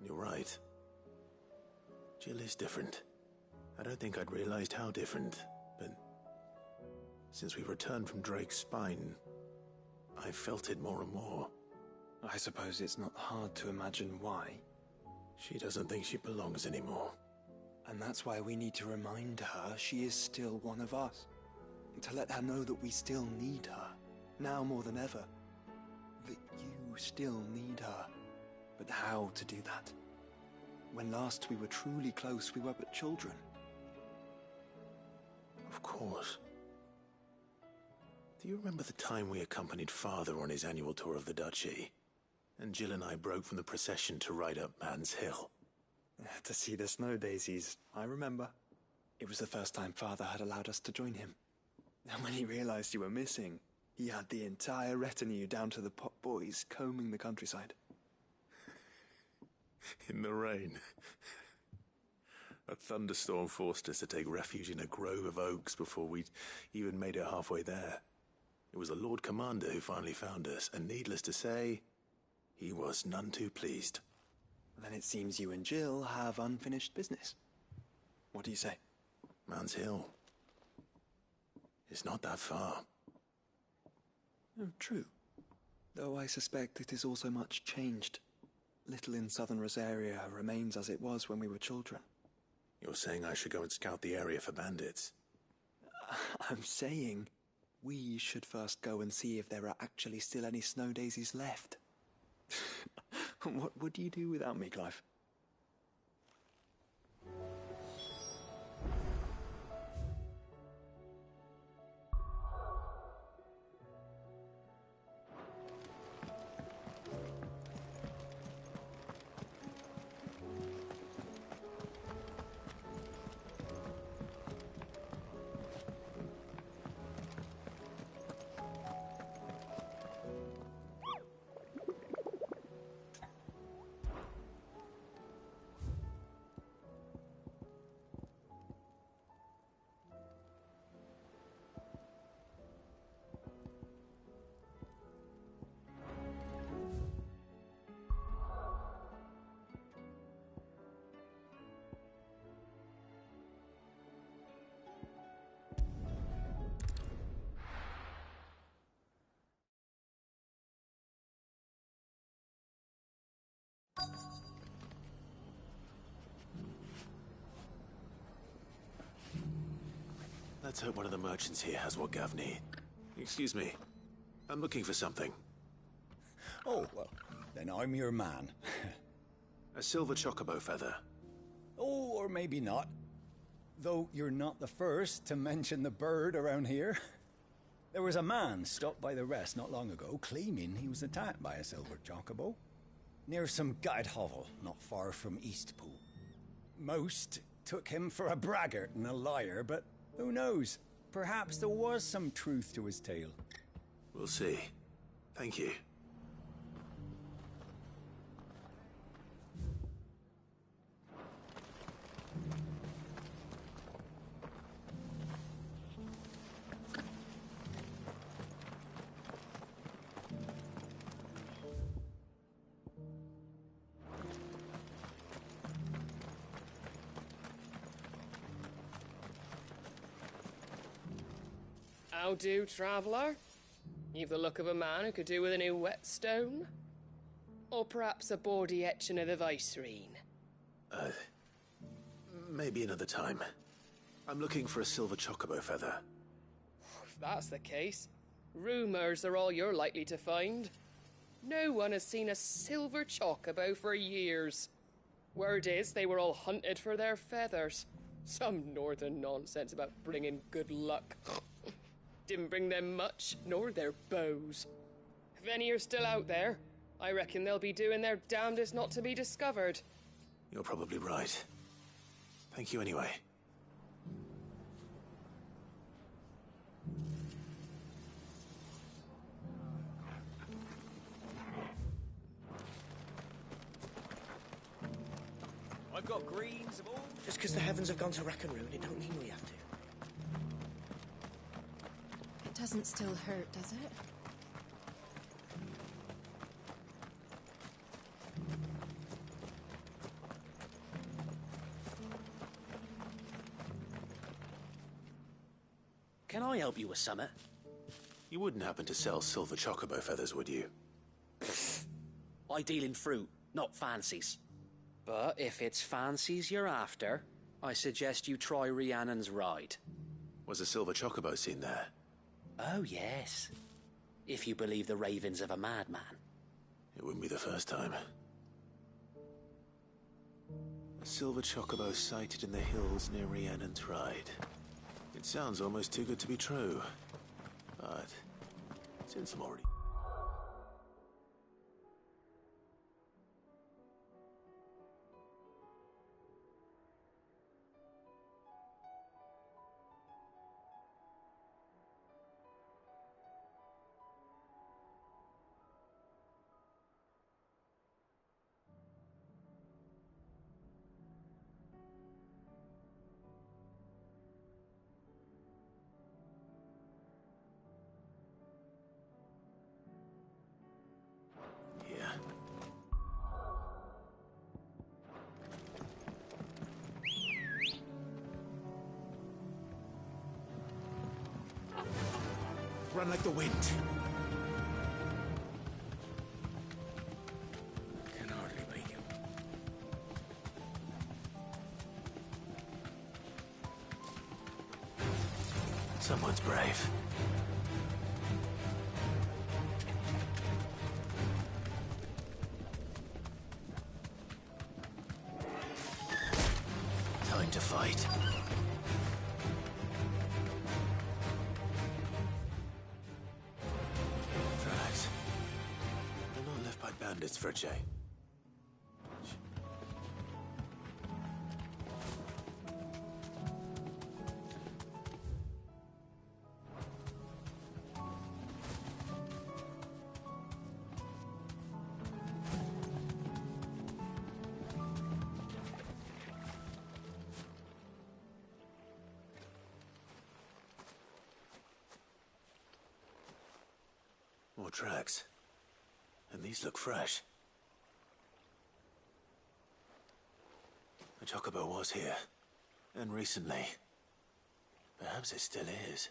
You're right. Jill is different. I don't think I'd realized how different, but since we returned from Drake's spine, I've felt it more and more. I suppose it's not hard to imagine why. She doesn't think she belongs anymore. And that's why we need to remind her she is still one of us. To let her know that we still need her. Now more than ever. That you still need her. But how to do that? When last we were truly close, we were but children. Of course. Do you remember the time we accompanied Father on his annual tour of the Duchy? And Jill and I broke from the procession to ride up Man's Hill. To see the snow daisies, I remember. It was the first time Father had allowed us to join him. And when he realized you were missing, He had the entire retinue down to the pot boys combing the countryside. In the rain. A thunderstorm forced us to take refuge in a grove of oaks before we'd even made it halfway there. It was the Lord Commander who finally found us, and needless to say, he was none too pleased. Then it seems you and Jill have unfinished business. What do you say? Man's Hill. It's not that far. Oh, true. Though I suspect it is also much changed. Little in southern Rosaria remains as it was when we were children. You're saying I should go and scout the area for bandits? I'm saying we should first go and see if there are actually still any snow daisies left. What would you do without me, Clive? Let's hope one of the merchants here has what Gav need. Excuse me. I'm looking for something. Oh, well, then I'm your man. A silver chocobo feather. Oh, or maybe not. Though you're not the first to mention the bird around here. There was a man stopped by the rest not long ago claiming he was attacked by a silver chocobo near some gutted hovel not far from Eastpool. Most took him for a braggart and a liar, but who knows? Perhaps there was some truth to his tale. We'll see. Thank you. How do, traveller? You've the look of a man who could do with a new whetstone. Or perhaps a bawdy etching of the Vicerine. Maybe another time. I'm looking for a silver chocobo feather. If that's the case, rumours are all you're likely to find. No one has seen a silver chocobo for years. Word is they were all hunted for their feathers. Some northern nonsense about bringing good luck. Didn't bring them much, nor their bows. If any are still out there, I reckon they'll be doing their damnedest not to be discovered. You're probably right. Thank you anyway. I've got greens of all... Just because the heavens have gone to rack and ruin, it don't mean we have to. It doesn't still hurt, does it? Can I help you with something? You wouldn't happen to sell silver chocobo feathers, would you? I deal in fruit, not fancies. But if it's fancies you're after, I suggest you try Rhiannon's ride. Was a silver chocobo seen there? Oh, yes. If you believe the ravings of a madman. It wouldn't be the first time. A silver chocobo sighted in the hills near Rhiannon's Ride. It sounds almost too good to be true. But since I'm already... Run like the wind. Can hardly wait you. Someone's brave. Time to fight. Tracks. They're not left by bandits, Verche. More tracks. And these look fresh. The Chocobo was here. And recently. Perhaps it still is.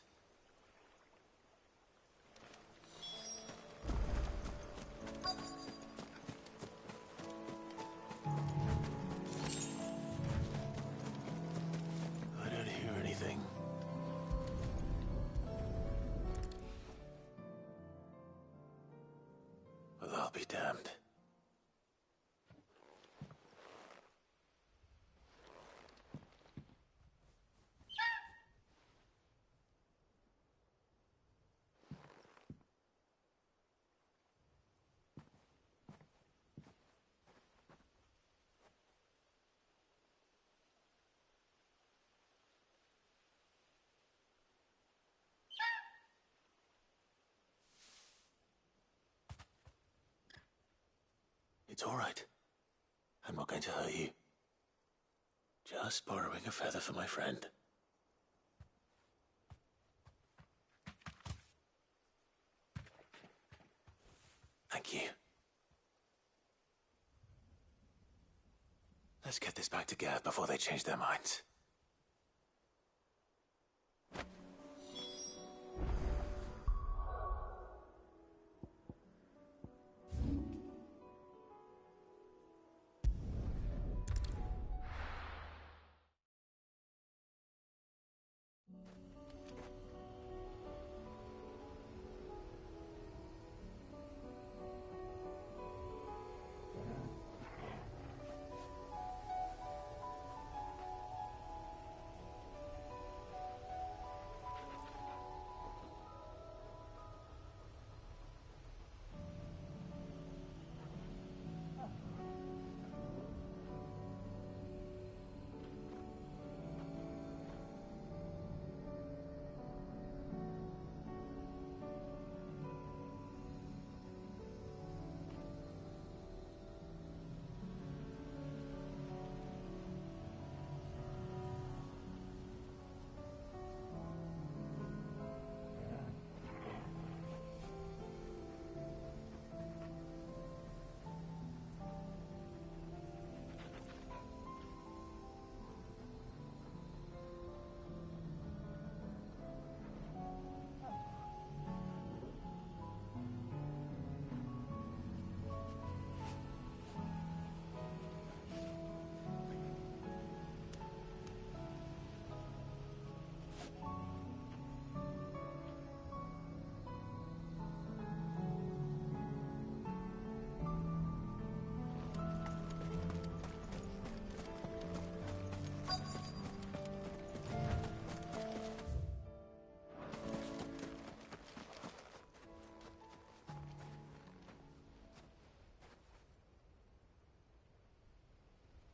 I don't hear anything. Well, I'll be damned. It's all right. I'm not going to hurt you. Just borrowing a feather for my friend. Thank you. Let's get this back to Gav before they change their minds.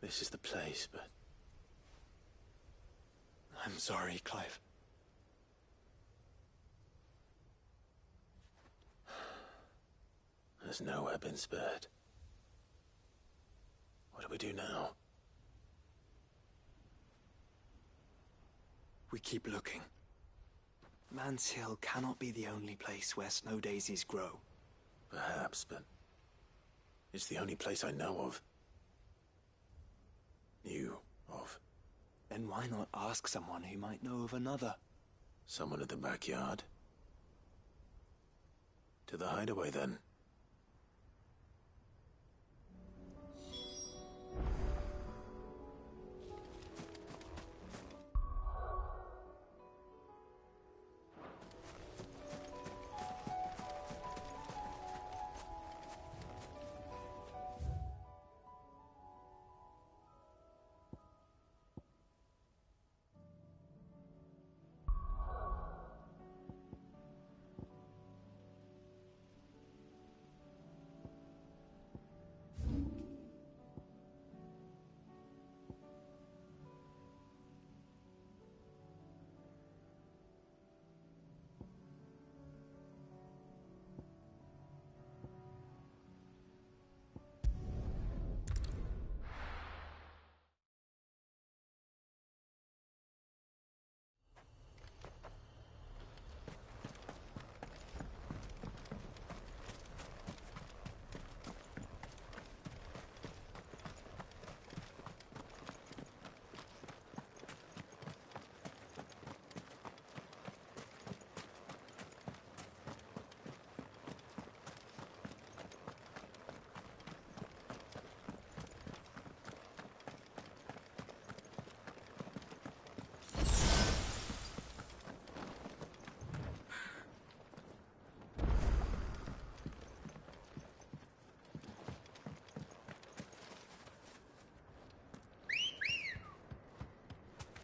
This is the place, but... I'm sorry, Clive. Has nowhere been spared. What do we do now? We keep looking. Man's Hill cannot be the only place where snow daisies grow. Perhaps, but... it's the only place I know of. Knew of. Then why not ask someone who might know of another? Someone at the backyard? To the hideaway, then.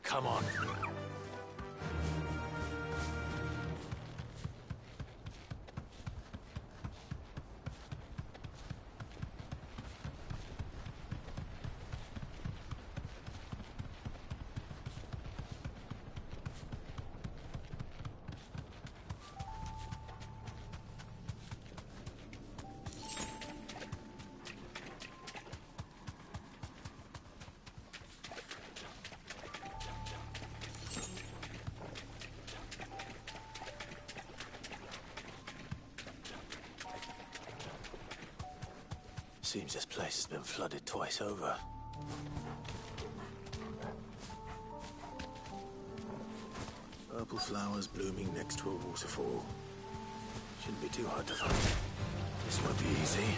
Come on. Seems this place has been flooded twice over. Purple flowers blooming next to a waterfall. Shouldn't be too hard to find. This won't be easy.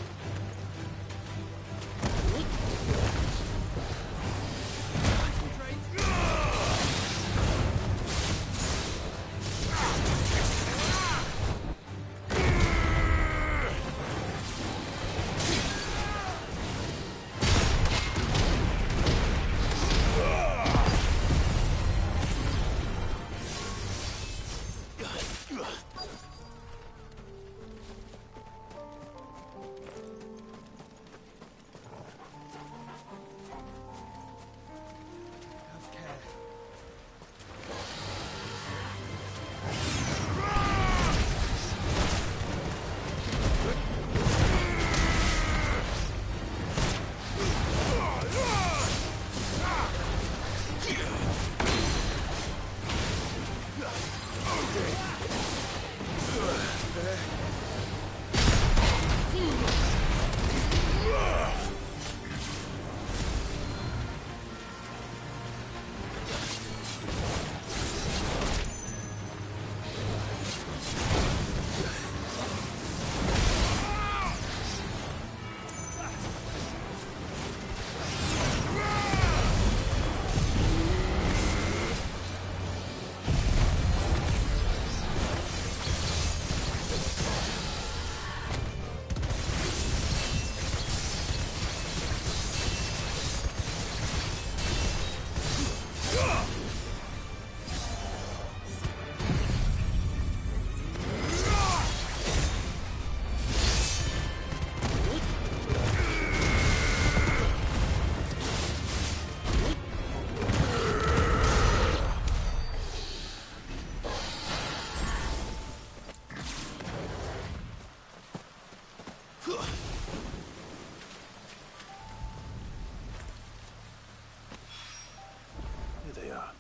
Here they are.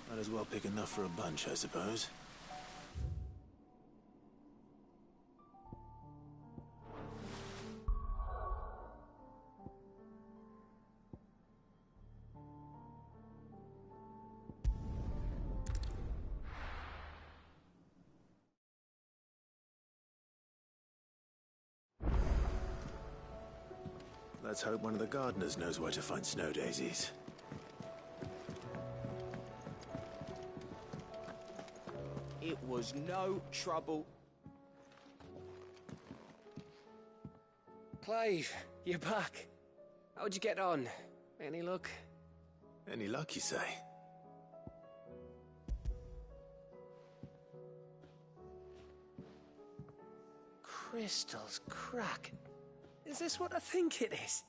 Might as well pick enough for a bunch, I suppose. Let's hope one of the gardeners knows where to find snow daisies. It was no trouble. Clive, you're back. How'd you get on? Any luck? Any luck, you say? Crystal's crack. Is this what I think it is?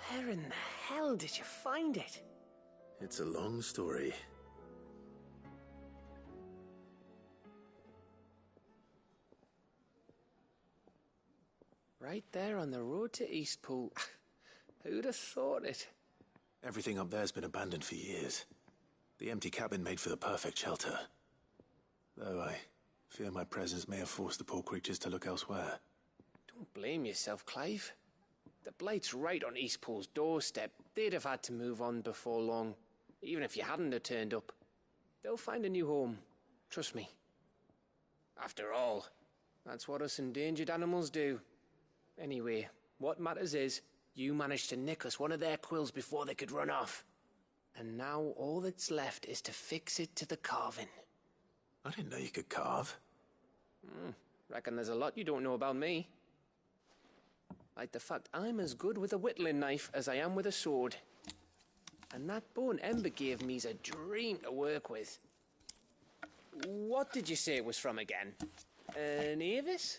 Where in the hell did you find it? It's a long story. Right there on the road to Eastpool. Who'd have thought it? Everything up there's been abandoned for years. The empty cabin made for the perfect shelter. Though I fear my presence may have forced the poor creatures to look elsewhere. Don't blame yourself, Clive. The Blight's right on Eastpool's doorstep. They'd have had to move on before long, even if you hadn't have turned up. They'll find a new home. Trust me. After all, that's what us endangered animals do. Anyway, what matters is, you managed to nick us one of their quills before they could run off. And now all that's left is to fix it to the carving. I didn't know you could carve. Reckon there's a lot you don't know about me. Like the fact I'm as good with a whittling knife as I am with a sword. And that bone Ember gave me's a dream to work with. What did you say it was from again? An Avis?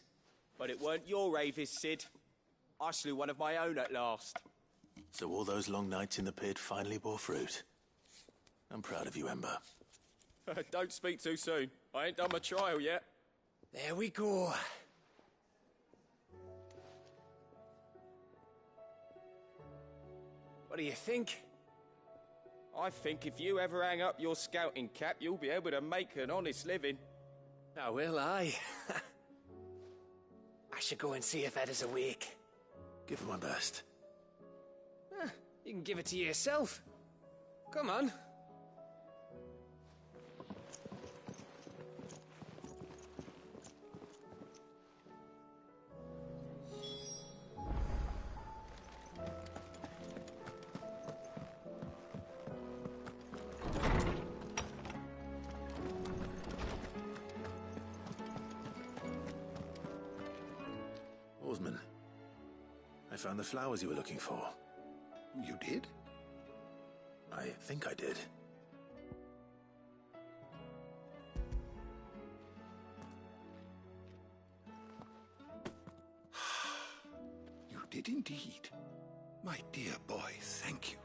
But it weren't your Avis, Sid. I slew one of my own at last. So all those long nights in the pit finally bore fruit. I'm proud of you, Ember. Don't speak too soon. I ain't done my trial yet. There we go. What do you think? I think if you ever hang up your scouting cap, you'll be able to make an honest living. Now will I? I should go and see if Ed is awake. Give it my best. You can give it to yourself. Come on. Oarsman, I found the flowers you were looking for. You did? I think I did. You did indeed. My dear boy, thank you.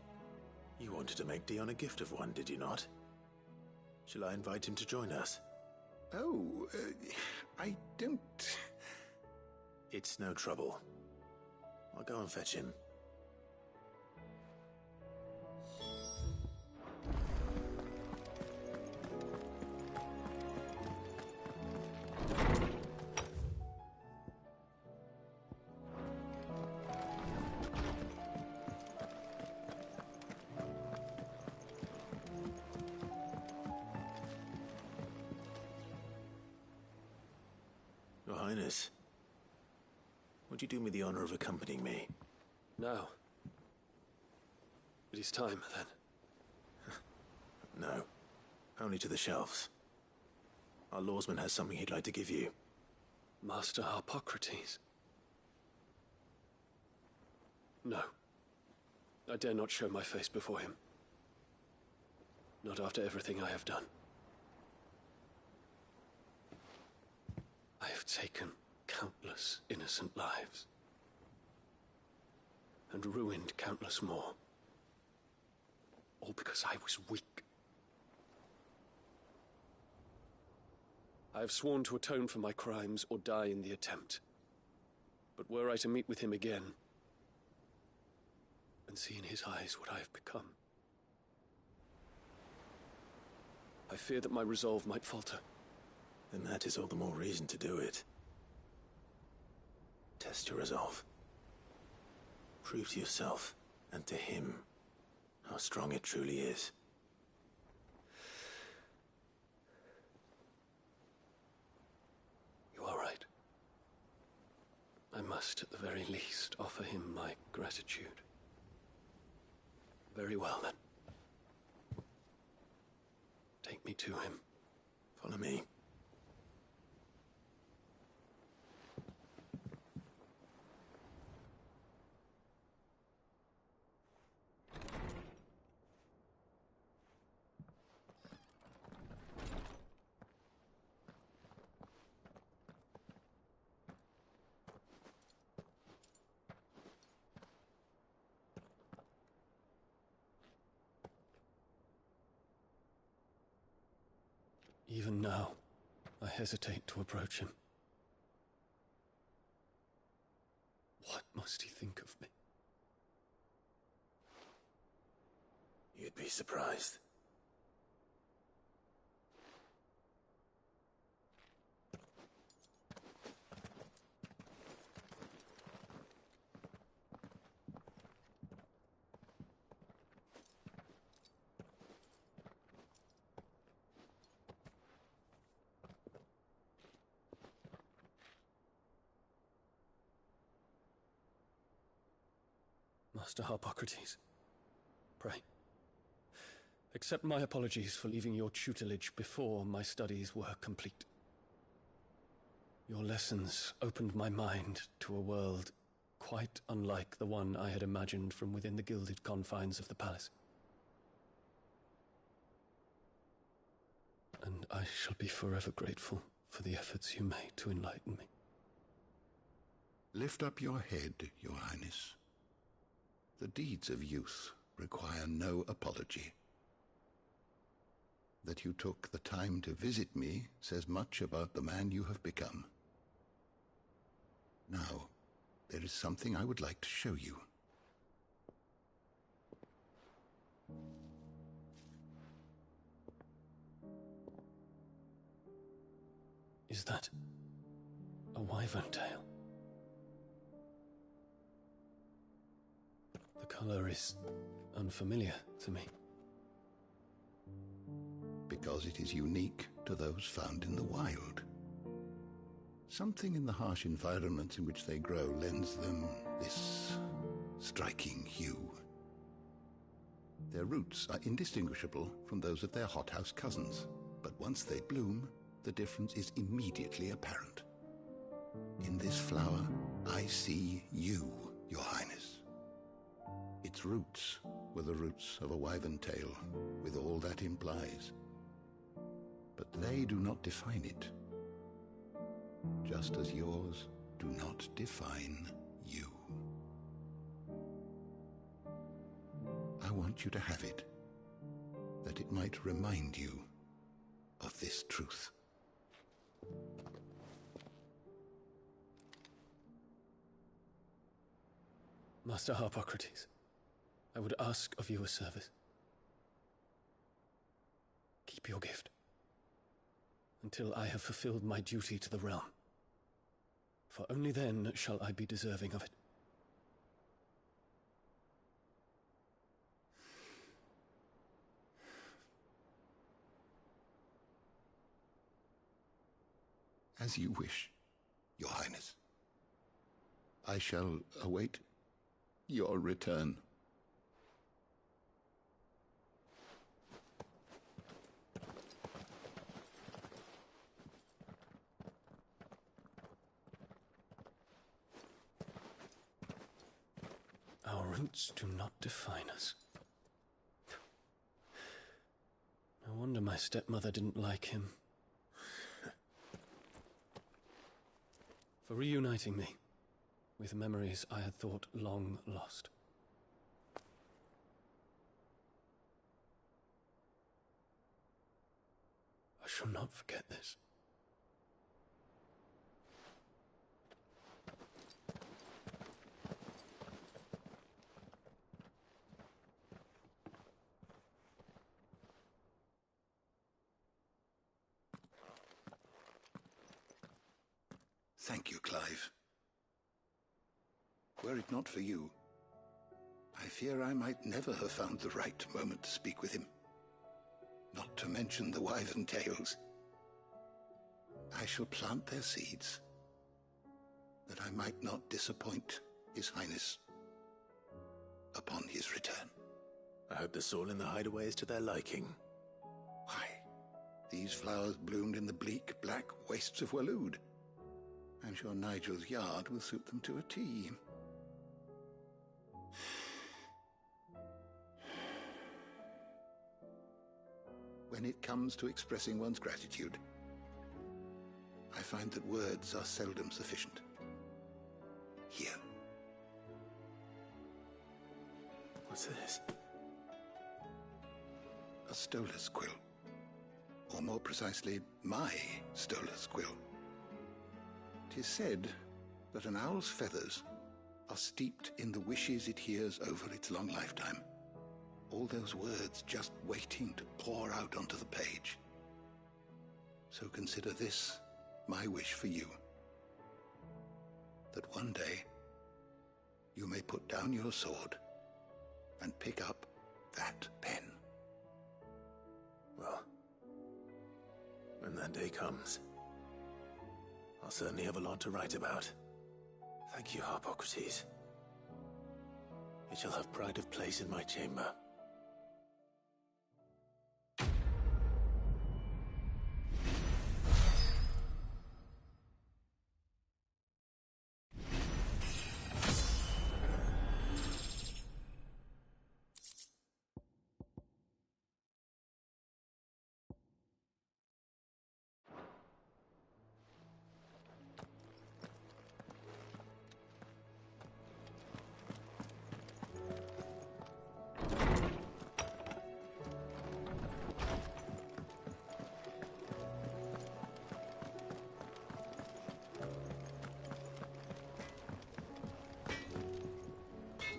You wanted to make Dion a gift of one, did you not? Shall I invite him to join us? Oh, I don't... It's no trouble. I'll go and fetch him. Your Highness, would you do me the honor of accompanying me? No. It is time, then. No. Only to the shelves. Our lawsman has something he'd like to give you. Master Harpocrates. No. I dare not show my face before him. Not after everything I have done. I have taken countless innocent lives. And ruined countless more. All because I was weak. I have sworn to atone for my crimes or die in the attempt. But were I to meet with him again, and see in his eyes what I have become, I fear that my resolve might falter. Then that is all the more reason to do it. Test your resolve. Prove to yourself, and to him, how strong it truly is. You are right. I I must, at the very least, offer him my gratitude. Very well, then. Take me to him. Follow me. Even now, I hesitate to approach him. What must he think of me? You'd be surprised. Master Harpocrates, pray, accept my apologies for leaving your tutelage before my studies were complete. Your lessons opened my mind to a world quite unlike the one I had imagined from within the gilded confines of the palace. And I shall be forever grateful for the efforts you made to enlighten me. Lift up your head, Your Highness. The deeds of youth require no apology. That you took the time to visit me says much about the man you have become. Now, there is something I would like to show you. Is that a wyvern tail? The color is unfamiliar to me. Because it is unique to those found in the wild. Something in the harsh environments in which they grow lends them this striking hue. Their roots are indistinguishable from those of their hothouse cousins, but once they bloom, the difference is immediately apparent. In this flower, I see you, Your Highness. Its roots were the roots of a wyvern tail, with all that implies. But they do not define it, just as yours do not define you. I want you to have it, that it might remind you of this truth. Master Harpocrates, I would ask of you a service. Keep your gift until I have fulfilled my duty to the realm, for only then shall I be deserving of it. As you wish, Your Highness. I shall await your return. Our roots do not define us. No wonder my stepmother didn't like him. For reuniting me with memories I had thought long lost. I shall not forget this. Thank you, Clive. Were it not for you, I fear I might never have found the right moment to speak with him. Not to mention the wyvern tales. I shall plant their seeds, that I might not disappoint His Highness upon his return. I hope the soil in the hideaway is to their liking. Why, these flowers bloomed in the bleak, black wastes of Waloed. I'm sure Nigel's yard will suit them to a T. When it comes to expressing one's gratitude, I find that words are seldom sufficient. Here. What's this? A Stolas quill. Or more precisely, my Stolas quill. 'Tis said that an owl's feathers are steeped in the wishes it hears over its long lifetime. All those words just waiting to pour out onto the page. So consider this my wish for you. That one day you may put down your sword and pick up that pen. Well, when that day comes, I'll certainly have a lot to write about. Thank you, Harpocrates. It shall have pride of place in my chamber.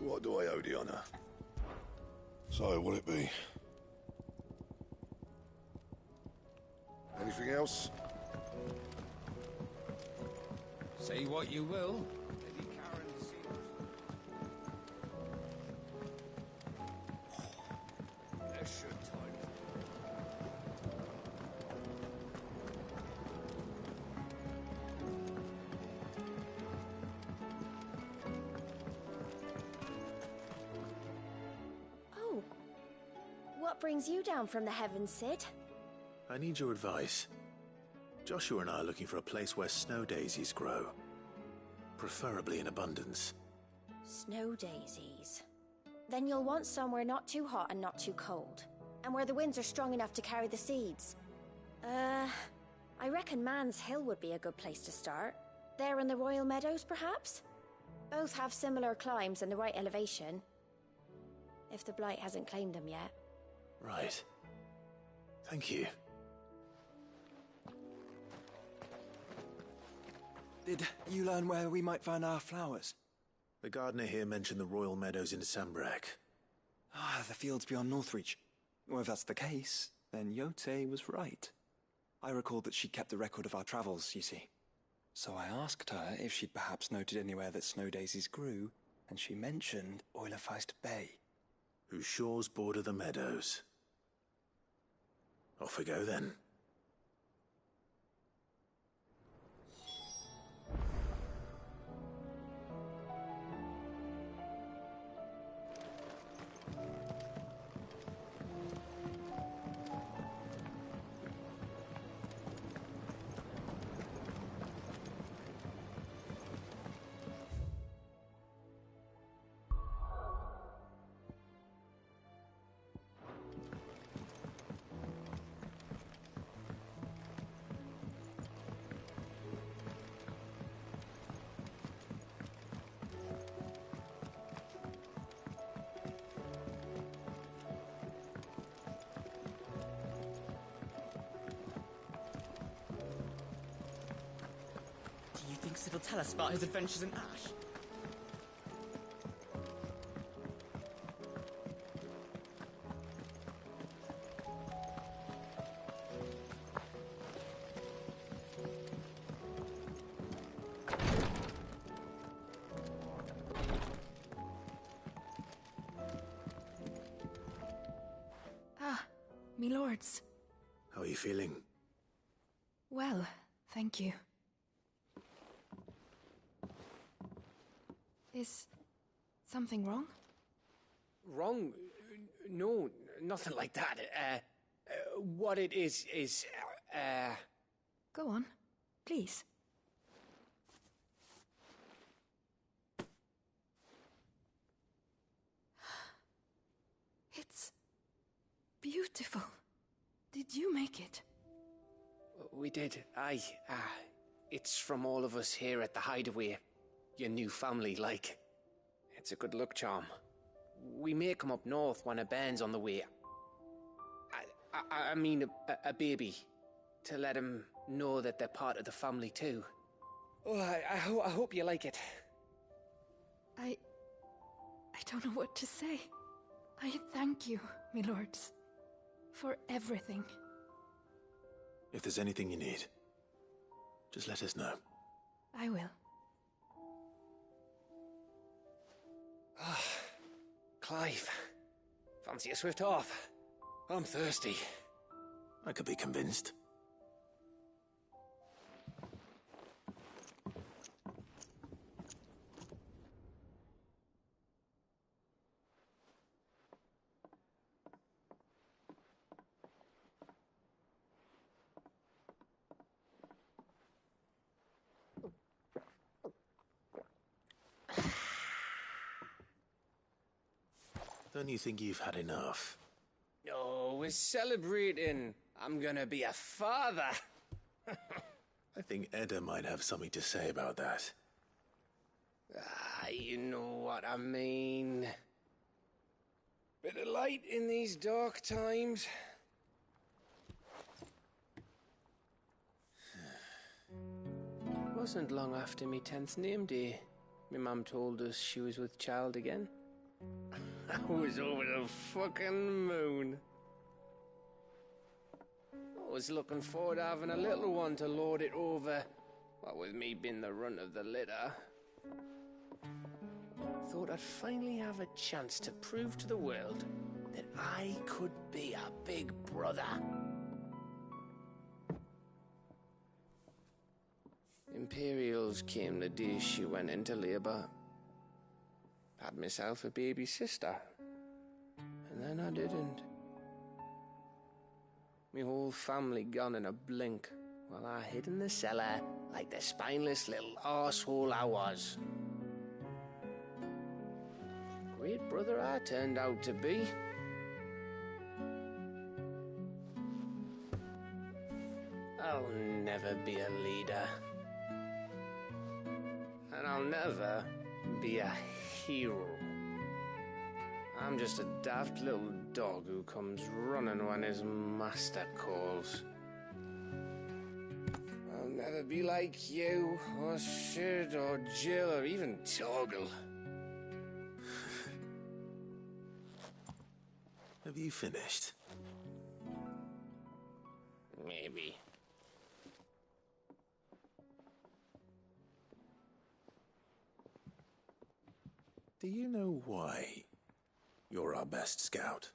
What do I owe the honor? So, what'll it be? Anything else? Say what you will. Lady Karen seems... Bless your time. Oh. What brings you down from the heavens, Cid? I need your advice. Joshua and I are looking for a place where snow daisies grow. Preferably in abundance. Snow daisies. Then you'll want somewhere not too hot and not too cold. And where the winds are strong enough to carry the seeds. I reckon Man's Hill would be a good place to start. There in the Royal Meadows, perhaps? Both have similar climbs and the right elevation. If the Blight hasn't claimed them yet. Right. Thank you. Did you learn where we might find our flowers? The gardener here mentioned the Royal Meadows in Sambrak. Ah, the fields beyond Northreach. Well, if that's the case, then Yote was right. I recalled that she kept the record of our travels, you see. So I asked her if she'd perhaps noted anywhere that snow daisies grew, and she mentioned Oilafeist Bay. Whose shores border the meadows. Off we go then. Do you think Sid will tell us about his adventures in Ash? Ah, me lords. How are you feeling? Well, thank you. Is something wrong? Wrong? No, nothing like that. What it is, Go on, please. It's beautiful. Did you make it? We did. Aye. It's from all of us here at the Hideaway. Your new family, like. It's a good luck charm. We may come up north when a band's on the way. I mean a baby. To let him know that they're part of the family too. Oh, I hope you like it. I don't know what to say. I thank you, my lords, for everything. If there's anything you need, just let us know. I will. Clive, fancy a swift off? I'm thirsty. I could be convinced. Don't you think you've had enough? Oh, we're celebrating. I'm gonna be a father. I think Edda might have something to say about that. You know what I mean. Bit of light in these dark times. Wasn't long after me 10th name day. My mum told us she was with child again. I was over the fucking moon. I was looking forward to having a little one to lord it over. What with me being the runt of the litter. Thought I'd finally have a chance to prove to the world that I could be a big brother. Imperials came the day she went into labour. Had myself a baby sister. And then I didn't. My whole family gone in a blink, while I hid in the cellar like the spineless little arsehole I was. Great brother I turned out to be. I'll never be a leader. And I'll never be a hero. I'm just a daft little dog who comes running when his master calls. I'll never be like you, or Sid, or Jill, or even Torgal. Have you finished? Maybe. Do you know why you're our best scout?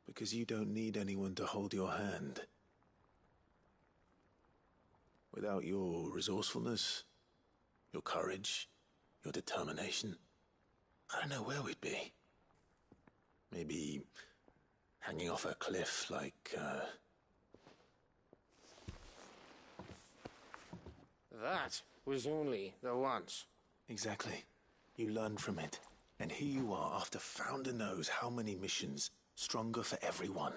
Because you don't need anyone to hold your hand. Without your resourcefulness, your courage, your determination, I don't know where we'd be. Maybe hanging off a cliff like, That was only the once. Exactly. You learned from it. And here you are after Founder knows how many missions, stronger for everyone.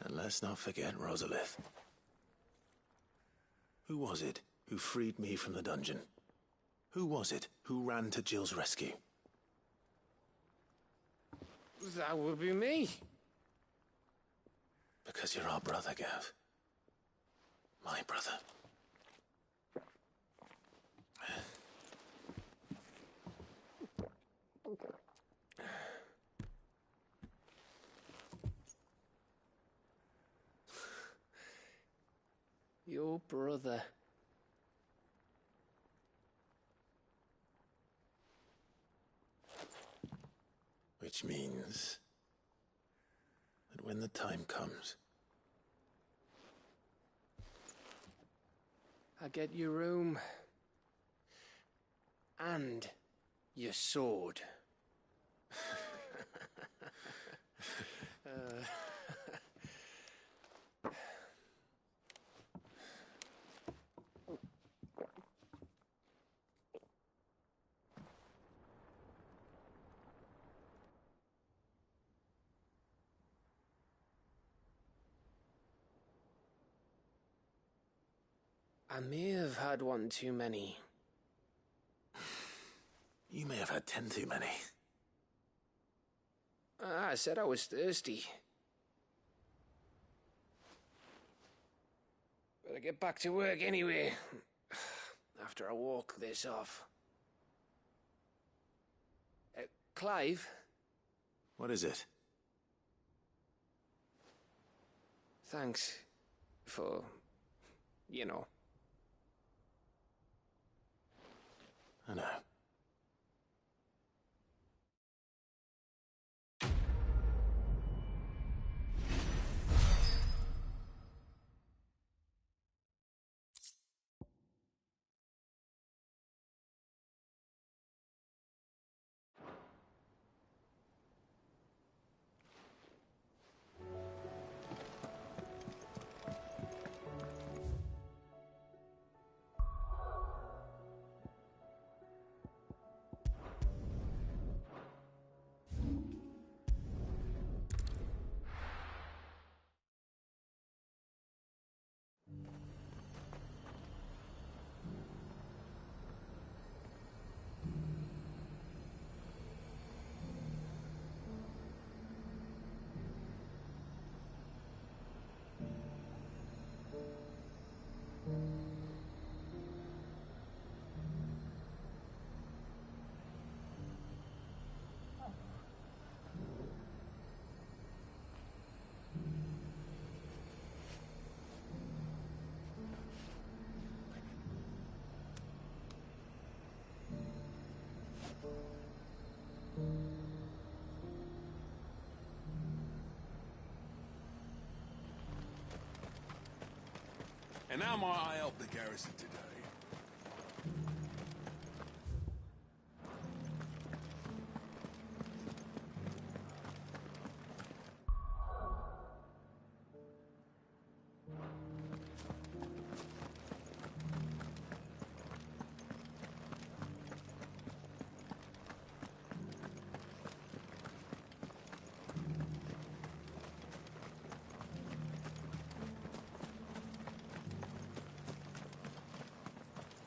And let's not forget Rosalith. Who was it who freed me from the dungeon? Who was it who ran to Jill's rescue? That would be me. Because you're our brother, Gav. My brother. Your brother. Which means that when the time comes, I get your room. And your sword. I may have had one too many. You may have had 10 too many. I said I was thirsty. Better get back to work anyway, after I walk this off. Clive? What is it? Thanks for, you know. I know. And how might I help the garrison today?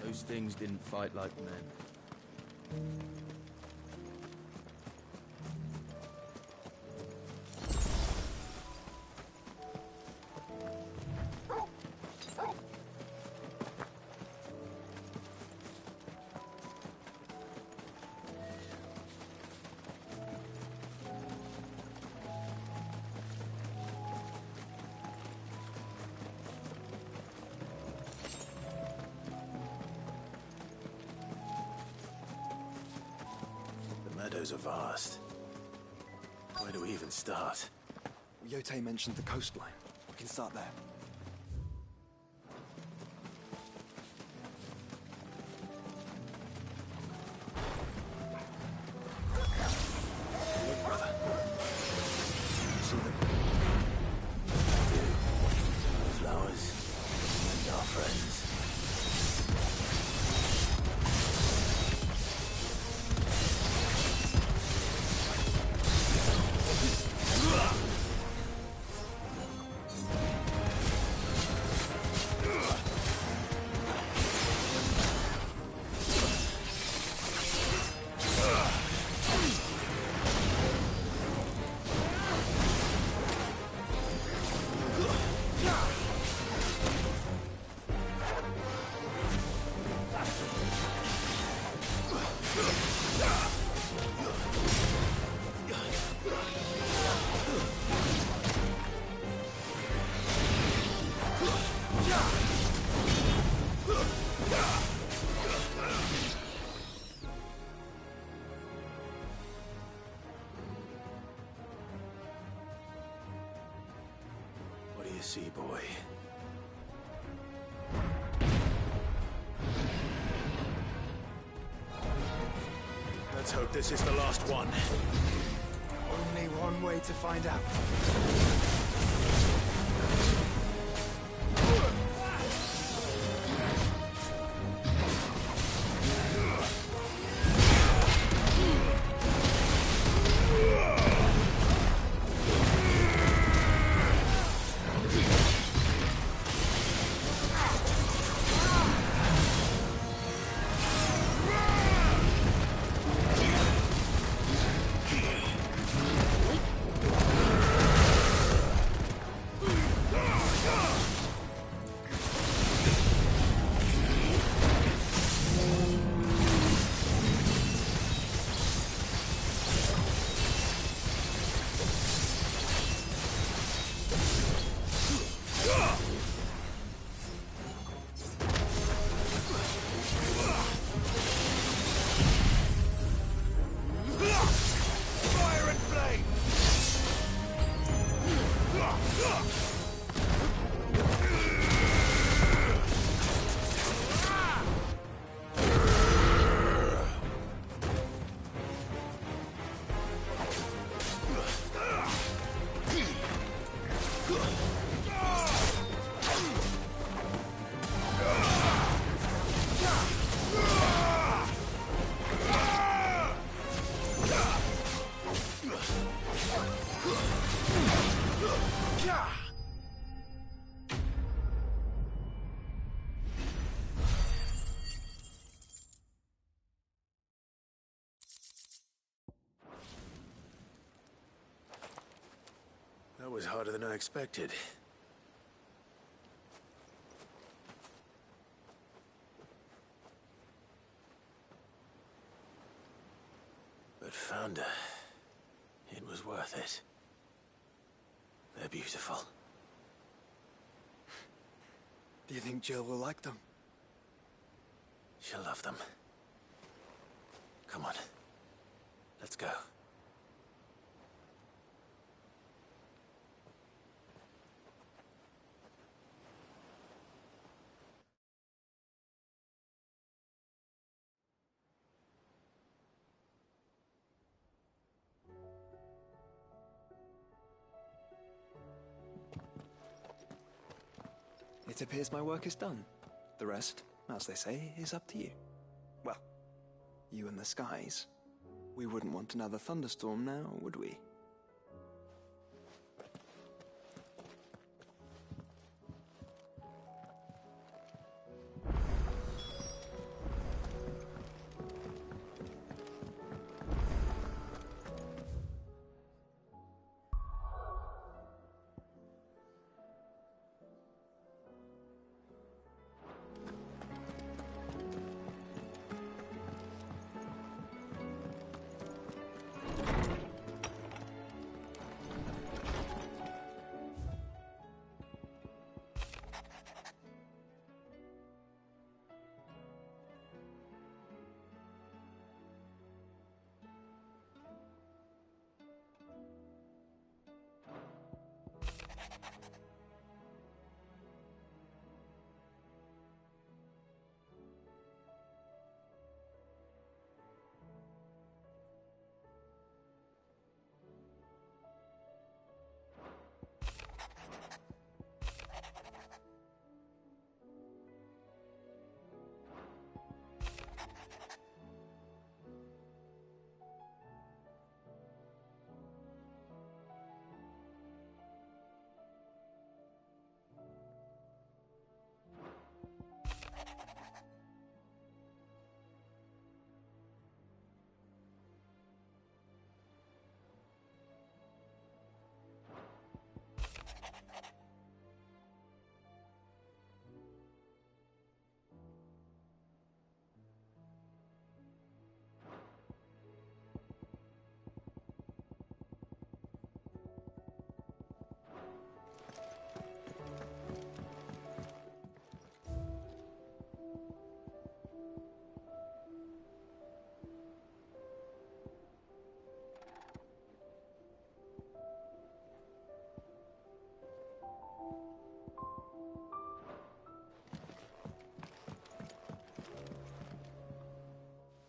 Those things didn't fight like men. Are vast. Where do we even start? Yotei mentioned the coastline. We can start there. Look, brother. You see them? Flowers and our friends. What do you see, boy? Let's hope this is the last one. Only one way to find out. That was harder than I expected. But Founder, it was worth it. They're beautiful. Do you think Jill will like them? She'll love them. Come on. Let's go. It appears my work is done. The rest, as they say, is up to you. Well, you and the skies. We wouldn't want another thunderstorm now, would we?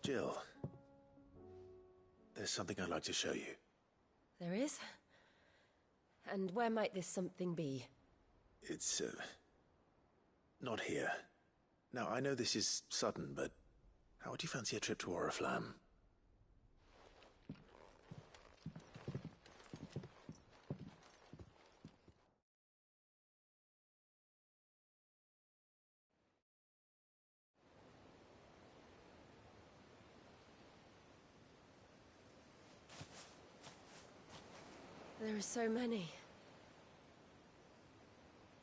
Jill. There's something I'd like to show you. There is? And where might this something be? It's, not here. Now, I know this is sudden, but how would you fancy a trip to Oriflamme? There are so many.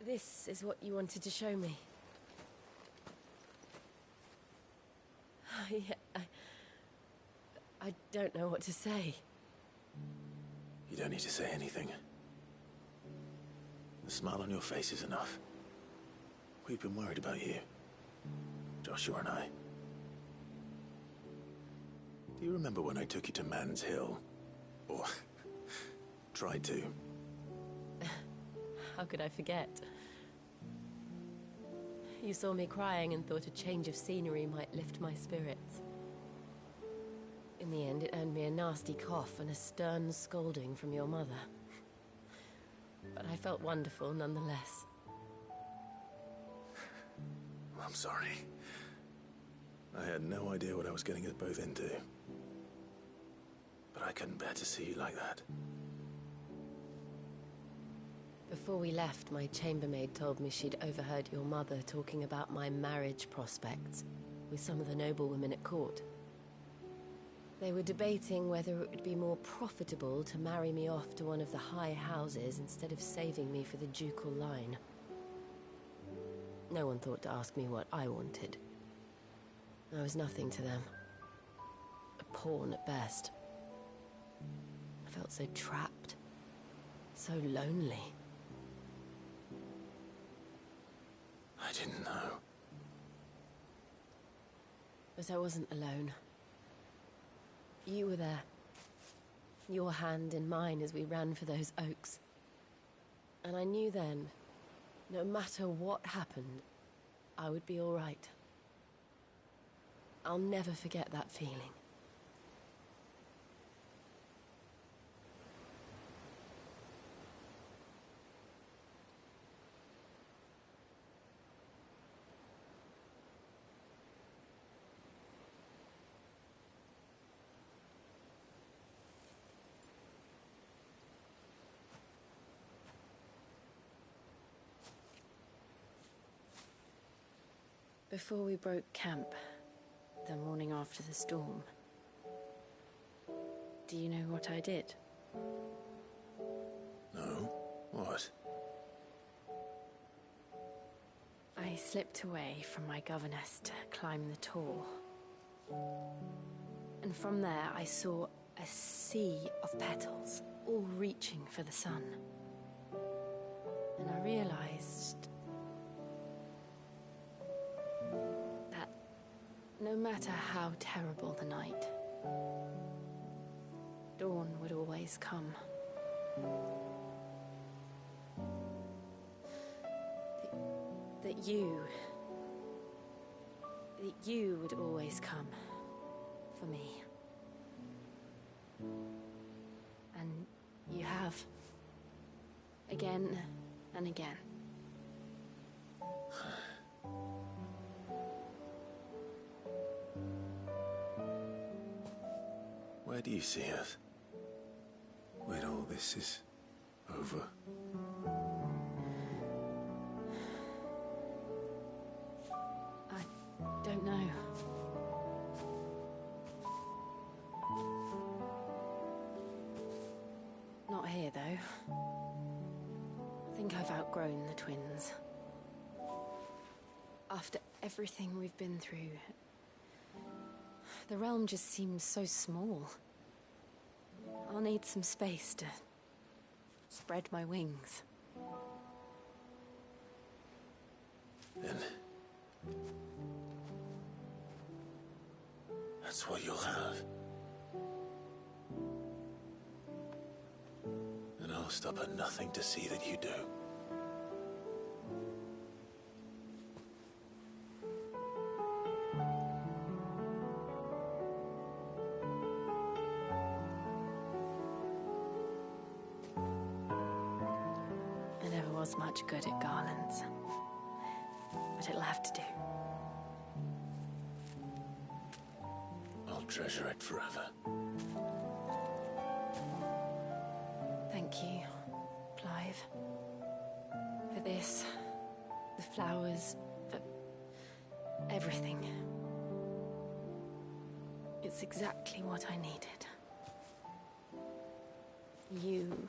This is what you wanted to show me. Yeah, I don't know what to say. You don't need to say anything. The smile on your face is enough. We've been worried about you, Joshua and I. Do you remember when I took you to Man's Hill? Or tried to? How could I forget? You saw me crying and thought a change of scenery might lift my spirits. In the end, it earned me a nasty cough and a stern scolding from your mother. But I felt wonderful nonetheless. I'm sorry. I had no idea what I was getting us both into. But I couldn't bear to see you like that. Before we left, my chambermaid told me she'd overheard your mother talking about my marriage prospects with some of the noblewomen at court. They were debating whether it would be more profitable to marry me off to one of the high houses instead of saving me for the ducal line. No one thought to ask me what I wanted. I was nothing to them. A pawn at best. I felt so trapped. So lonely. I didn't know. But I wasn't alone. You were there. Your hand in mine as we ran for those oaks. And I knew then, no matter what happened, I would be all right. I'll never forget that feeling. Before we broke camp, the morning after the storm, do you know what I did? No? What? I slipped away from my governess to climb the Tor. And from there I saw a sea of petals, all reaching for the sun. And I realized that no matter how terrible the night, dawn would always come. That you would always come for me. And you have. Again and again. Where do you see us? When all this is over? I don't know. Not here, though. I think I've outgrown the twins. After everything we've been through, the realm just seems so small. I'll need some space to spread my wings. Then that's what you'll have. And I'll stop at nothing to see that you do. was much good at garlands, but it'll have to do. I'll treasure it forever. Thank you, Clive. For this, the flowers, for everything. It's exactly what I needed. You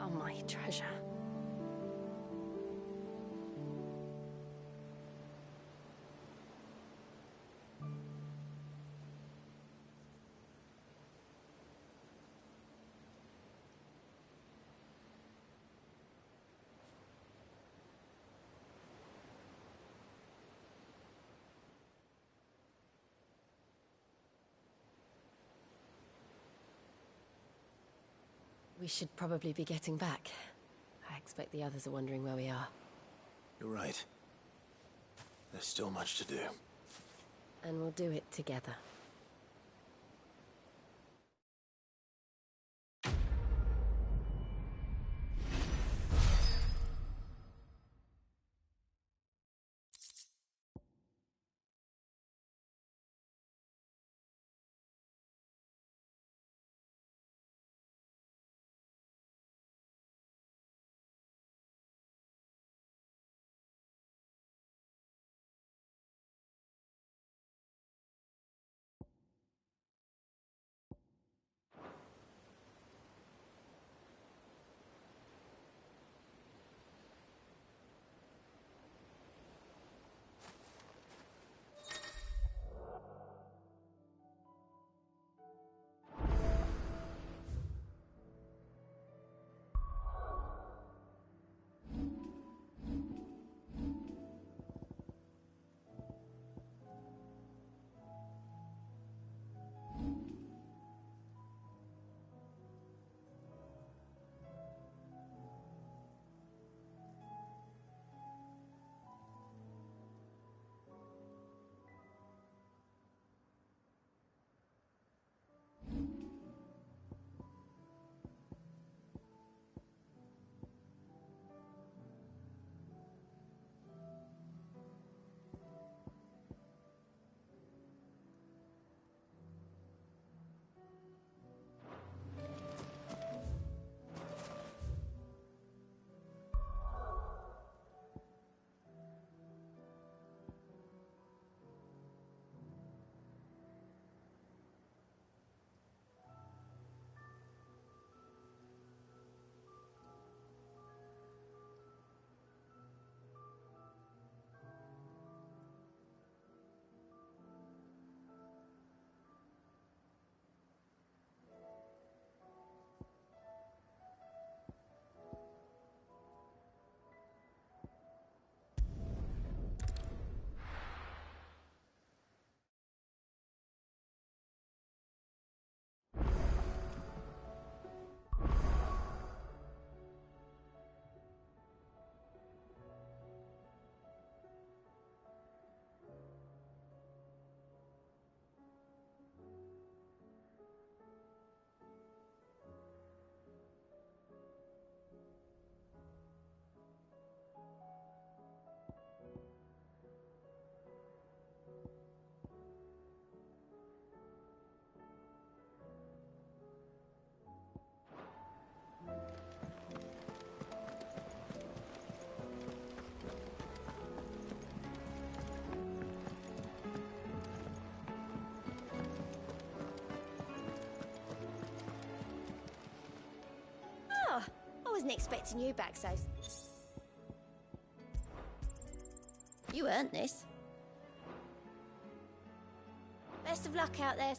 are my treasure. We should probably be getting back. I expect the others are wondering where we are. You're right. There's still much to do. And we'll do it together. I wasn't expecting you back so... You earned this. Best of luck out there.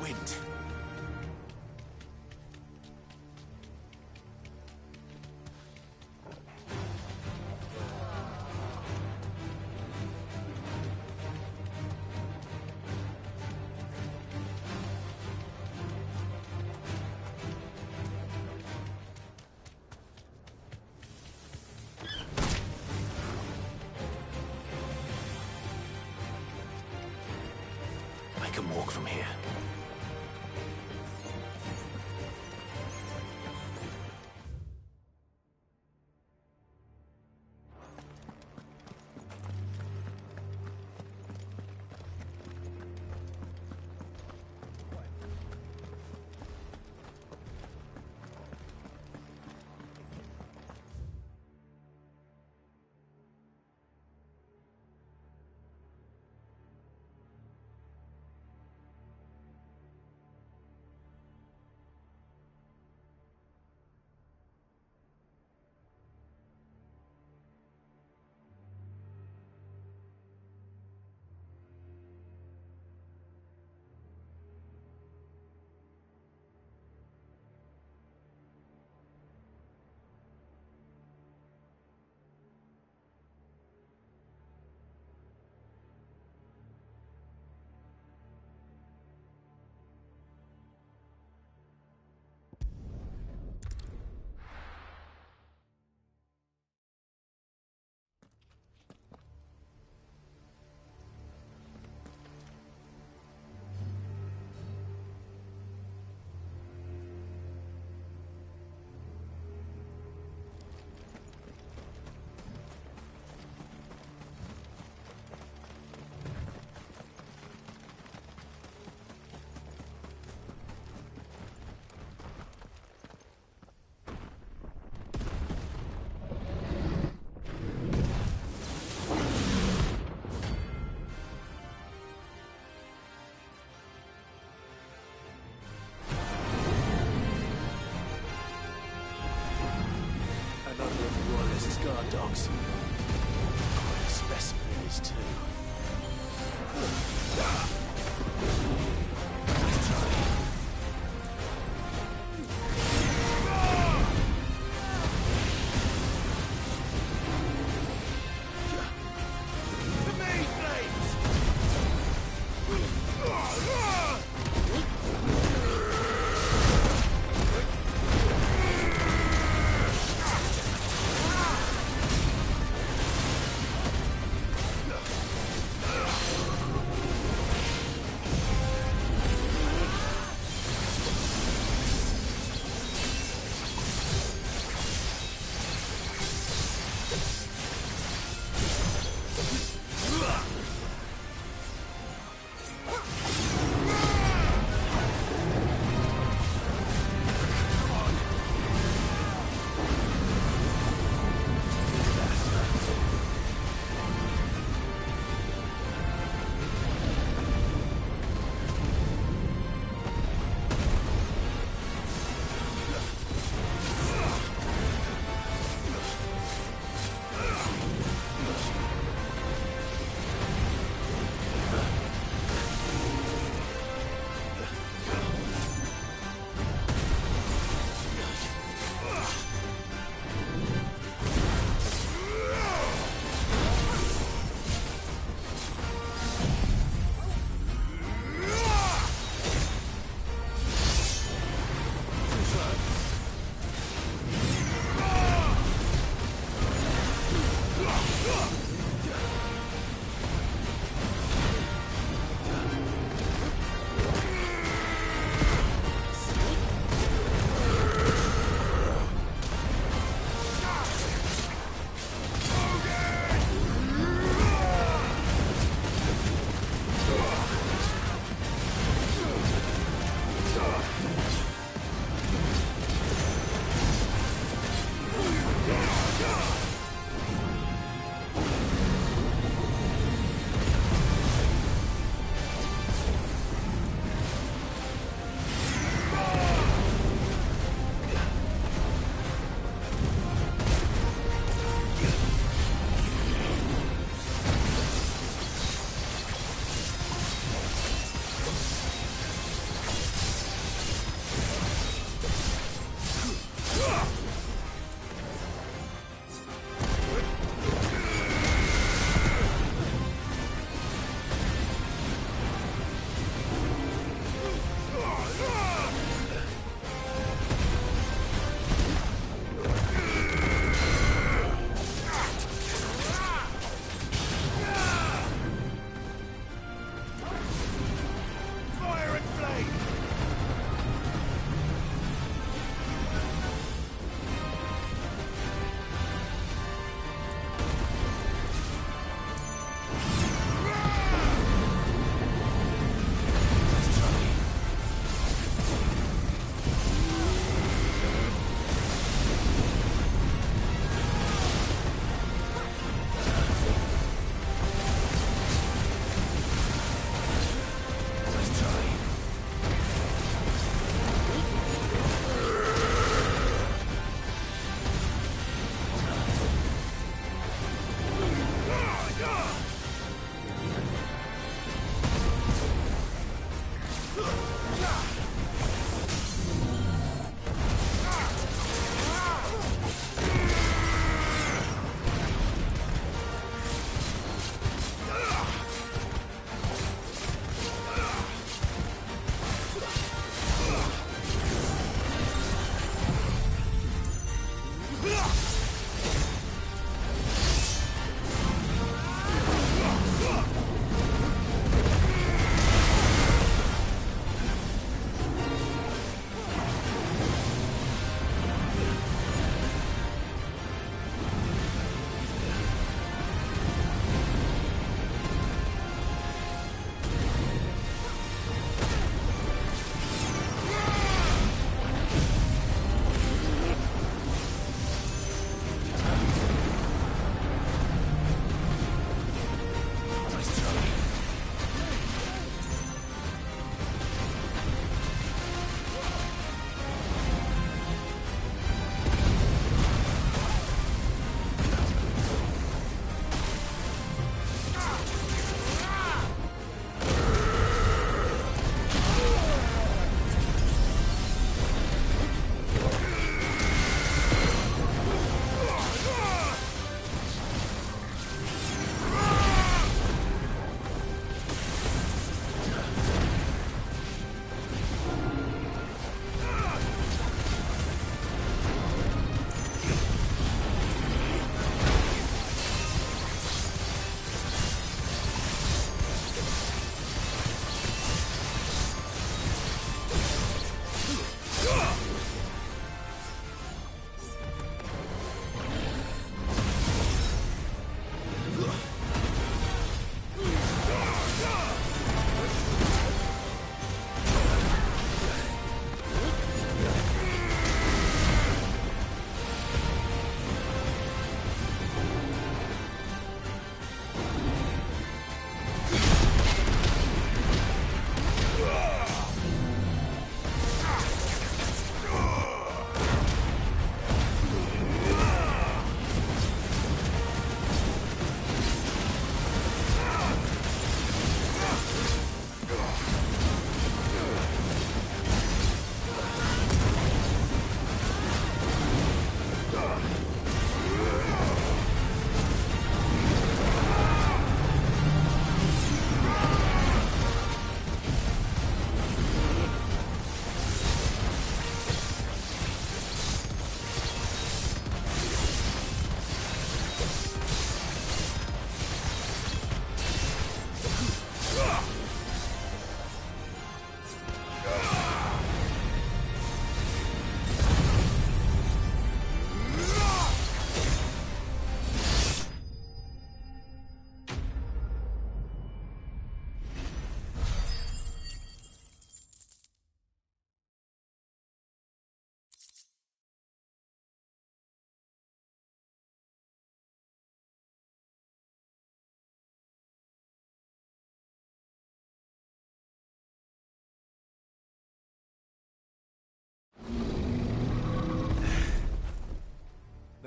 wind. I can walk from here. Guard dogs. Quite a specimen it is too. Let's try. To me, Blades!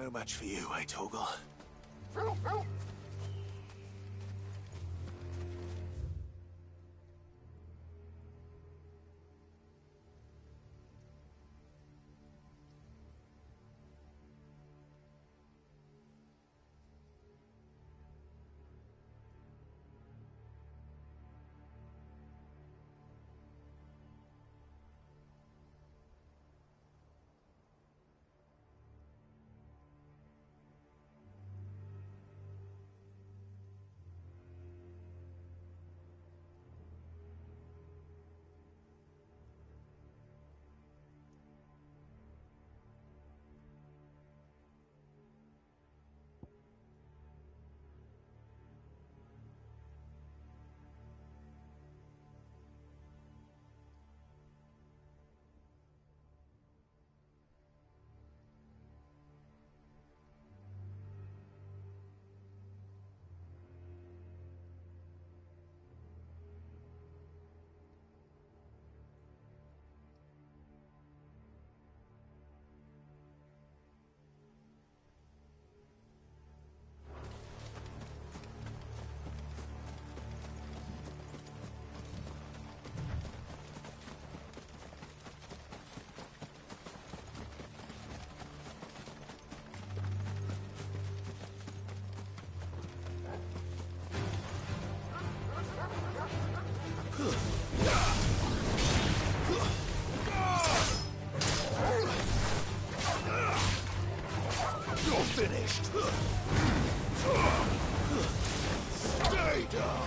No match for you, eh, Torgal? You're finished! Stay down!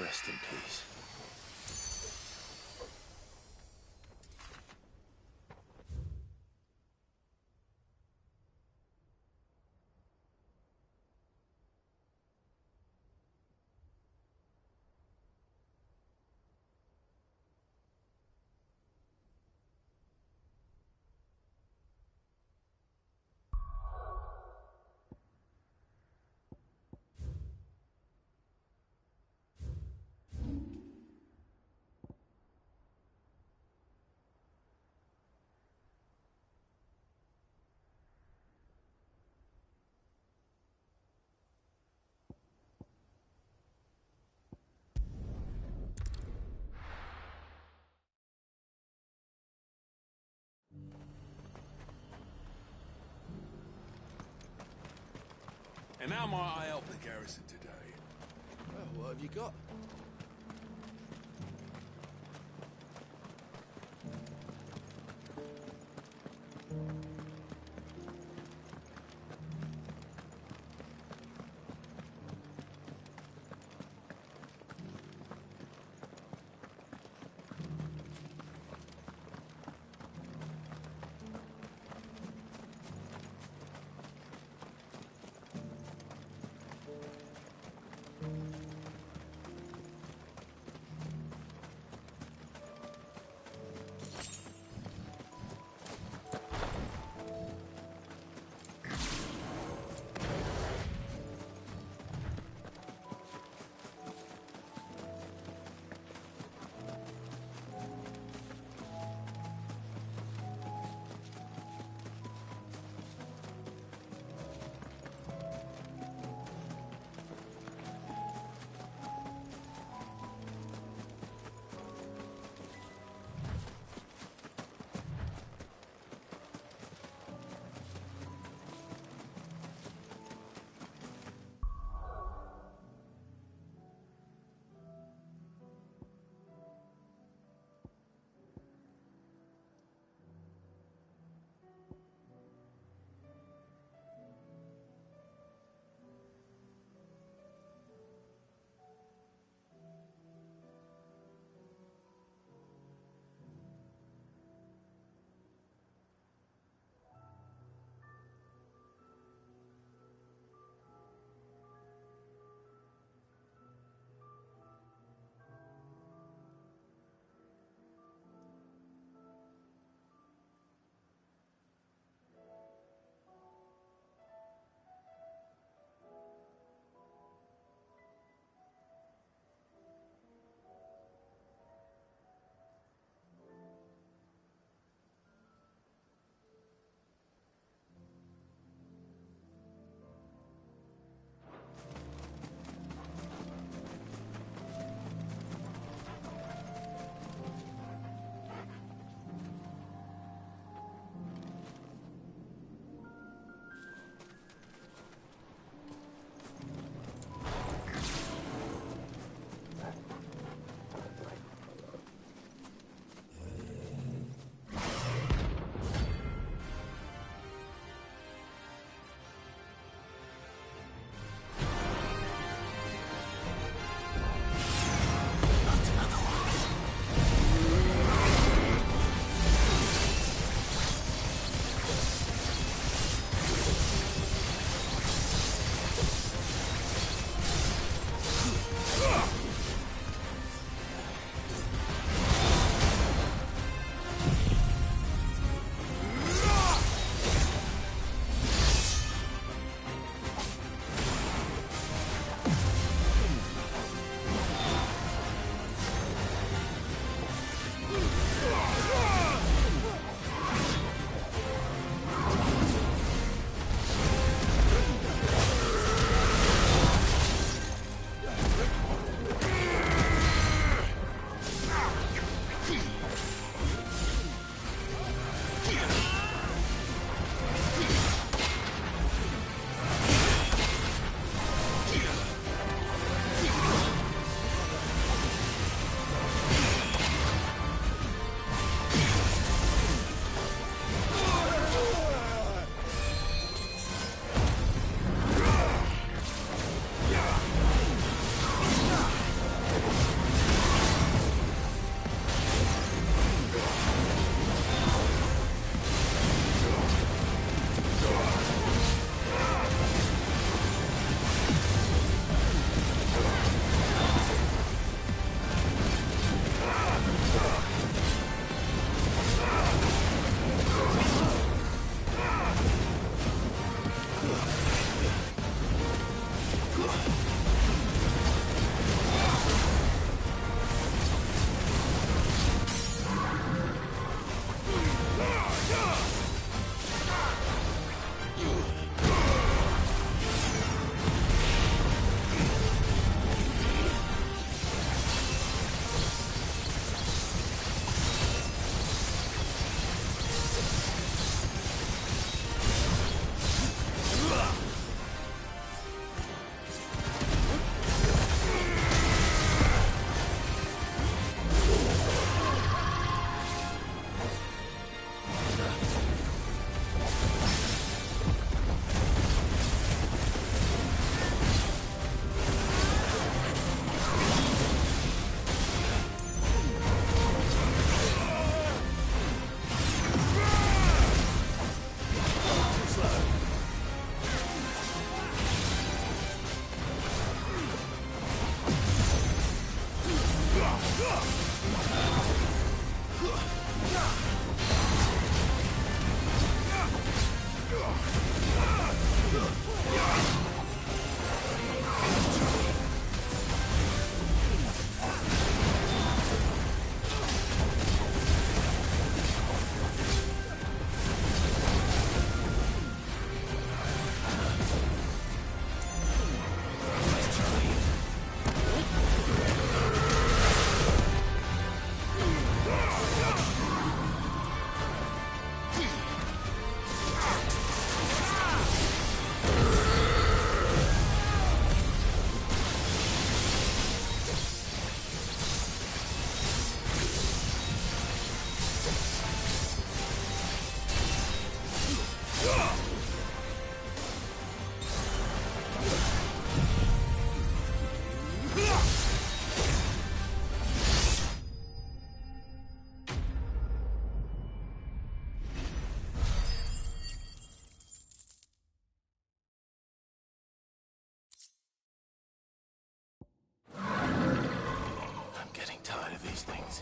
Rest in peace. And how might I help the garrison today? Well, what have you got? things.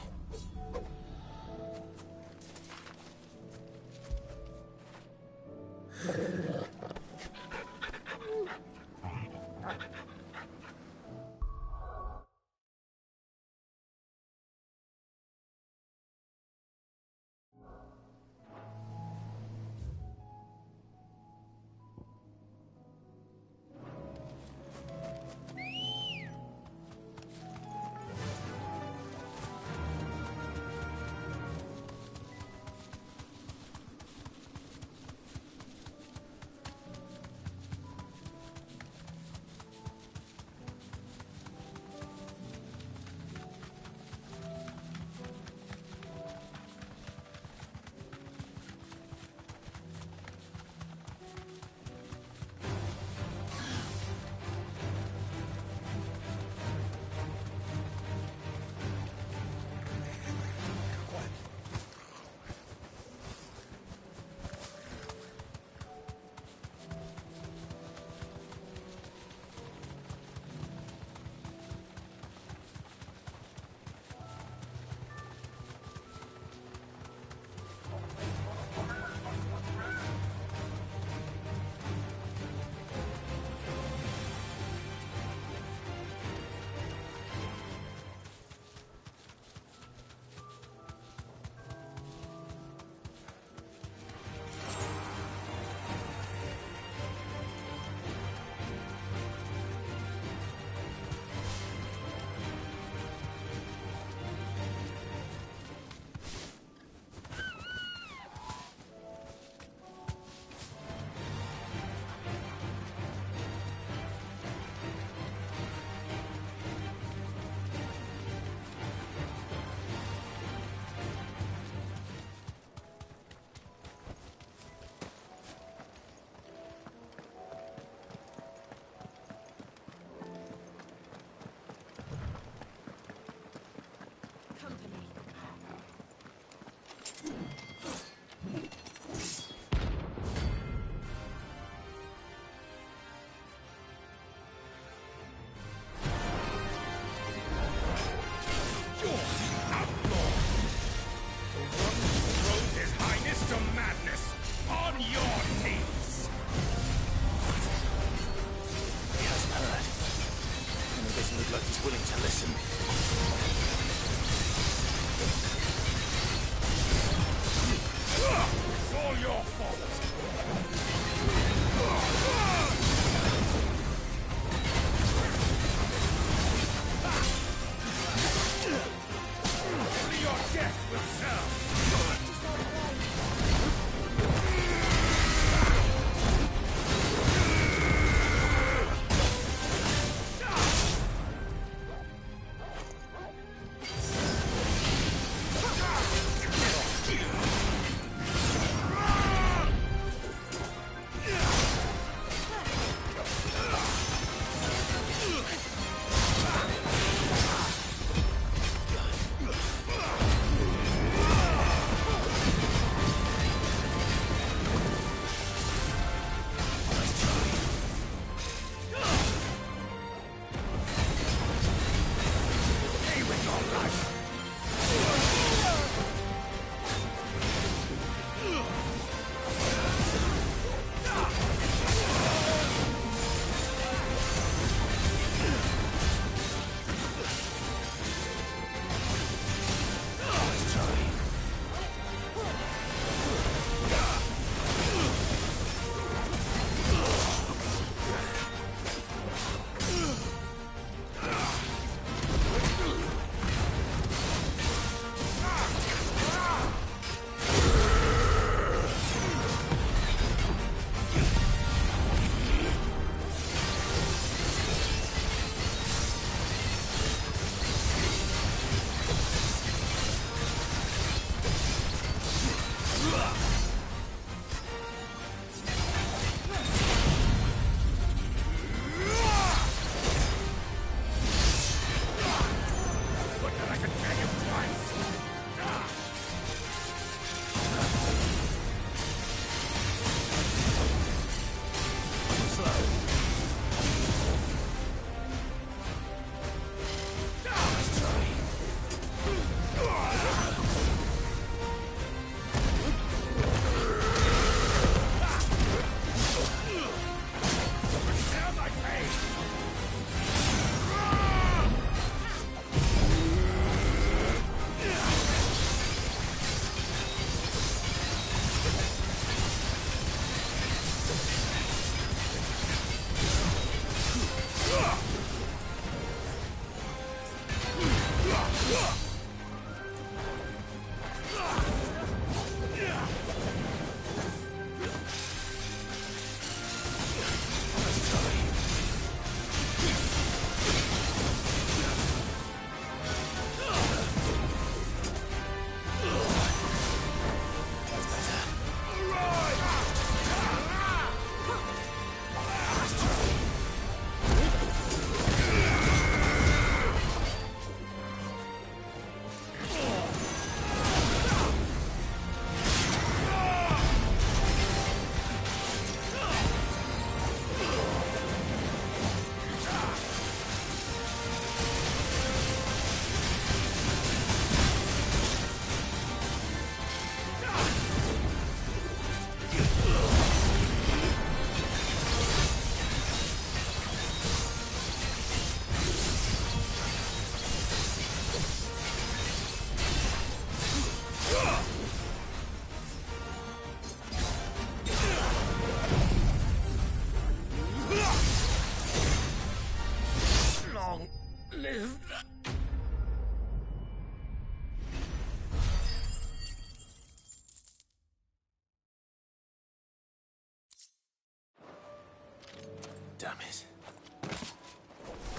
Damn it.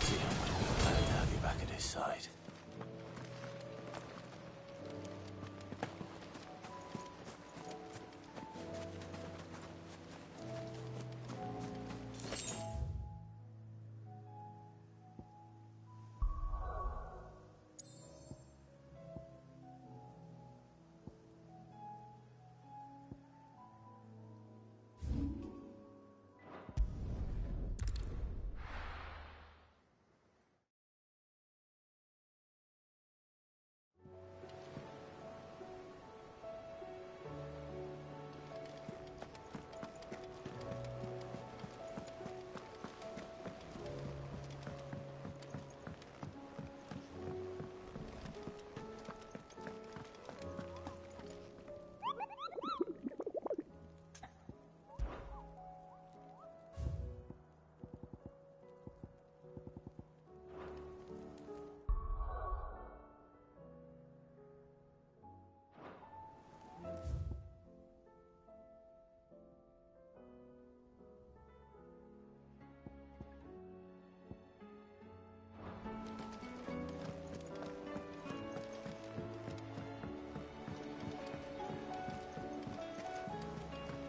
See how much we plan to have you back at his side.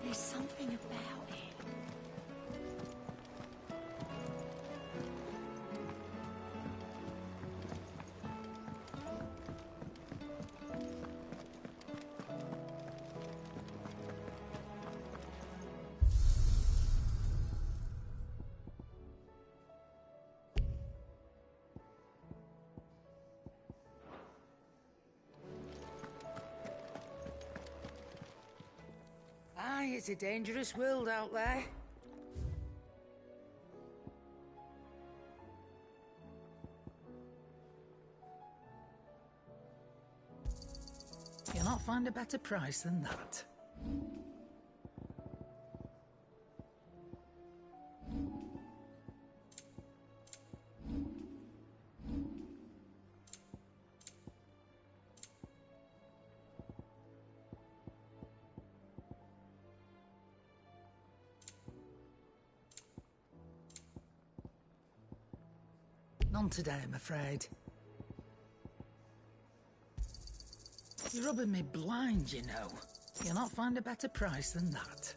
There's something about it. Aye, it's a dangerous world out there. You'll not find a better price than that. None today, I'm afraid. You're rubbing me blind, you know. You'll not find a better price than that.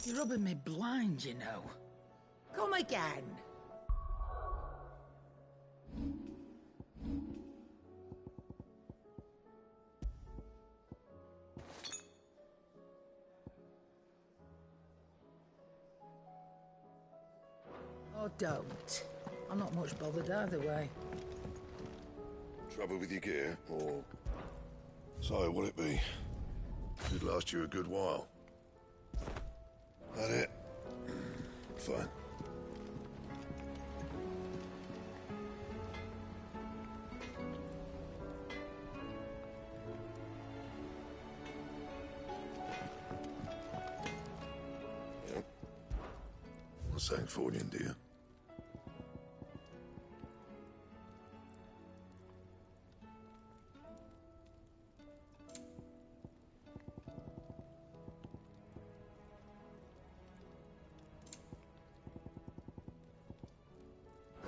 You're rubbing me blind, you know. Come again. Oh, don't. I'm not much bothered either way. Trouble with your gear, or... So, what it be? Could last you a good while. That it? Fine. Yep. What's Sangfornian, dear?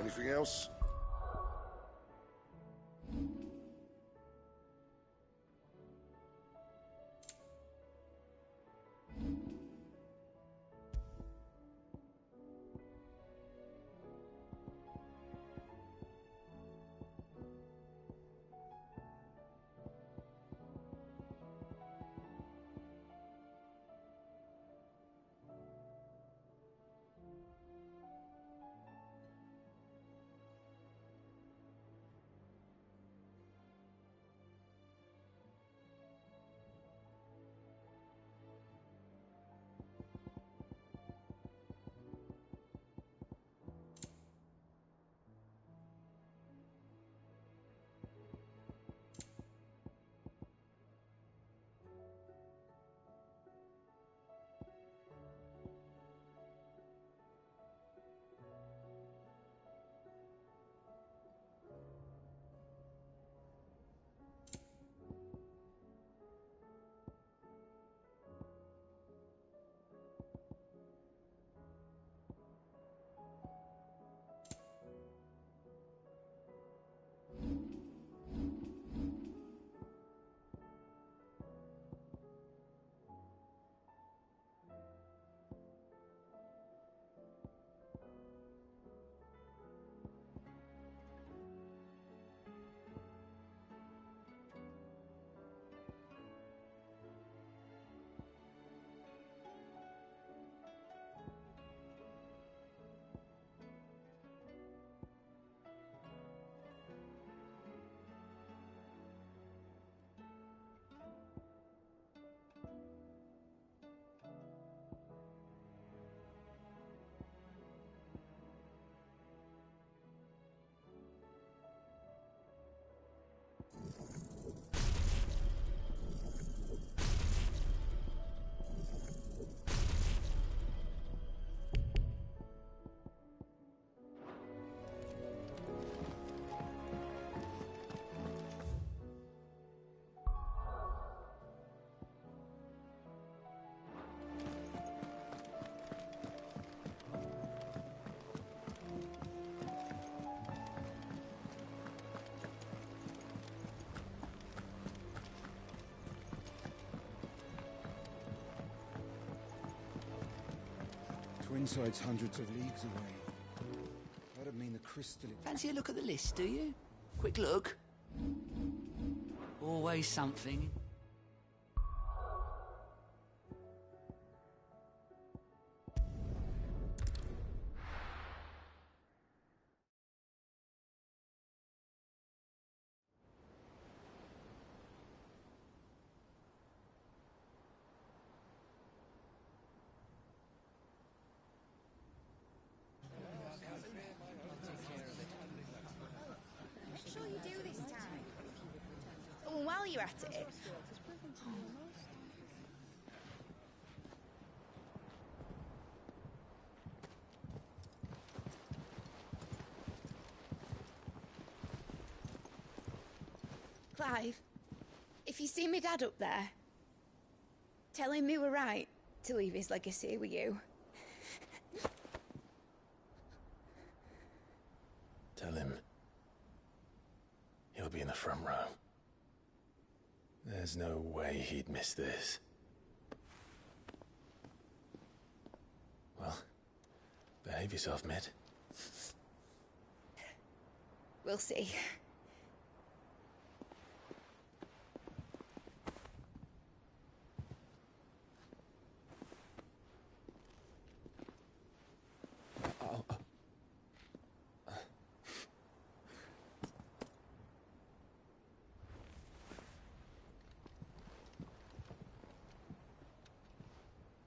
Anything else? Twinside's hundreds of leagues away. That'd mean the crystal... Fancy a look at the list, do you? Quick look. Always something. Make sure you do this time. Oh, and while you're at it... Clive, if you see me dad up there, tell him we were right to leave his legacy with you. Tell him he'll be in the front row. There's no way he'd miss this. Well, behave yourself, Mitt. We'll see.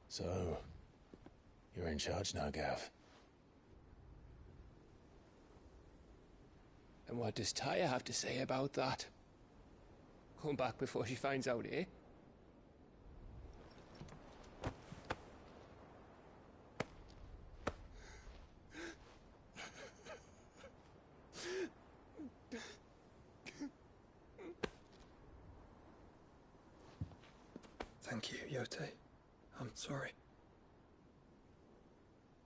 So, you're in charge now, Gav. And what does Tyre have to say about that? Come back before she finds out, eh? Thank you, Yote. I'm sorry.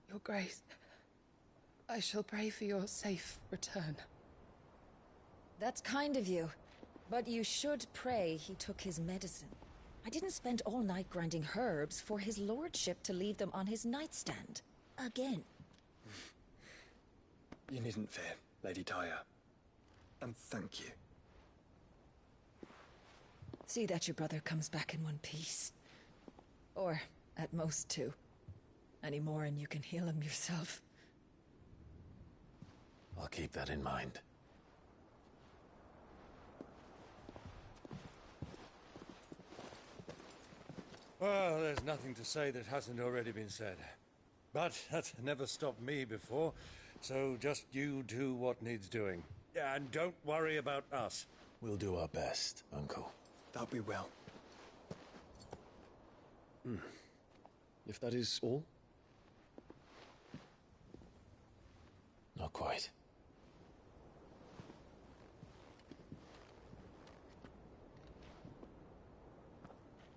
Your Grace, I shall pray for your safe return. That's kind of you. But you should pray he took his medicine. I didn't spend all night grinding herbs for his lordship to leave them on his nightstand. Again. You needn't fear, Lady Tyre. And thank you. See that your brother comes back in one piece. Or, at most, two. Any more and you can heal him yourself. I'll keep that in mind. Well, there's nothing to say that hasn't already been said. But that's never stopped me before, so just you do what needs doing. And don't worry about us. We'll do our best, Uncle. That we will. If that is all? Not quite.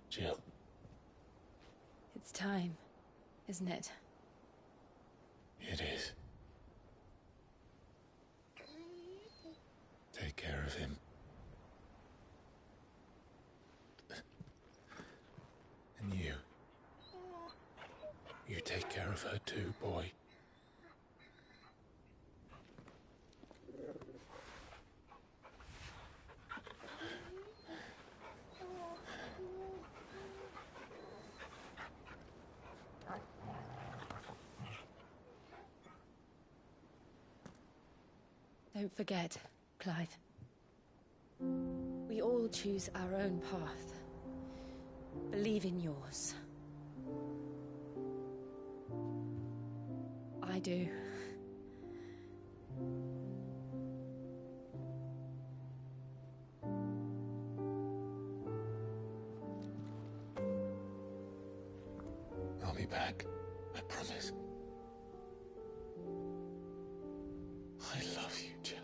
Jill. It's time, isn't it? It is. Take care of him. And you. You take care of her too, boy. Don't forget, Clive. We all choose our own path. Believe in yours. I do. I'll be back. I promise. I love you, Jill.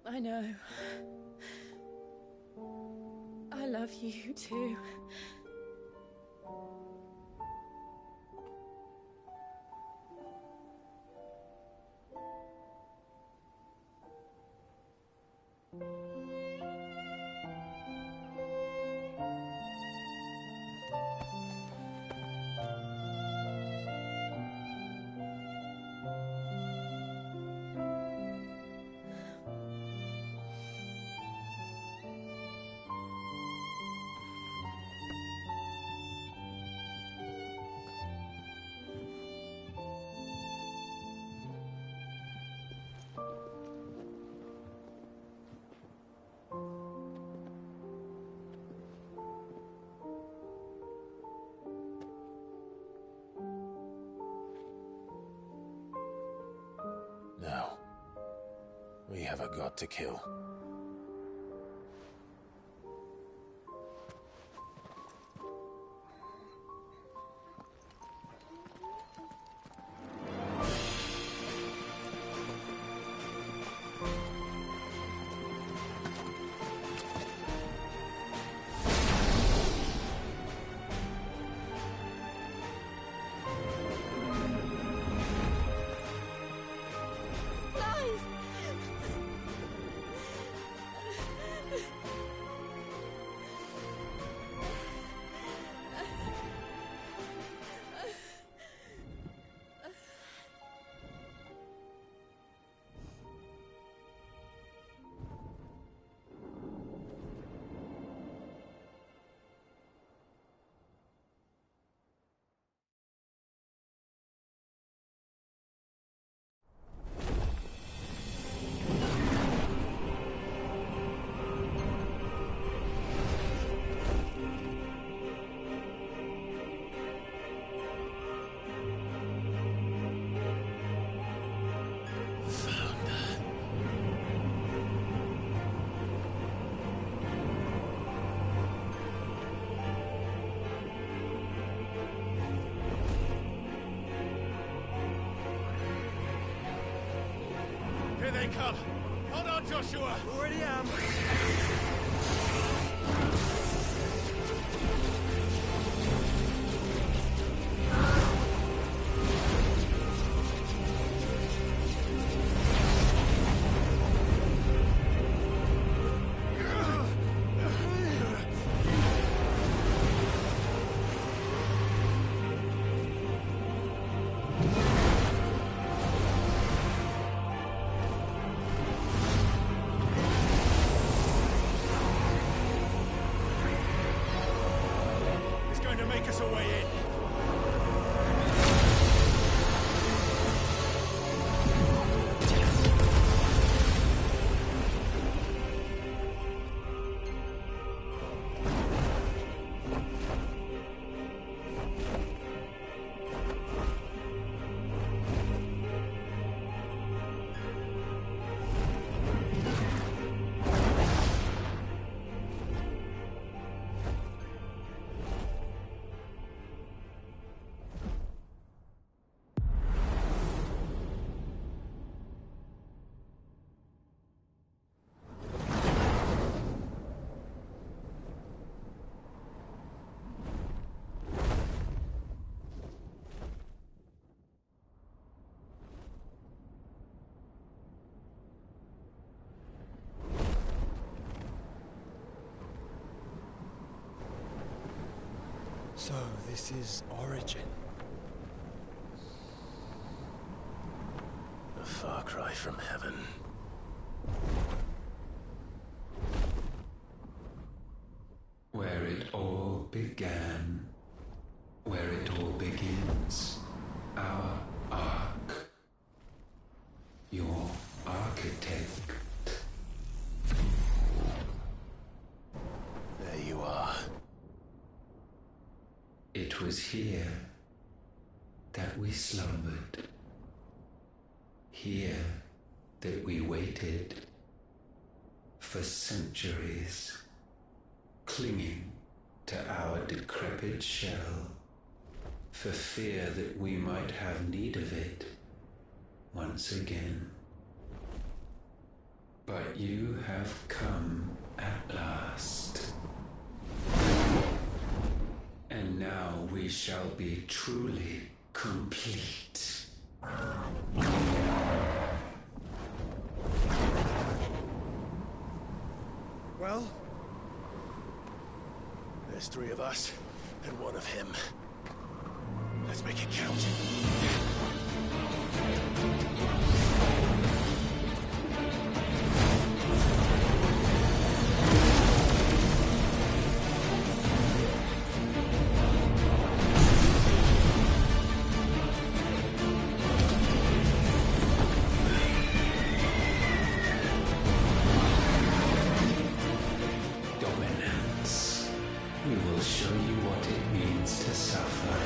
I know. I love you too. We have a god to kill. Here they come! Hold on, Joshua! Already am! Make us a way in. So, this is Origin. A far cry from heaven. Where it all began. Where it all begins. Our ark. Your architect. There you are. It was here that we slumbered. Here that we waited for centuries, clinging to our decrepit shell, for fear that we might have need of it once again. But you have come at last. And now we shall be truly complete. Well? There's 3 of us, and 1 of him. Let's make it count. We will show you what it means to suffer.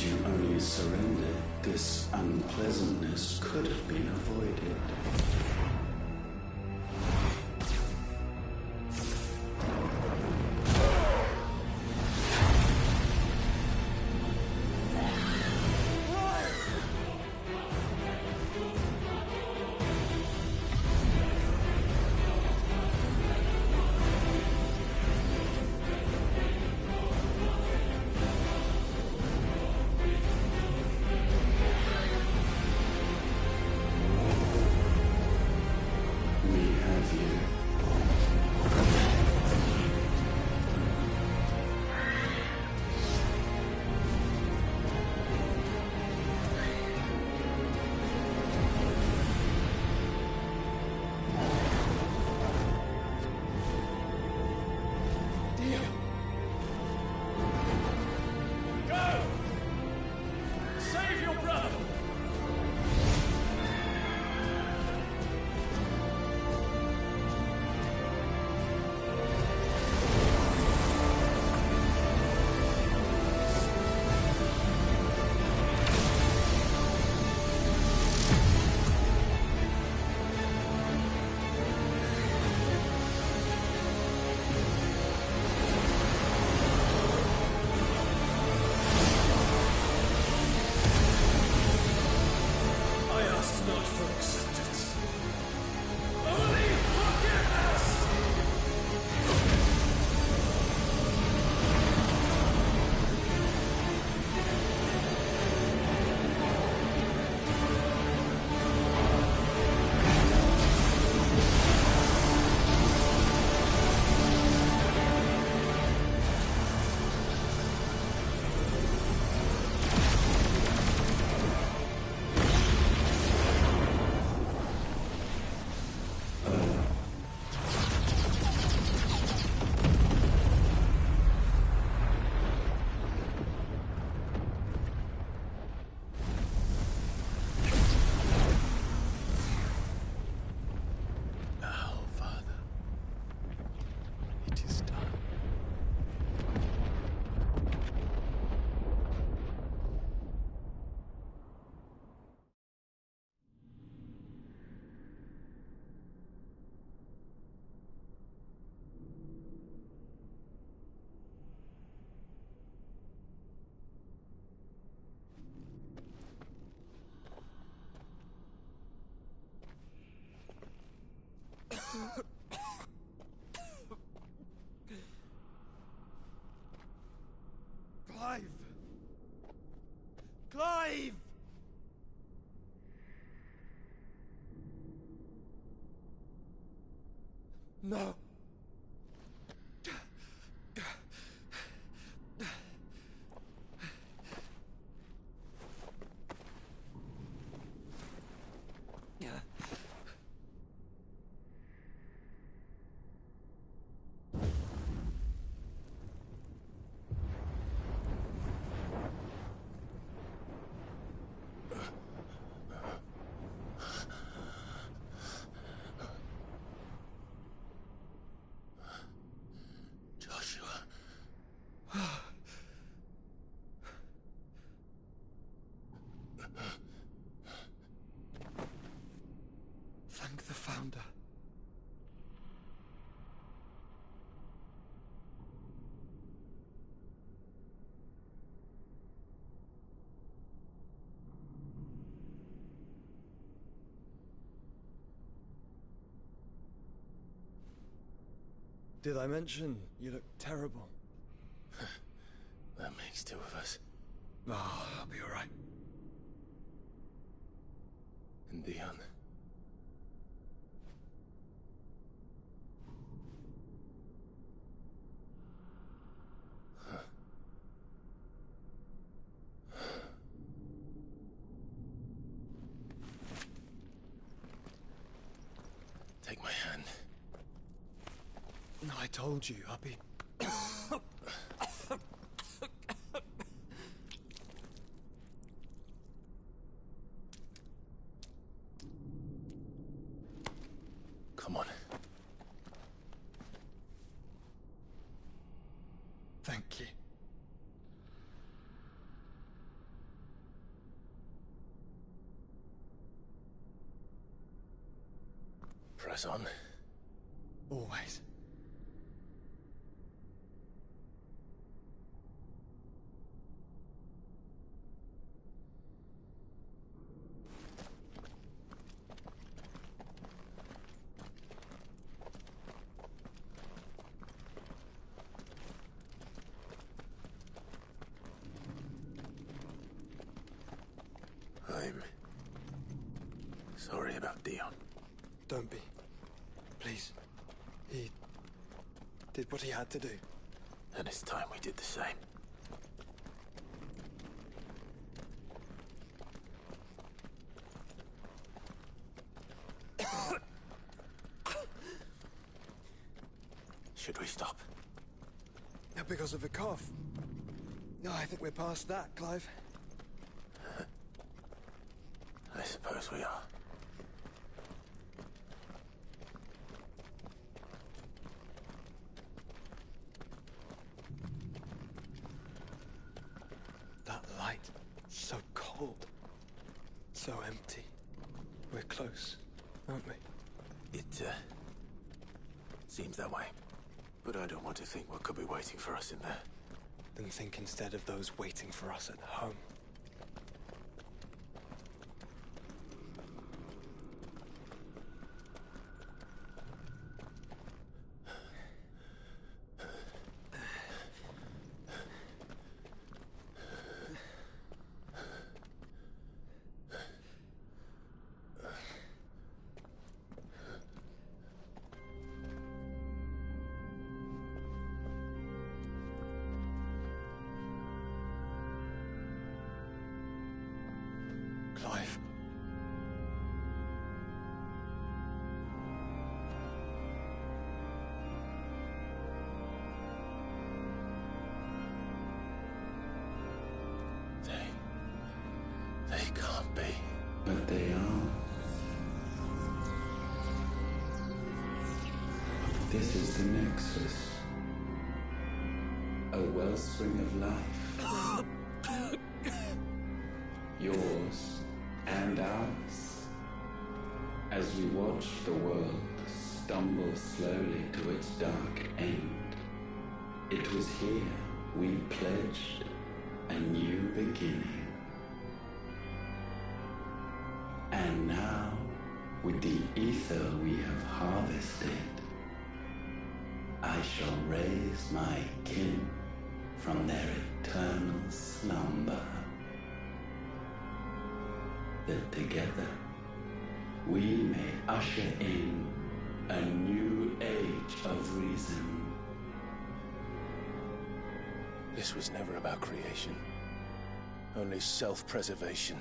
you only surrendered, this unpleasantness could have been avoided. Clive! Clive! No. Thank the Founder. Did I mention you look terrible? That makes two of us. Oh, I'll be all right. And Dion. Take my hand. No, I told you, I'll be... Come on. Thank you. press on. Always. I'm sorry about Dion. Don't be. Please. He did what he had to do. And it's time we did the same. Should we stop? Because of the cough. No, I think we're past that, Clive. I suppose we are. That light, so cold. So empty. We're close, aren't we? It seems that way. But I don't want to think what could be waiting for us in there. Then think instead of those waiting for us at home. Clive. They can't be. But they are. This is the Nexus. A wellspring of life. Yours and ours. As we watch the world stumble slowly to its dark end, it was here we pledged a new beginning. And now, with the ether we have harvested, I shall raise my kin from their eternal slumber. That together we may usher in a new age of reason. This was never about creation. Only self-preservation.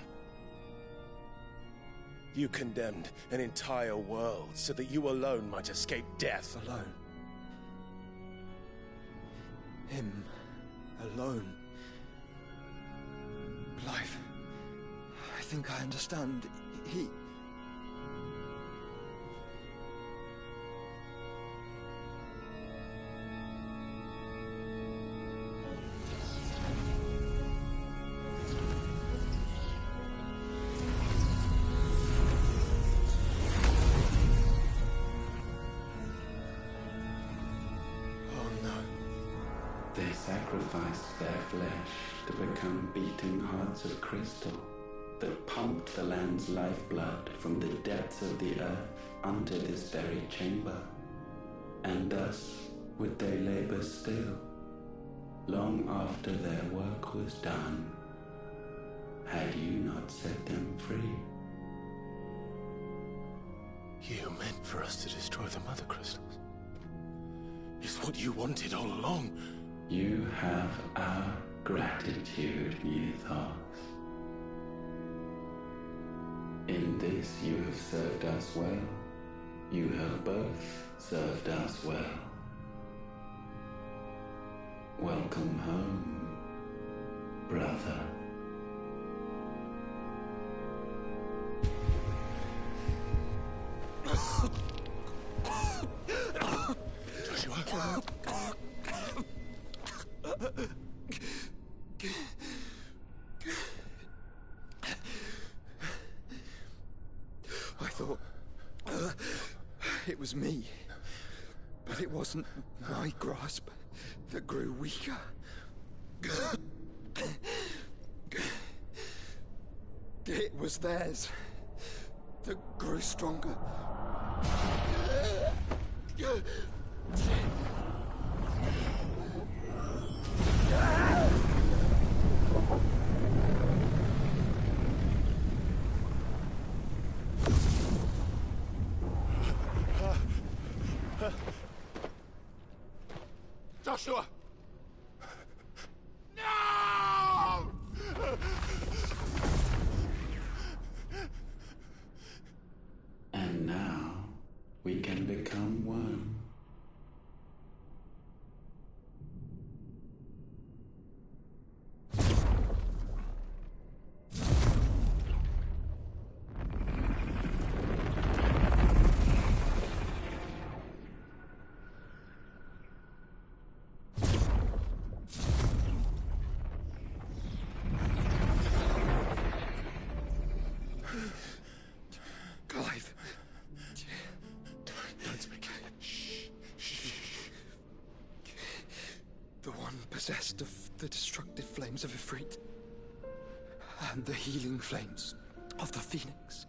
You condemned an entire world so that you alone might escape death. Alone. Him. Alone. Clive. I think I understand. He... They sacrificed their flesh to become beating hearts of crystal that pumped the land's lifeblood from the depths of the earth unto this very chamber. And thus would they labor still, long after their work was done, had you not set them free. You meant for us to destroy the Mother Crystals. It's what you wanted all along. You have our gratitude, Mythos. In this you have served us well. You have both served us well. Welcome home, brother. Joshua. I thought... it was me. But it wasn't my grasp that grew weaker. It was theirs that grew stronger. Joshua! No! And now we can become one. Clive. Don't speak. The one possessed of the destructive flames of Ifrit, and the healing flames of the Phoenix.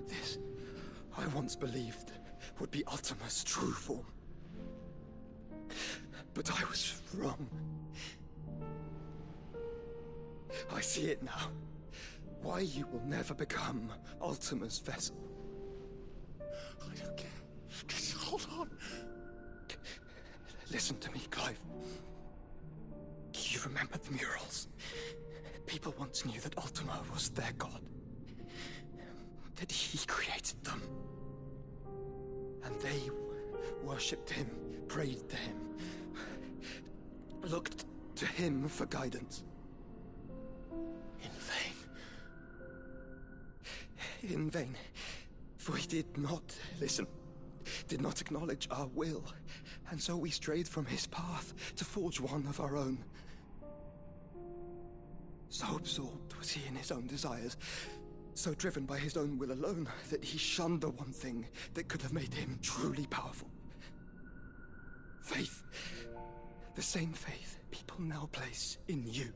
This, I once believed, would be Ultima's true form. But I was wrong. I see it now. Why you will never become Ultima's vessel. I don't care. Just hold on. Listen to me, Clive. You remember the murals? People once knew that Ultima was their god. That he created them. And they worshipped him, prayed to him, looked to him for guidance. In vain. In vain. For he did not listen, did not acknowledge our will, and so we strayed from his path to forge one of our own. So absorbed was he in his own desires, so driven by his own will alone, that he shunned the one thing that could have made him truly powerful. Faith. The same faith people now place in you.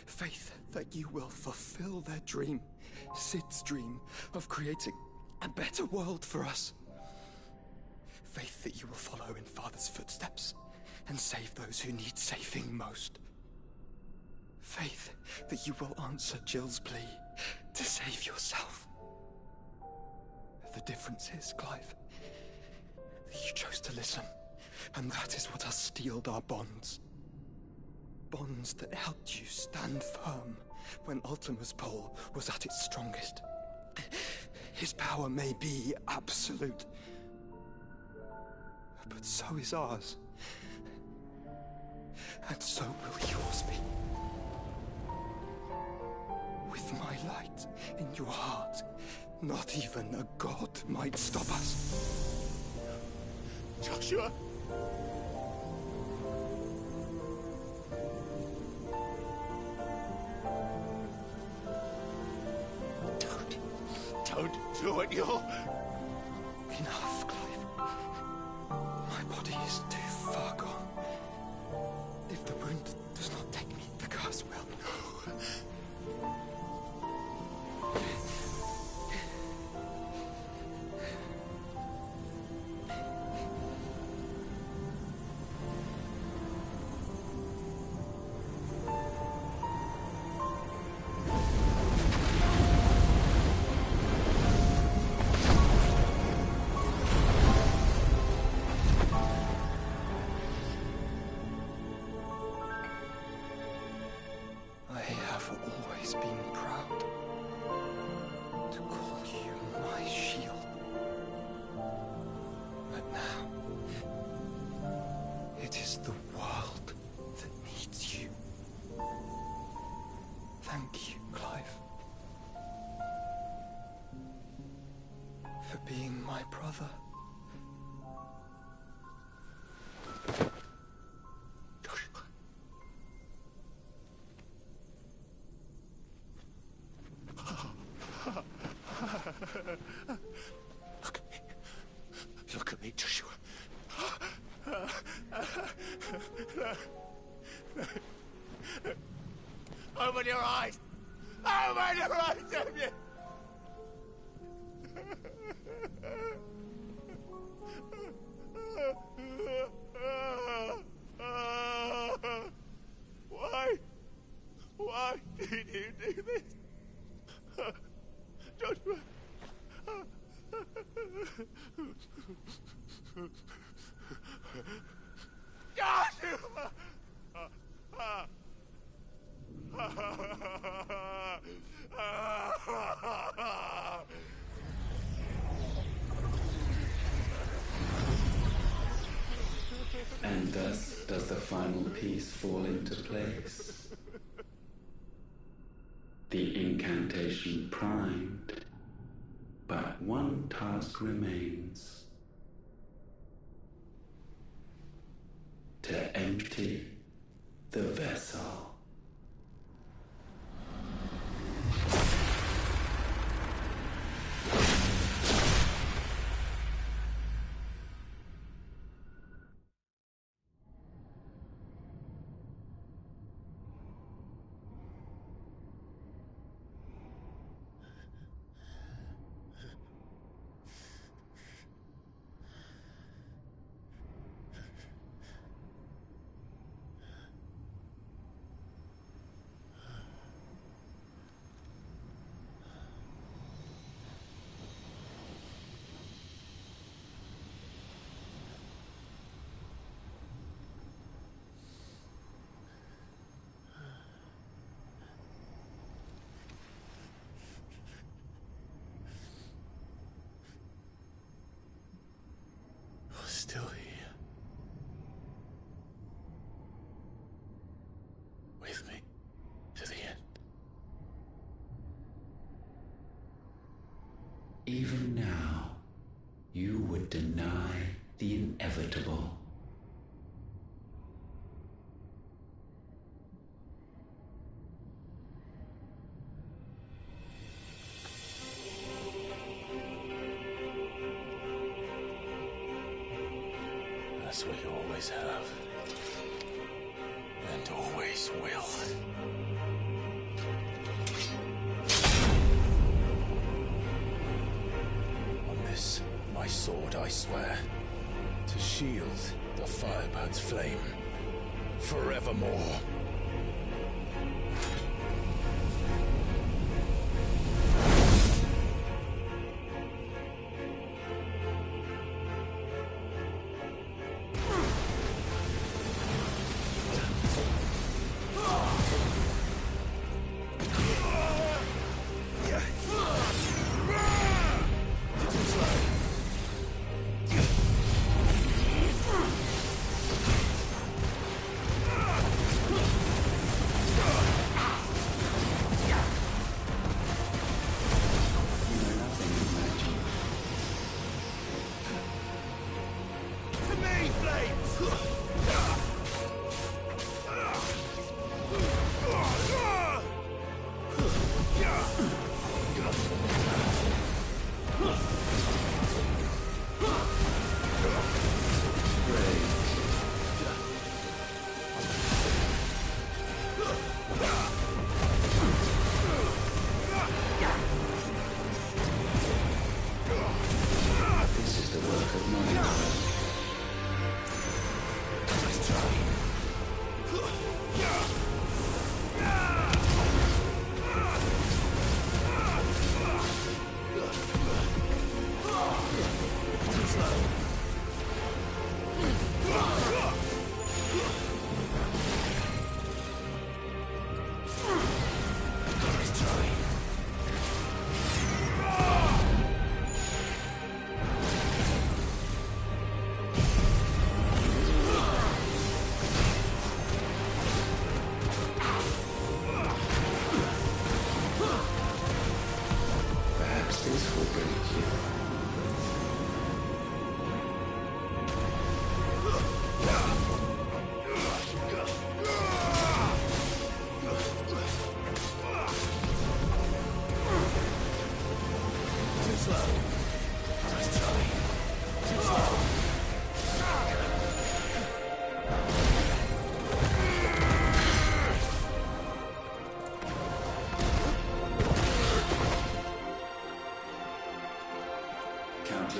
Faith that you will fulfill their dream, Sid's dream, of creating a better world for us. Faith that you will follow in Father's footsteps and save those who need saving most. Faith that you will answer Jill's plea to save yourself. The difference is, Clive, that you chose to listen, and that is what has steeled our bonds. Bonds that helped you stand firm when Ultima's pull was at its strongest. His power may be absolute, but so is ours. And so will yours be. With my light in your heart, not even a god might stop us. Joshua! Don't do it, you'll... Enough, Clive. My body is too far gone. If the wound does not take me, the curse will. Being my brother. Open your eyes! Open your eyes, Damien! Why? Why did you do this? Joshua! Joshua! And thus does the final piece fall into place. The incantation primed, but one task remains. To empty the vessel. Still here. With me to the end. Even now, you would deny the inevitable. That's what you always have. And always will. On this, my sword, I swear, to shield the Firebird's flame forevermore.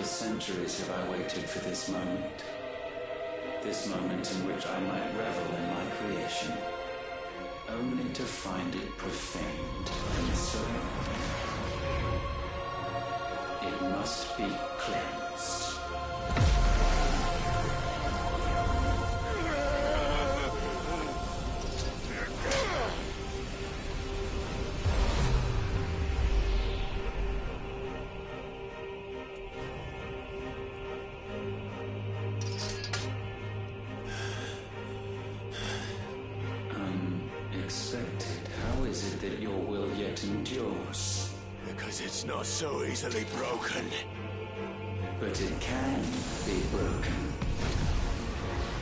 For centuries have I waited for this moment. This moment in which I might revel in my creation, only to find it profaned and surrounded. It must be cleansed. Unexpected. How is it that your will yet endures? Because it's not so easily broken. But it can be broken.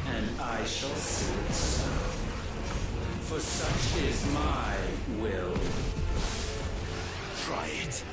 And I shall see it so. For such is my will. Try it.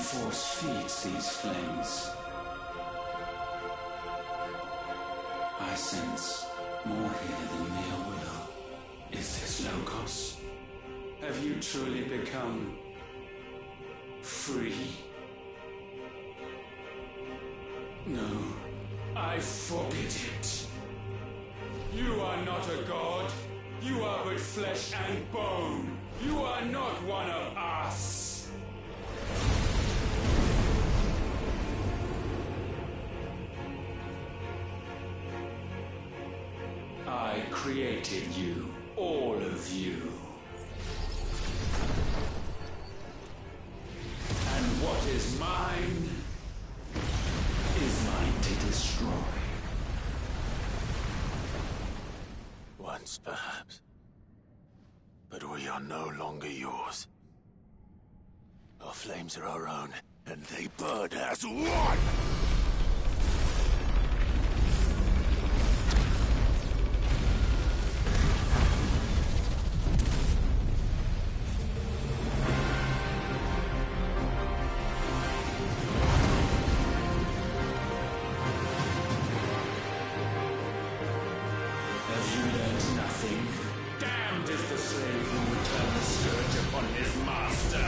force feeds these flames. I sense more here than mere will. Is this Logos? Have you truly become free? No, I forbid it. You are not a god. You are but flesh and bone. You are not one of us. I created you, all of you. And what is mine is mine to destroy. Once, perhaps. But we are no longer yours. Our flames are our own, and they burn as one! Have you learned nothing? Damned is the slave who would turn the scourge upon his master.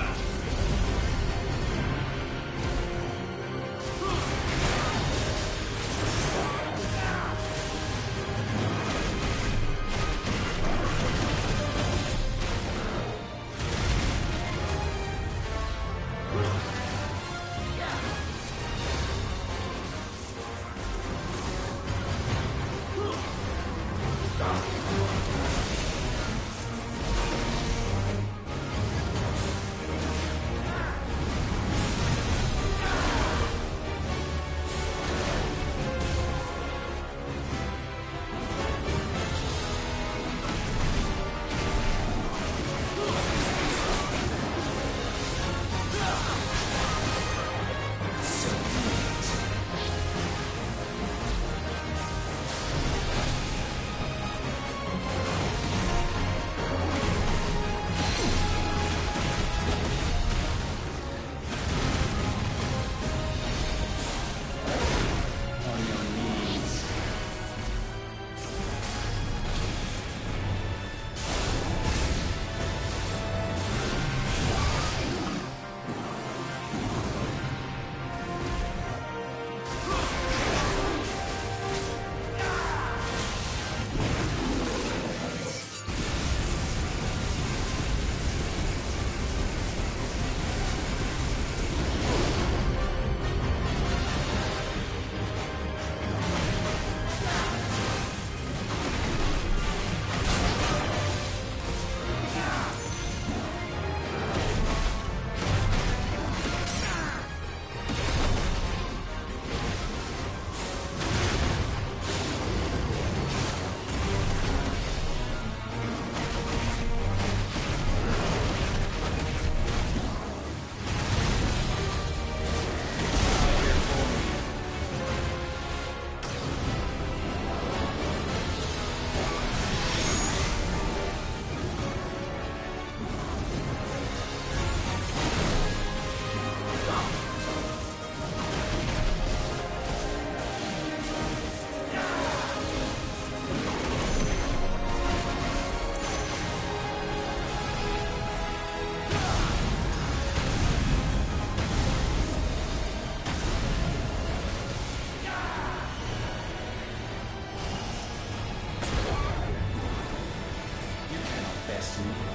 destiny.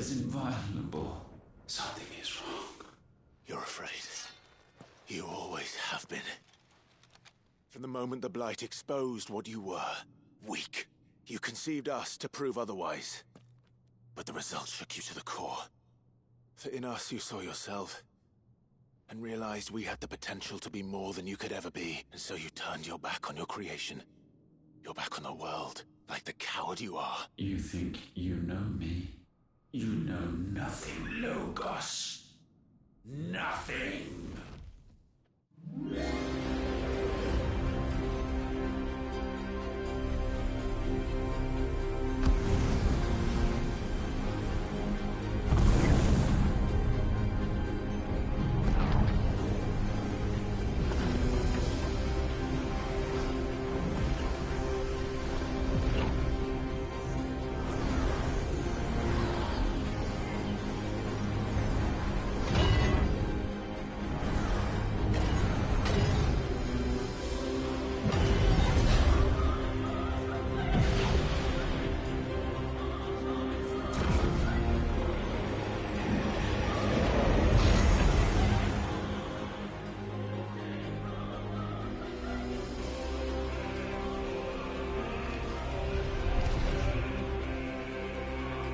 is inviolable. Something is wrong. You're afraid. You always have been. From the moment the Blight exposed what you were, weak, you conceived us to prove otherwise. But the result shook you to the core. For in us you saw yourself, and realized we had the potential to be more than you could ever be, and so you turned your back on your creation. Your back on the world, like the coward you are. You think you know me? You know nothing, Logos. Nothing!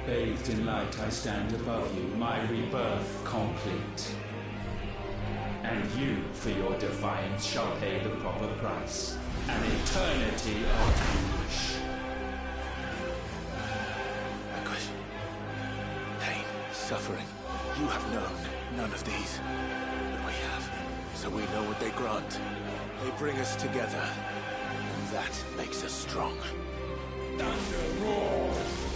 Bathed in light, I stand above you, my rebirth complete. And you, for your defiance, shall pay the proper price. An eternity of anguish. Anguish. Pain. Suffering. You have known none of these. But we have. So we know what they grant. They bring us together. And that makes us strong. Thunder roars!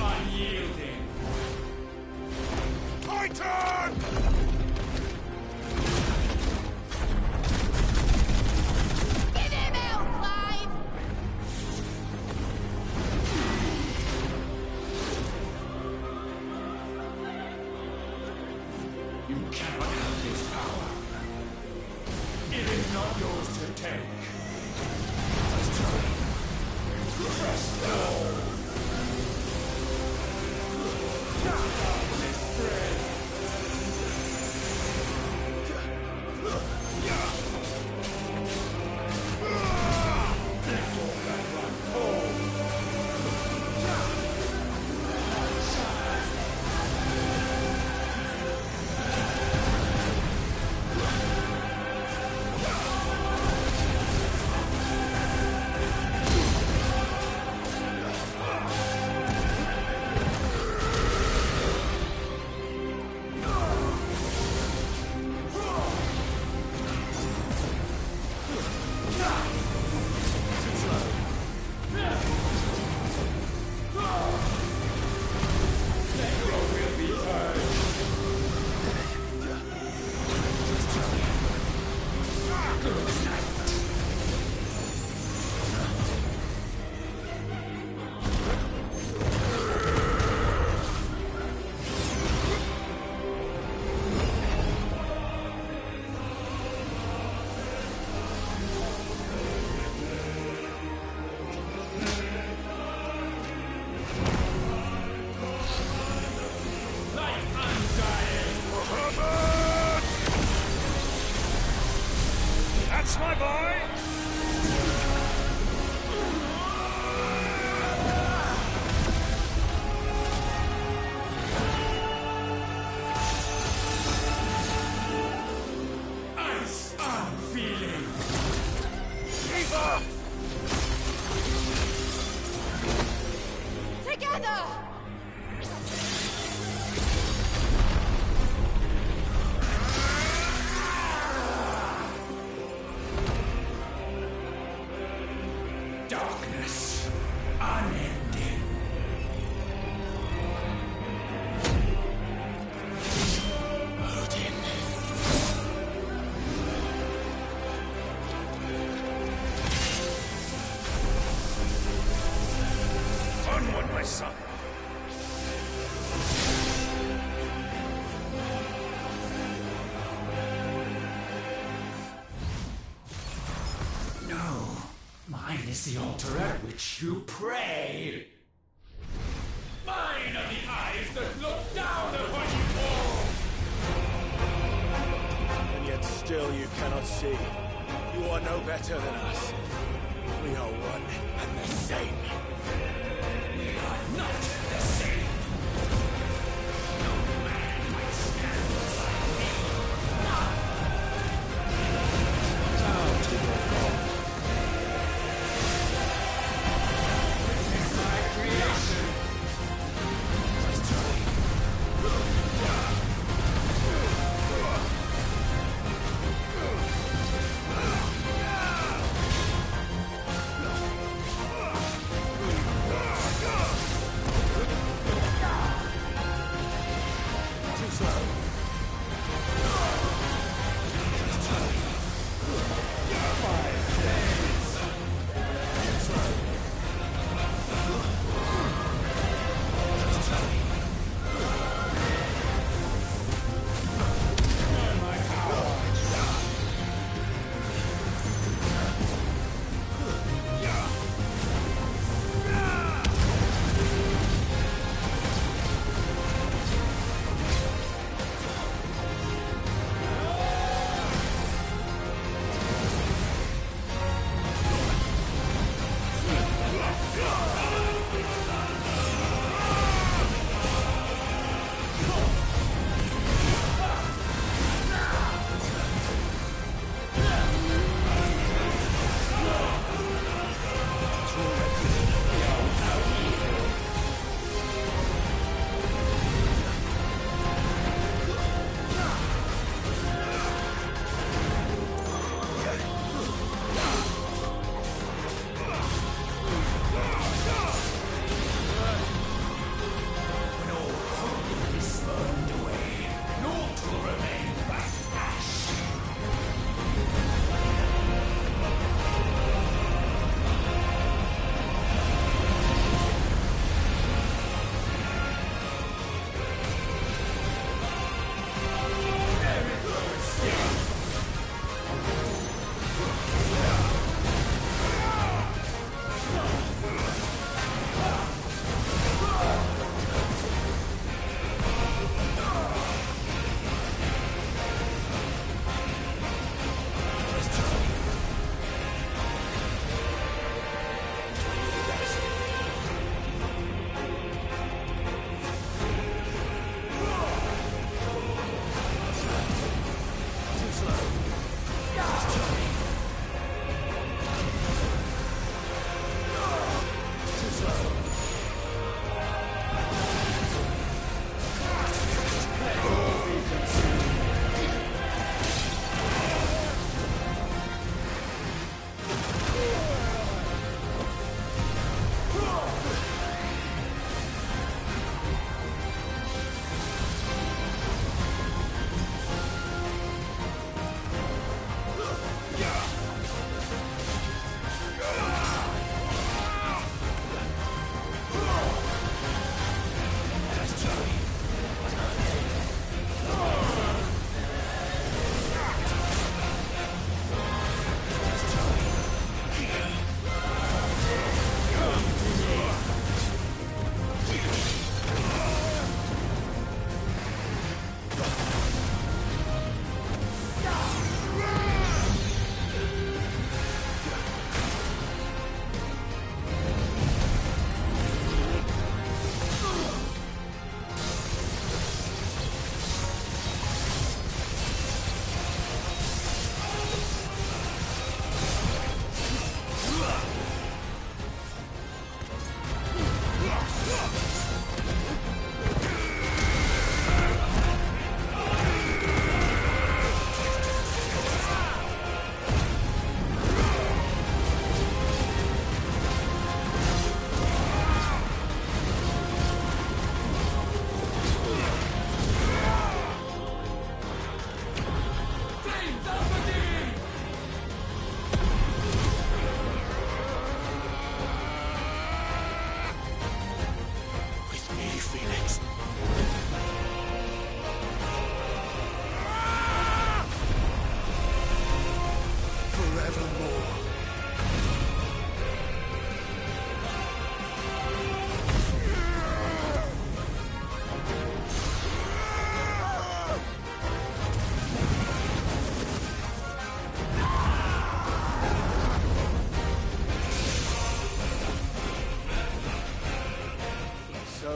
Unyielding. Titan! Get him out, Clive! You cannot have this power. It is not yours to take. Press down. Darkness spread. That's my boy! Ice unfeeling. Eva! Together! Darkness. Unending. Odin. Onward, my son. No. Mine is the altar at which you pray. Mine are the eyes that look down upon you all. And yet still you cannot see. You are no better than us. We are one and the same. We are not the same. No man might stand beside me. Down to your God. This is my creation.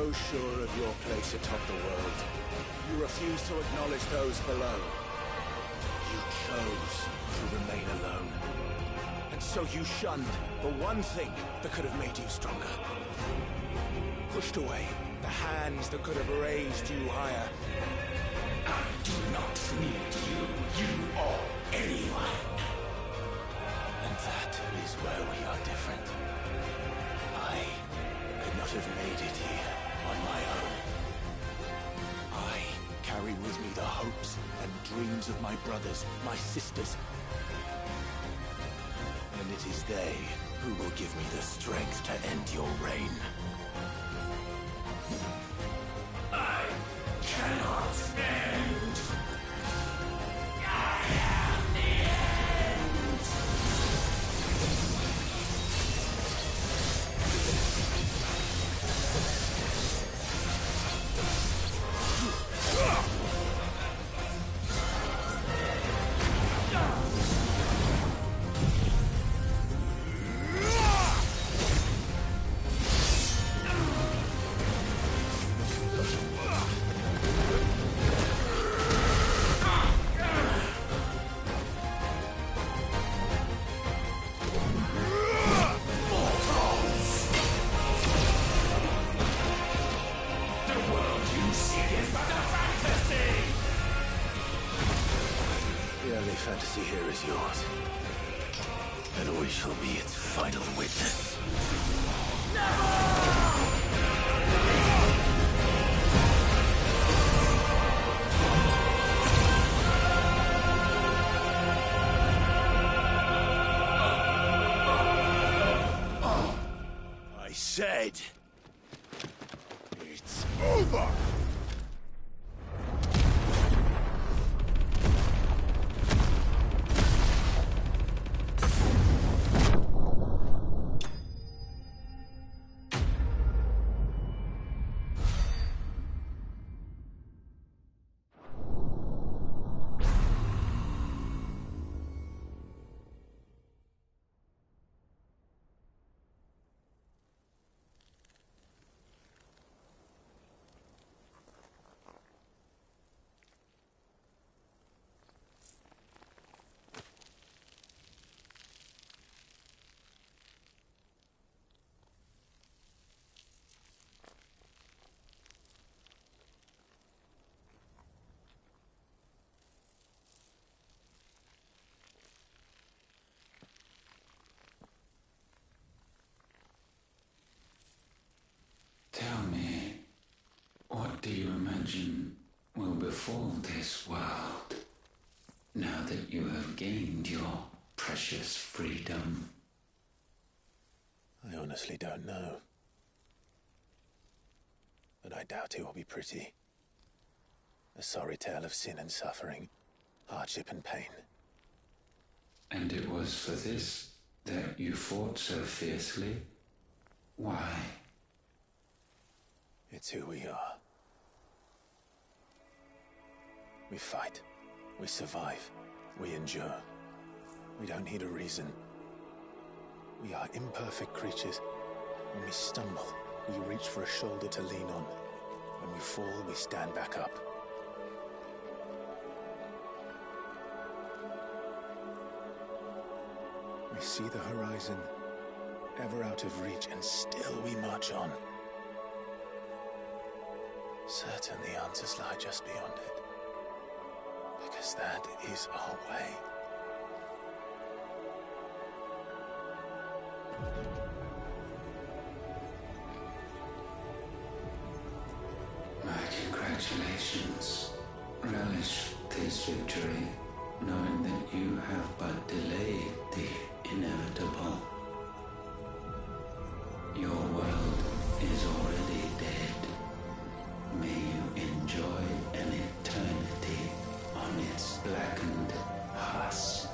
so sure of your place atop the world, you refuse to acknowledge those below. You chose to remain alone. And so you shunned the one thing that could have made you stronger. Pushed away the hands that could have raised you higher. I do not need you, you or anyone. And that is where we are different. I could not have made it here on my own. I carry with me the hopes and dreams of my brothers, my sisters. And it is they who will give me the strength to end your reign. I cannot end. I am the end. Fantasy here is yours, and we shall be its final witness. I said, it's over! Tell me, what do you imagine will befall this world now that you have gained your precious freedom? I honestly don't know. But I doubt it will be pretty. A sorry tale of sin and suffering, hardship and pain. And it was for this that you fought so fiercely? Why? It's who we are. We fight. We survive. We endure. We don't need a reason. We are imperfect creatures. When we stumble, we reach for a shoulder to lean on. When we fall, we stand back up. We see the horizon, ever out of reach, and still we march on. Certain the answers lie just beyond it. Because that is our way. My congratulations. Relish this victory, knowing that you have but delayed the inevitable. Your world is already dead. May you enjoy an eternity on its blackened husk.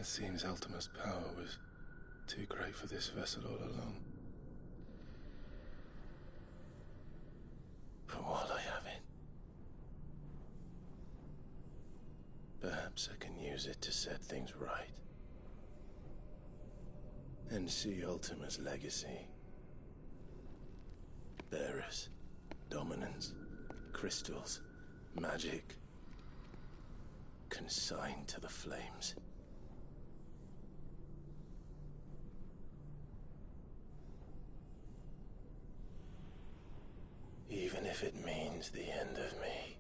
seems Ultima's power was too great for this vessel all along. For while I have it, perhaps I can use it to set things right. And see Ultima's legacy. Bearers, dominance, crystals, magic, consigned to the flames. Even if it means the end of me.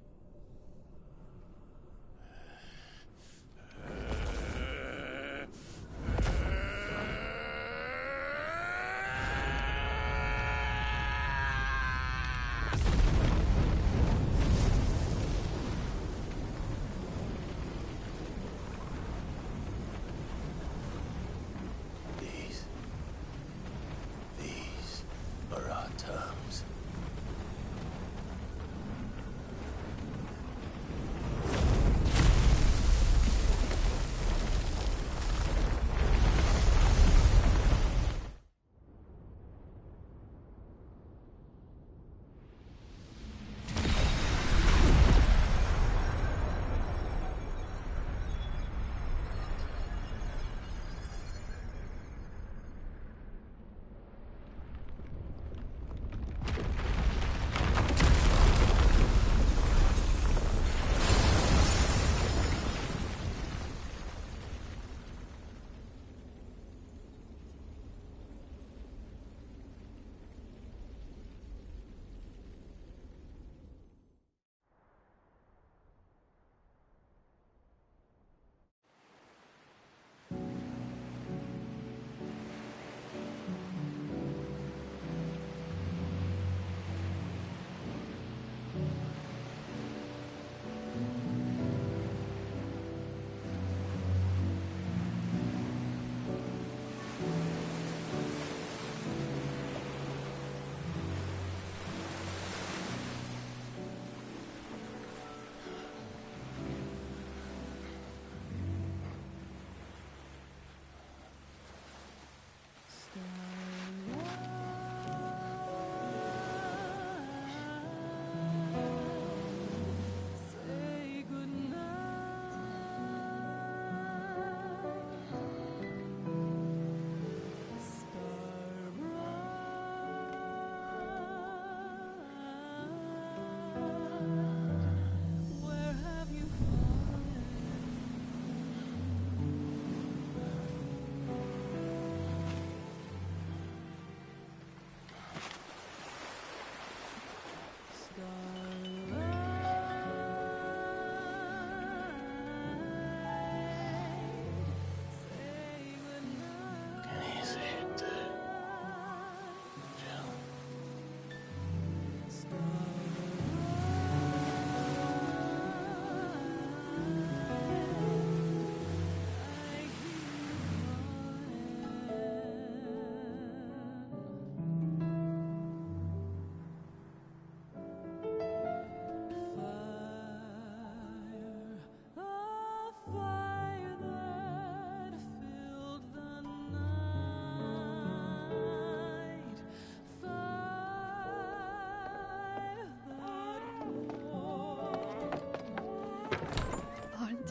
These are our terms.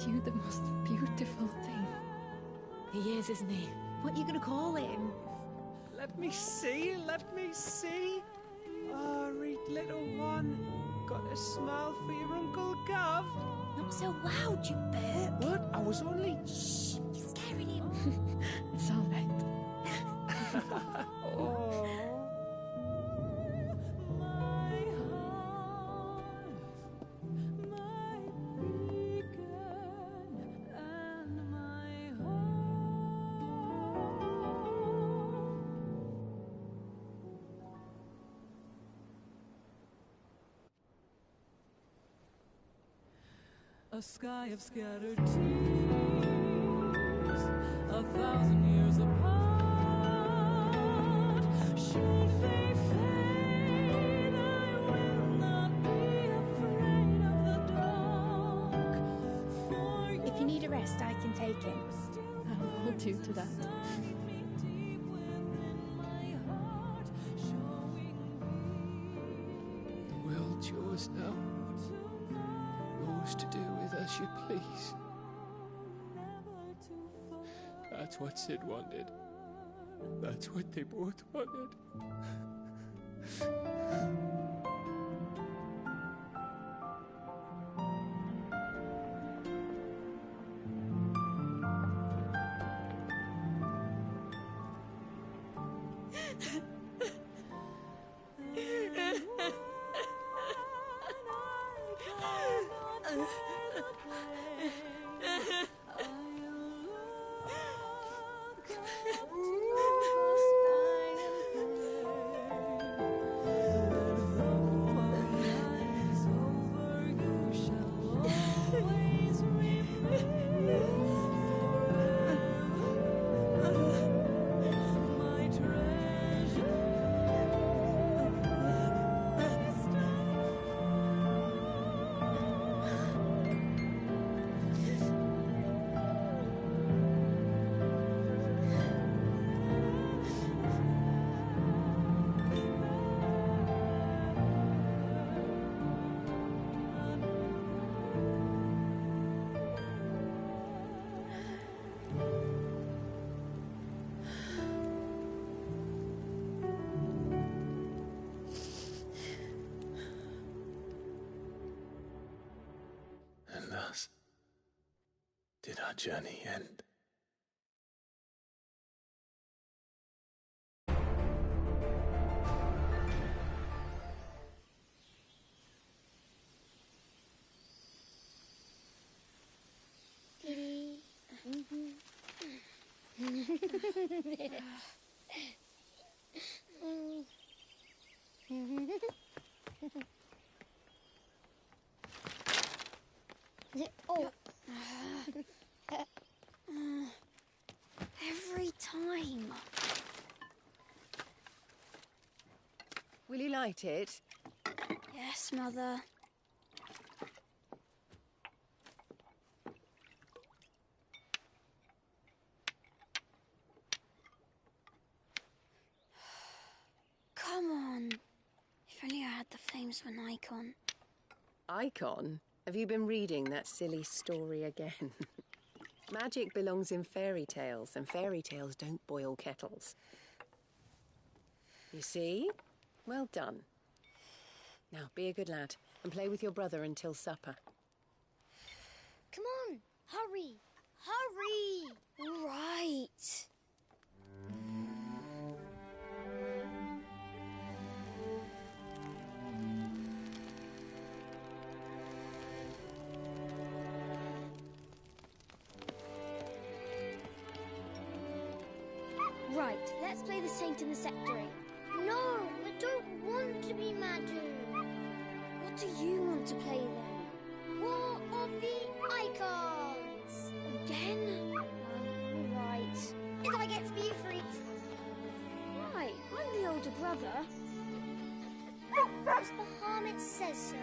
You the most beautiful thing. He is, isn't he? What are you gonna call him? Let me see, let me see. Oh, read little one. Got a smile for your Uncle Gav. Not so loud, you burp. What? I was only... Shh, you're scaring him. It's all right. Oh. A sky of scattered tears, 1,000 years apart. Should they fade, I will not be afraid of the dark. For if you need a rest, I can take him. I'll do to that. The world's yours now. Yours to do with as you please. That's what Sid wanted. That's what they both wanted. And thus did our journey end. Oh. Every time. Will you light it? Yes, Mother. Come on. If only I had the flames of an icon. Icon? Have you been reading that silly story again? Magic belongs in fairy tales, and fairy tales don't boil kettles. You see? Well done. Now, be a good lad and play with your brother until supper. Come on, hurry! Hurry! Right. Right, let's play the saint in the sectary. No, I don't want to be Madu. What do you want to play then? War of the Icons! Again? Right. And I get to be Ifrit. Right, I'm the older brother. Because Bahamut says so.